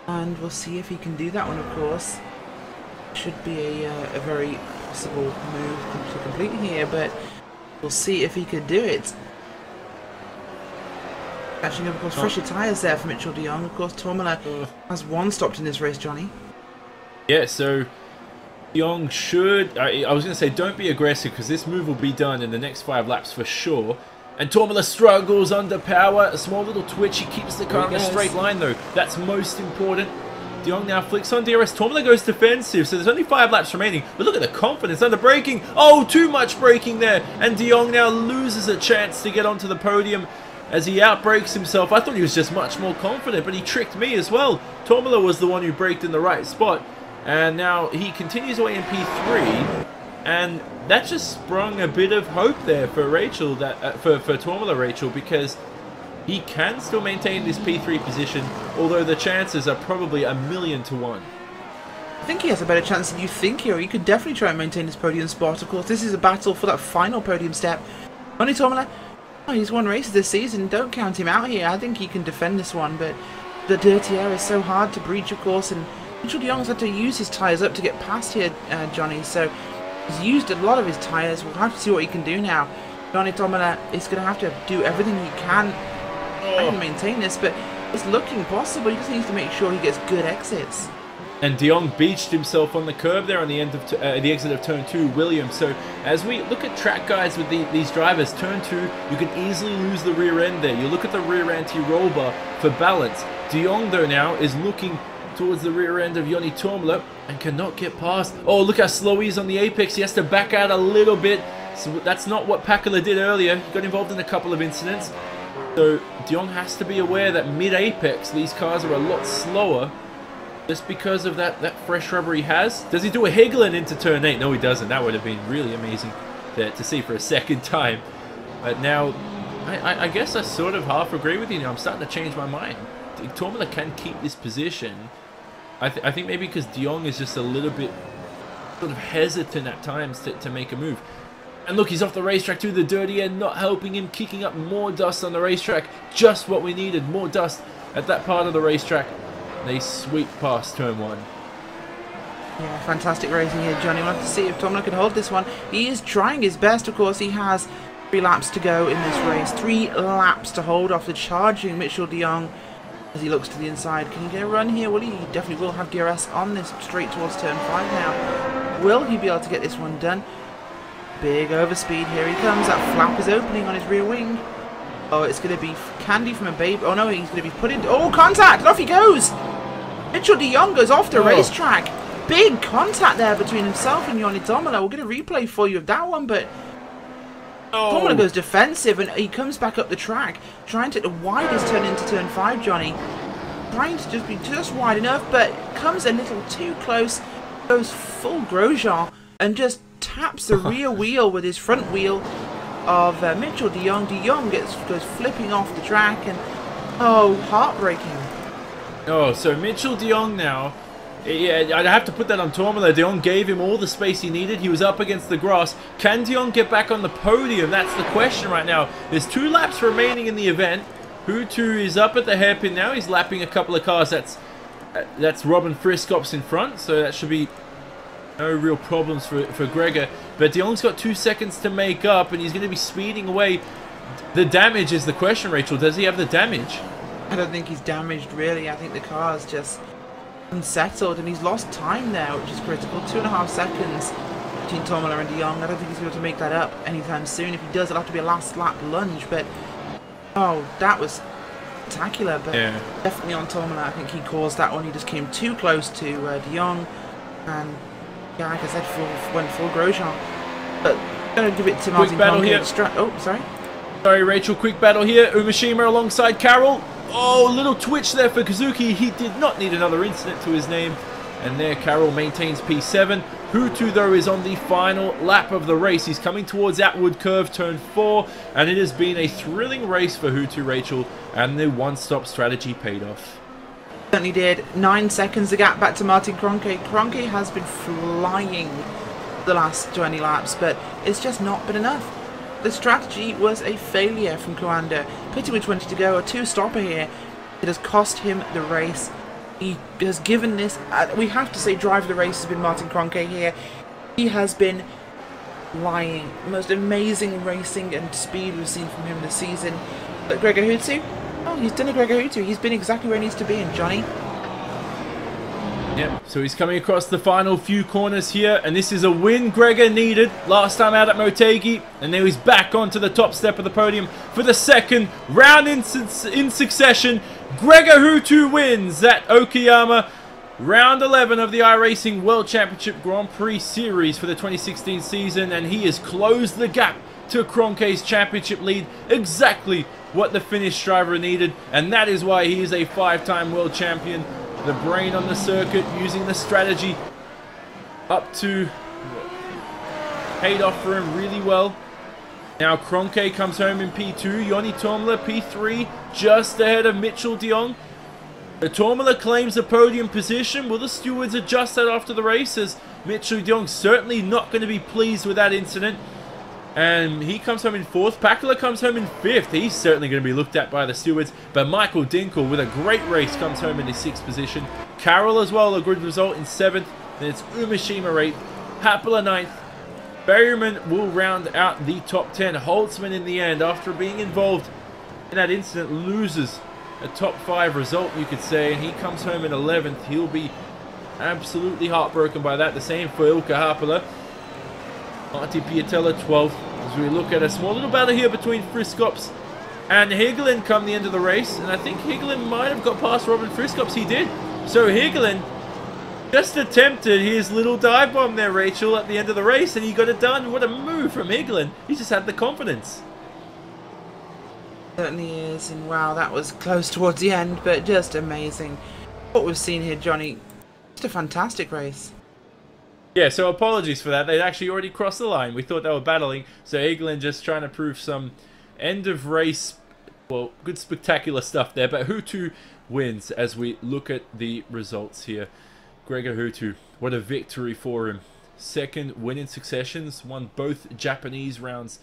and we'll see if he can do that one, of course. Should be a very possible move to complete here, but we'll see if he could do it. Catching up, of course, fresher tyres there for Mitchell de Jong. Of course, Tomola has one stopped in this race, Johnny. Yeah, so de Jong should... I was going to say, don't be aggressive, because this move will be done in the next 5 laps for sure. And Tomola struggles under power. A small little twitch. He keeps the car in a straight line, though. That's most important. De Jong now flicks on DRS. Tomola goes defensive, so there's only 5 laps remaining. But look at the confidence under braking. Oh, too much braking there. And de Jong now loses a chance to get onto the podium as he outbrakes himself. I thought he was just much more confident, but he tricked me as well. Tomola was the one who braked in the right spot. And now he continues away in P3. And that just sprung a bit of hope there for Rachel, for Tomola Rachel, because he can still maintain this P3 position, although the chances are probably 1,000,000 to 1. I think he has a better chance than you think here. He could definitely try and maintain his podium spot. Of course, this is a battle for that final podium step. Only Tomola, oh, he's won races this season. Don't count him out here. I think he can defend this one, but the dirty air is so hard to breach, of course, and Mitchell de Jong's had to use his tyres up to get past here, Johnny, so he's used a lot of his tyres. We'll have to see what he can do now. Johnny Tomola is going to have to do everything he can to maintain this, but it's looking possible. He just needs to make sure he gets good exits. And de Jong beached himself on the curb there on the end of the exit of turn 2, Williams. So as we look at track guides with these drivers, turn 2, you can easily lose the rear end there. You look at the rear anti-roll bar for balance. De Jong, though, now is looking towards the rear end of Joni Tomola and cannot get past. Oh, look how slow he is on the apex. He has to back out a little bit. So that's not what Pakula did earlier. He got involved in a couple of incidents. So de Jong has to be aware that mid-apex, these cars are a lot slower just because of that fresh rubber he has. Does he do a Hegelen into turn 8? No, he doesn't. That would have been really amazing to see for a second time. But now, I guess I sort of half agree with you now. I'm starting to change my mind. Tomola can keep this position. I think maybe because de Jong is just a little bit sort of hesitant at times to make a move. And look, he's off the racetrack too. The dirty air not helping him, kicking up more dust on the racetrack. Just what we needed, more dust at that part of the racetrack. They sweep past turn 1. Yeah, fantastic racing here, Johnny. We'll have to see if Tomola can hold this one. He is trying his best, of course. He has 3 laps to go in this race. 3 laps to hold off the charging Mitchell de Jong as he looks to the inside. Can he get a run here? Will he? He definitely will have DRS on this straight towards turn 5 now. Will he be able to get this one done? Big overspeed. Here he comes. That flap is opening on his rear wing. Oh, it's going to be candy from a baby. Oh no, he's going to be put into... Oh, contact! And off he goes! Mitchell de Jong goes off the racetrack. Big contact there between himself and Joni Tomola. We'll get a replay for you of that one, but Tomola goes defensive and he comes back up the track, trying to take the widest turn into turn 5, Johnny. Trying to just be just wide enough, but comes a little too close. Goes full Grosjean and just taps the rear wheel with his front wheel of Mitchell de Jong. De Jong goes flipping off the track and, oh, heartbreaking. Oh, so Mitchell de Jong now, yeah, I'd have to put that on Tomola. De Jong gave him all the space he needed. He was up against the grass. Can de Jong get back on the podium? That's the question right now. There's 2 laps remaining in the event. Hutu is up at the hairpin now. He's lapping a couple of cars. That's Robin Friskops in front, so that should be no real problems for Gregor. But de Jong's got 2 seconds to make up, and he's going to be speeding away. The damage is the question, Rachel. Does he have the damage? I don't think he's damaged, really. I think the car is just unsettled, and he's lost time there, which is critical. 2.5 seconds between Tomola and de Jong. I don't think he's able to make that up anytime soon. If he does, it'll have to be a last lap lunge, but oh, that was spectacular. But yeah, definitely on Tomola. I think he caused that one. He just came too close to de Jong, and yeah, like I said, went full Grosjean. But I'm going to give it to Martin Conke. Oh, sorry. Sorry, Rachel, quick battle here. Umashima alongside Carroll. Oh, little twitch there for Kazuki. He did not need another incident to his name. And there, Carroll maintains P7. Hutu, though, is on the final lap of the race. He's coming towards outward curve, turn 4. And it has been a thrilling race for Hutu, Rachel. And the one-stop strategy paid off. Certainly did. 9 seconds the gap back to Martin Kroenke. Kroenke has been flying the last 20 laps, but it's just not been enough. The strategy was a failure from Coanda. Pity with 20 to go, a 2-stopper here. It has cost him the race. He has given this, we have to say, driver of the race has been Martin Kroenke here. He has been flying. The most amazing racing and speed we've seen from him this season. But Gregor Hutu? Oh, he's done a Gregor Hutu. He's been exactly where he needs to be, and Johnny. Yep, so he's coming across the final few corners here, and this is a win Gregor needed last time out at Motegi, and now he's back onto the top step of the podium for the second round in succession. Gregor Hutu wins at Okayama, round 11 of the iRacing World Championship Grand Prix Series for the 2016 season, and he has closed the gap to Kroenke's championship lead, exactly what the Finnish driver needed, and that is why he is a 5-time world champion. The brain on the circuit, using the strategy up to paid off for him really well. Now Kroenke comes home in P2, Joni Tormela P3, just ahead of Mitchell de Jong. Tormela claims the podium position. Will the stewards adjust that after the race, as Mitchell de Jong certainly not going to be pleased with that incident. And he comes home in 4th. Pakula comes home in 5th. He's certainly going to be looked at by the stewards. But Michael Dinkel, with a great race, comes home in his 6th position. Carroll as well, a good result in 7th. Then it's Umeshima 8th. Happela 9th. Berryman will round out the top 10. Holtzman in the end, after being involved in that incident, loses a top 5 result, you could say. And he comes home in 11th. He'll be absolutely heartbroken by that. The same for Ilkka Haapala. Martti Piatella 12th. As we look at a small little battle here between Friskops and Higelin come the end of the race. And I think Higelin might have got past Robin Friskops. He did. So Higelin just attempted his little dive bomb there, Rachel, at the end of the race. And he got it done. What a move from Higelin. He just had the confidence. Certainly is. And wow, that was close towards the end. But just amazing. What we've seen here, Johnny. Just a fantastic race. Yeah, so apologies for that. They'd actually already crossed the line. We thought they were battling. So Higelin just trying to prove some end of race, well, good spectacular stuff there. But Hutu wins as we look at the results here. Gregor Hutu, what a victory for him. 2nd win in successions. Won both Japanese rounds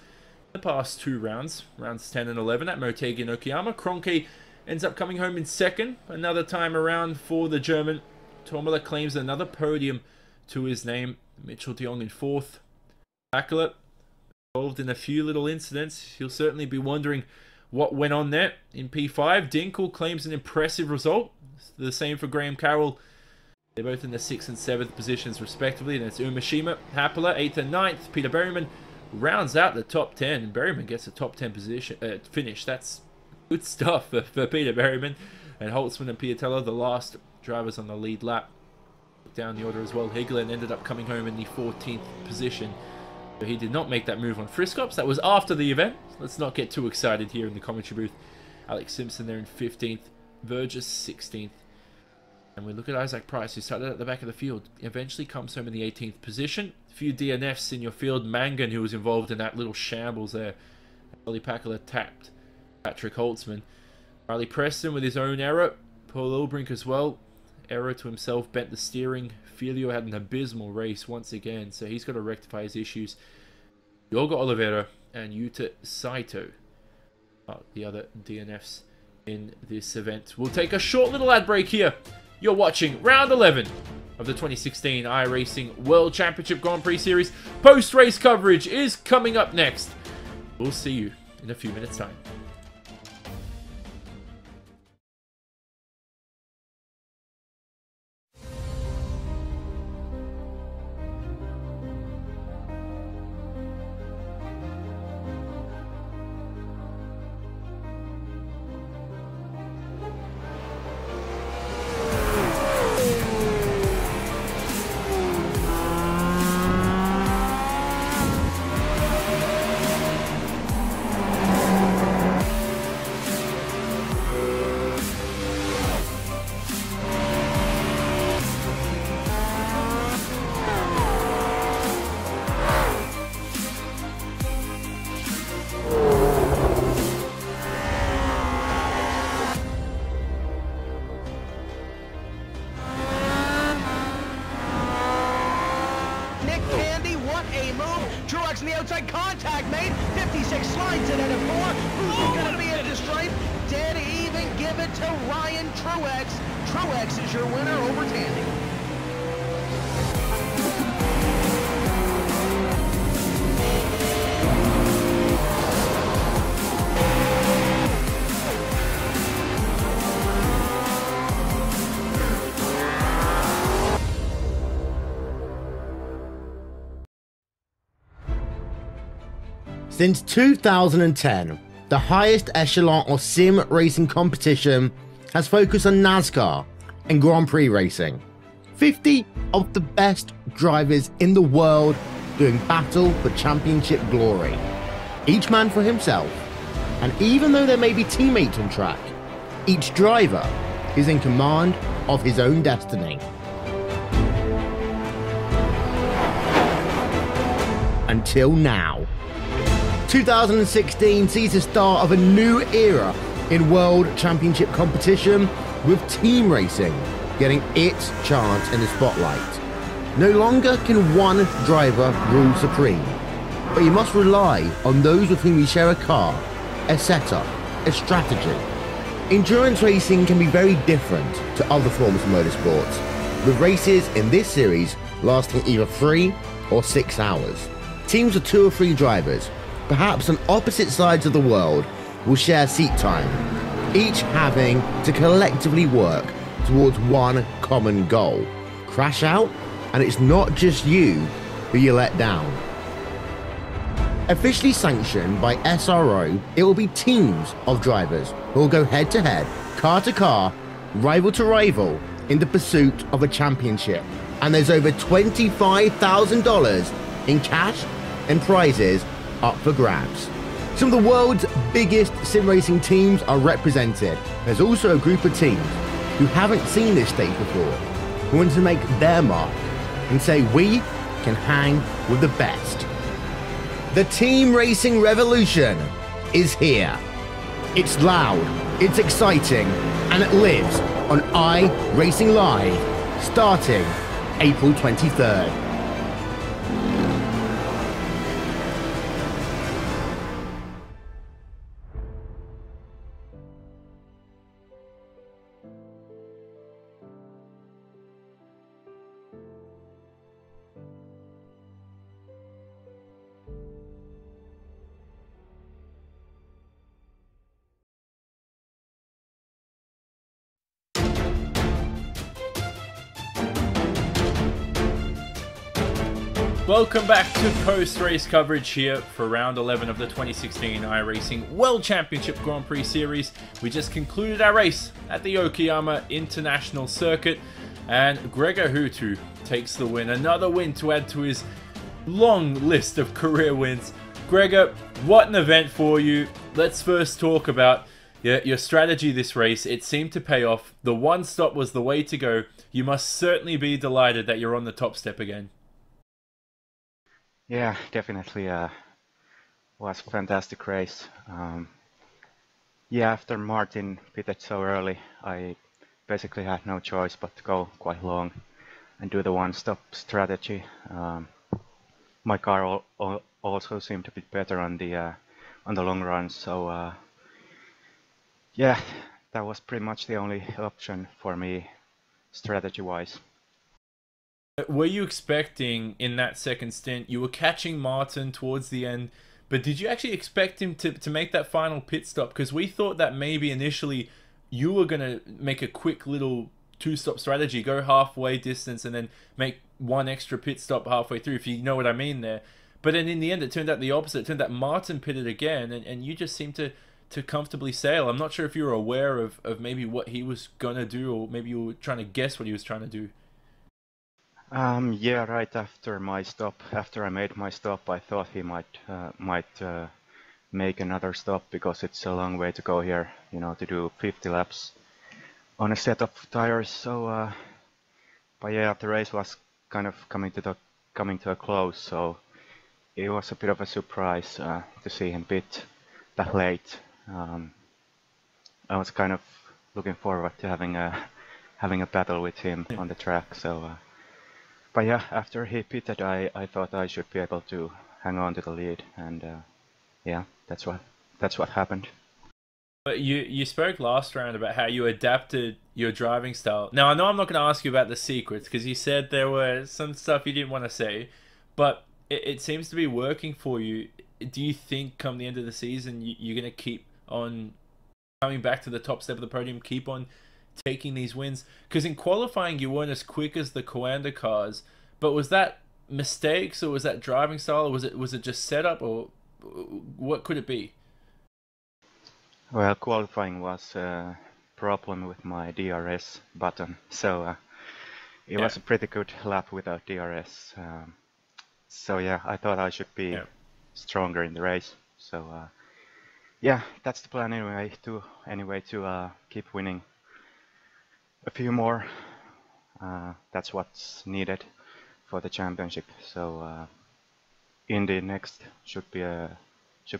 the past 2 rounds. Rounds 10 and 11 at Motegi and Okayama. Kroenke ends up coming home in 2nd. Another time around for the German. Tormela claims another podium to his name. Mitchell de Jong in 4th. Pakula involved in a few little incidents. He'll certainly be wondering what went on there. In P5, Dinkel claims an impressive result. The same for Graham Carroll. They're both in the 6th and 7th positions respectively. That's Umeshima, Haapala 8th and 9th. Peter Berryman rounds out the top 10. And Berryman gets a top 10 position finish. That's good stuff for Peter Berryman. And Holtzman and Piatella, the last drivers on the lead lap. Down the order as well. Higelin ended up coming home in the 14th position. But he did not make that move on Friskops. That was after the event. Let's not get too excited here in the commentary booth. Alex Simpson there in 15th. Burgess 16th. And we look at Isaac Price, who started at the back of the field. Eventually comes home in the 18th position. A few DNFs in your field. Mangan, who was involved in that little shambles there. Ollie Pakula tapped Patrick Holtzman. Riley Preston with his own error. Paul Ulbrink as well. Error to himself, bent the steering. Filio had an abysmal race once again, so he's got to rectify his issues. Yoga Oliveira and Yuta Saito are the other DNFs in this event. We'll take a short little ad break here. You're watching round 11 of the 2016 iRacing World Championship Grand Prix Series. Post-race coverage is coming up next. We'll see you in a few minutes' time. Truex in the outside, contact made. 56 slides in at a 4. Who's going to be at the stripe? Dead even, give it to Ryan Truex. Truex is your winner over Tandy. Since 2010, the highest echelon of sim racing competition has focused on NASCAR and Grand Prix racing. 50 of the best drivers in the world doing battle for championship glory, each man for himself. And even though there may be teammates on track, each driver is in command of his own destiny. Until now. 2016 sees the start of a new era in World Championship competition, with team racing getting its chance in the spotlight. No longer can one driver rule supreme, but you must rely on those with whom you share a car, a setup, a strategy. Endurance racing can be very different to other forms of motorsports, with races in this series lasting either 3 or 6 hours. Teams of 2 or 3 drivers, perhaps on opposite sides of the world, will share seat time, each having to collectively work towards one common goal. Crash out, and it's not just you who you let down. Officially sanctioned by SRO, it will be teams of drivers who will go head to head, car to car, rival to rival, in the pursuit of a championship. And there's over $25,000 in cash and prizes up for grabs. Some of the world's biggest sim racing teams are represented. There's also a group of teams who haven't seen this stage before, who want to make their mark and say we can hang with the best. The team racing revolution is here. It's loud, it's exciting, and it lives on iRacingLive, starting April 23rd. Welcome back to post-race coverage here for round 11 of the 2016 iRacing World Championship Grand Prix Series. We just concluded our race at the Okayama International Circuit, and Gregor Hutu takes the win. Another win to add to his long list of career wins. Gregor, what an event for you. Let's first talk about your strategy this race. It seemed to pay off. The one stop was the way to go. You must certainly be delighted that you're on the top step again. Yeah, definitely was a fantastic race. Yeah, after Martin pitted so early, I basically had no choice but to go quite long and do the one-stop strategy. My car also seemed to be better on the long run, so yeah, that was pretty much the only option for me strategy-wise. Were you expecting in that second stint, you were catching Martin towards the end, but did you actually expect him to make that final pit stop? Because we thought that maybe initially you were going to make a quick little two-stop strategy, go halfway distance and then make one extra pit stop halfway through, if you know what I mean there. But then in the end, it turned out the opposite. It turned out Martin pitted again, and you just seemed to comfortably sail. I'm not sure if you were aware of maybe what he was going to do, or maybe you were trying to guess what he was trying to do. Yeah, right after I made my stop, I thought he might make another stop, because it's a long way to go here, you know, to do 50 laps on a set of tires. So, but yeah, the race was kind of coming to a close, so it was a bit of a surprise to see him pit that late. I was kind of looking forward to having a battle with him on the track. So. But yeah, after he pitted, I thought I should be able to hang on to the lead, and yeah, that's what happened. But you spoke last round about how you adapted your driving style. Now, I know I'm not going to ask you about the secrets, because you said there were some stuff you didn't want to say, but it seems to be working for you. Do you think come the end of the season you're going to keep on coming back to the top step of the podium, keep on taking these wins? Because in qualifying you weren't as quick as the Coanda cars, but was that mistakes, or was that driving style, or was it just setup, or what could it be? Well, qualifying was a problem with my DRS button, so it was a pretty good lap without DRS. So yeah, I thought I should be stronger in the race. So yeah, that's the plan anyway. To keep winning a few more. That's what's needed for the championship. So Indy next should be a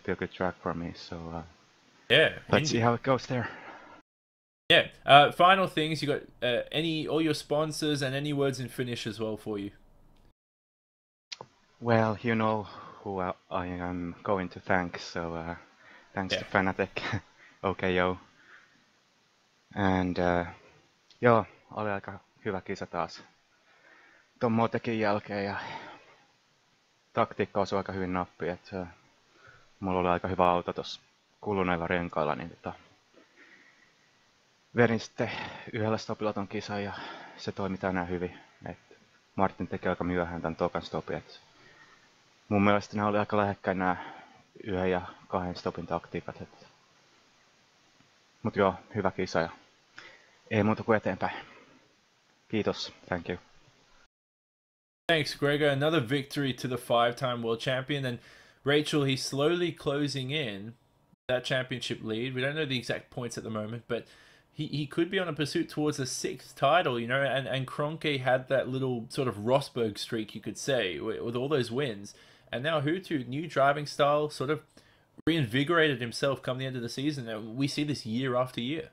good track for me. So yeah, let's see how it goes there. Yeah. Final things. You got all your sponsors and any words in Finnish as well for you? Well, you know who I am going to thank. So thanks to Fanatec, Okayama. And joo, oli aika hyvä kisa taas ton Motekin jälkeen, ja taktiikka osui aika hyvin nappiin, että mulla oli aika hyvä auto tossa kuluneilla renkailla, niin vedin sitten yhdellä stopilla ton kisan ja se toimi tänään hyvin. Et Martin teki aika myöhään tän tokan stopin, et mun mielestä nämä oli aika lähekkäin nämä 1 ja 2 stopin taktiikat. Mut joo, hyvä kisa ja ei muuta kuin eteenpäin. Kiitos, thank you. Thanks, Gregor. Another victory to the 5-time world champion. And Rachel, he's slowly closing in that championship lead. We don't know the exact points at the moment, but he could be on a pursuit towards a 6th title, you know, and Kroenke had that little sort of Rosberg streak, you could say, with all those wins. And now Hutu, new driving style, sort of reinvigorated himself come the end of the season. And we see this year after year.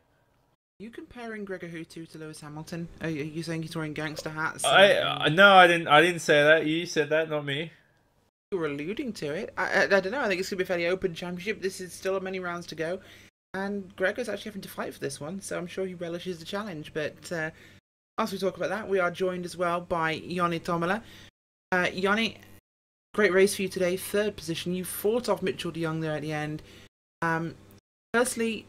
Are you comparing Gregor Hutu to Lewis Hamilton? Are you saying he's wearing gangster hats? No, I didn't say that. You said that, not me. You were alluding to it. I don't know. I think it's going to be a fairly open championship. This is still many rounds to go. And Gregor's actually having to fight for this one, so I'm sure he relishes the challenge. But as we talk about that, we are joined as well by Joni Tomala. Joni, great race for you today. 3rd position. You fought off Mitchell de Jong there at the end. Firstly,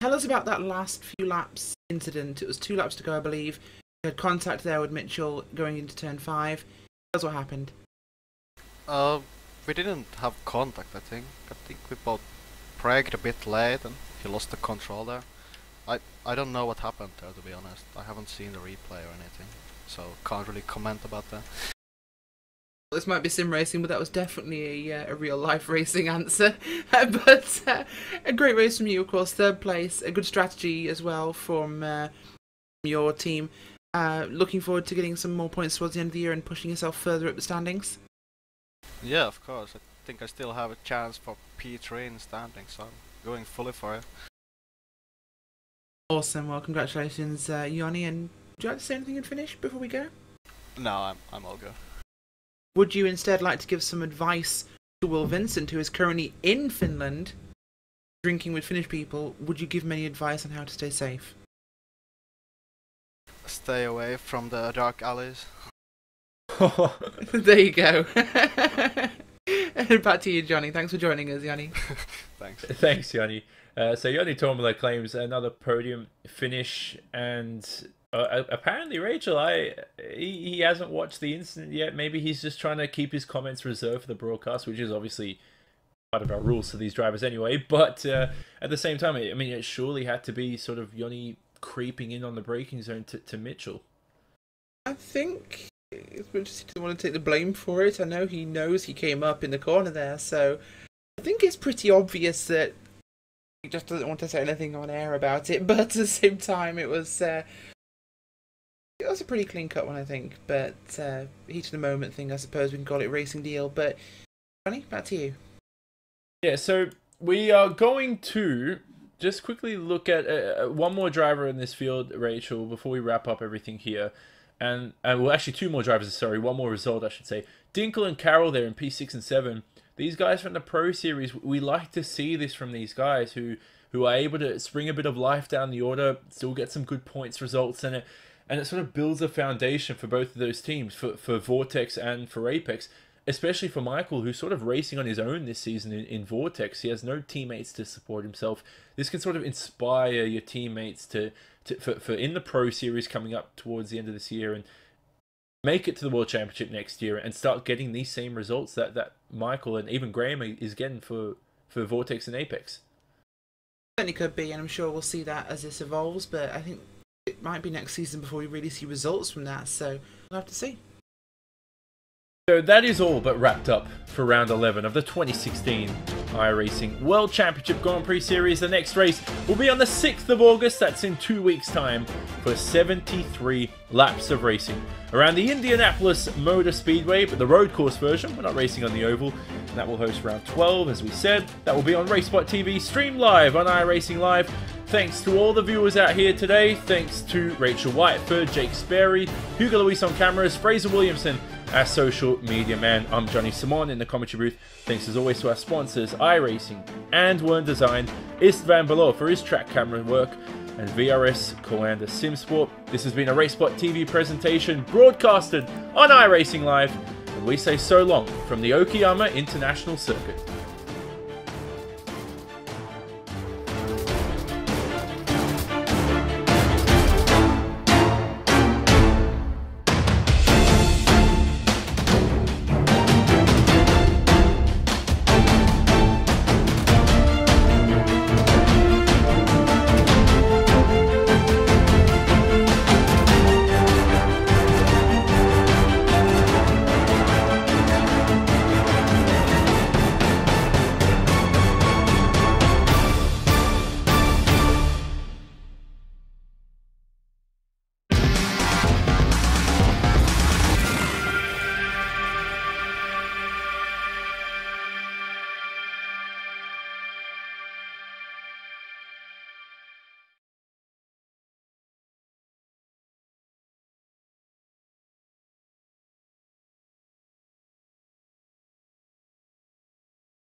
tell us about that last few laps incident. It was 2 laps to go, I believe. You had contact there with Mitchell going into turn 5. Tell us what happened. We didn't have contact, I think. I think we both braked a bit late and he lost the control there. I don't know what happened there, to be honest. I haven't seen the replay or anything, so can't really comment about that. This might be sim racing, but that was definitely a real life racing answer. But a great race from you, of course. 3rd place, a good strategy as well from your team. Looking forward to getting some more points towards the end of the year and pushing yourself further up the standings. Yeah, of course. I think I still have a chance for P3 in the standings, so I'm going fully for it. Awesome. Well, congratulations, Joni. And would you like to say anything in Finnish before we go? No, I'm all good. Would you instead like to give some advice to Will Vincent, who is currently in Finland, drinking with Finnish people? Would you give him any advice on how to stay safe? Stay away from the dark alleys. There you go. Back to you, Johnny. Thanks for joining us, Yanni. Thanks. Thanks, Yanni. So Yanni Tomala claims another podium finish, and apparently Rachel, he hasn't watched the incident yet. Maybe he's just trying to keep his comments reserved for the broadcast, which is obviously part of our rules for these drivers anyway. But at the same time, I mean, it surely had to be sort of Yanni creeping in on the braking zone to Mitchell. I think it's just he doesn't want to take the blame for it. I know he knows he came up in the corner there, so I think it's pretty obvious that he just doesn't want to say anything on air about it. But at the same time, it was a pretty clean cut one, I think. But heat of the moment thing, I suppose we can call it racing deal. But Johnny, back to you. Yeah, so we are going to just quickly look at one more driver in this field, Rachel, before we wrap up everything here. And well, actually 2 more drivers, sorry, 1 more result, I should say. Dinkel and Carroll there in P6 and 7. these guys from the Pro Series, we like to see this from these guys who are able to spring a bit of life down the order, still get some good points results in it, and it sort of builds a foundation for both of those teams, for Vortex and for Apex, especially for Michael, who's sort of racing on his own this season in Vortex. He has no teammates to support himself. This can sort of inspire your teammates for in the Pro Series coming up towards the end of this year and make it to the World Championship next year and start getting these same results that Michael and even Graham is getting for Vortex and Apex. Certainly could be, and I'm sure we'll see that as this evolves, but I think it might be next season before we really see results from that, so we'll have to see. So that is all but wrapped up for round 11 of the 2016 iRacing World Championship Grand Prix Series. The next race will be on the 6th of August, that's in 2 weeks' time, for 73 laps of racing around the Indianapolis Motor Speedway, but the road course version. We're not racing on the oval. And that will host round 12, as we said. That will be on RaceSpot TV, streamed live on iRacingLive. Thanks to all the viewers out here today. Thanks to Rachel Whiteford, Jake Sperry, Hugo Luis on cameras, Fraser Williamson, our social media man. I'm Johnny Simon in the commentary booth. Thanks as always to our sponsors, iRacing and Wern Design, Istvan Belor for his track camera work, and VRS Coanda SimSport. This has been a RaceSpot TV presentation broadcasted on iRacingLive, and we say so long from the Okayama International Circuit.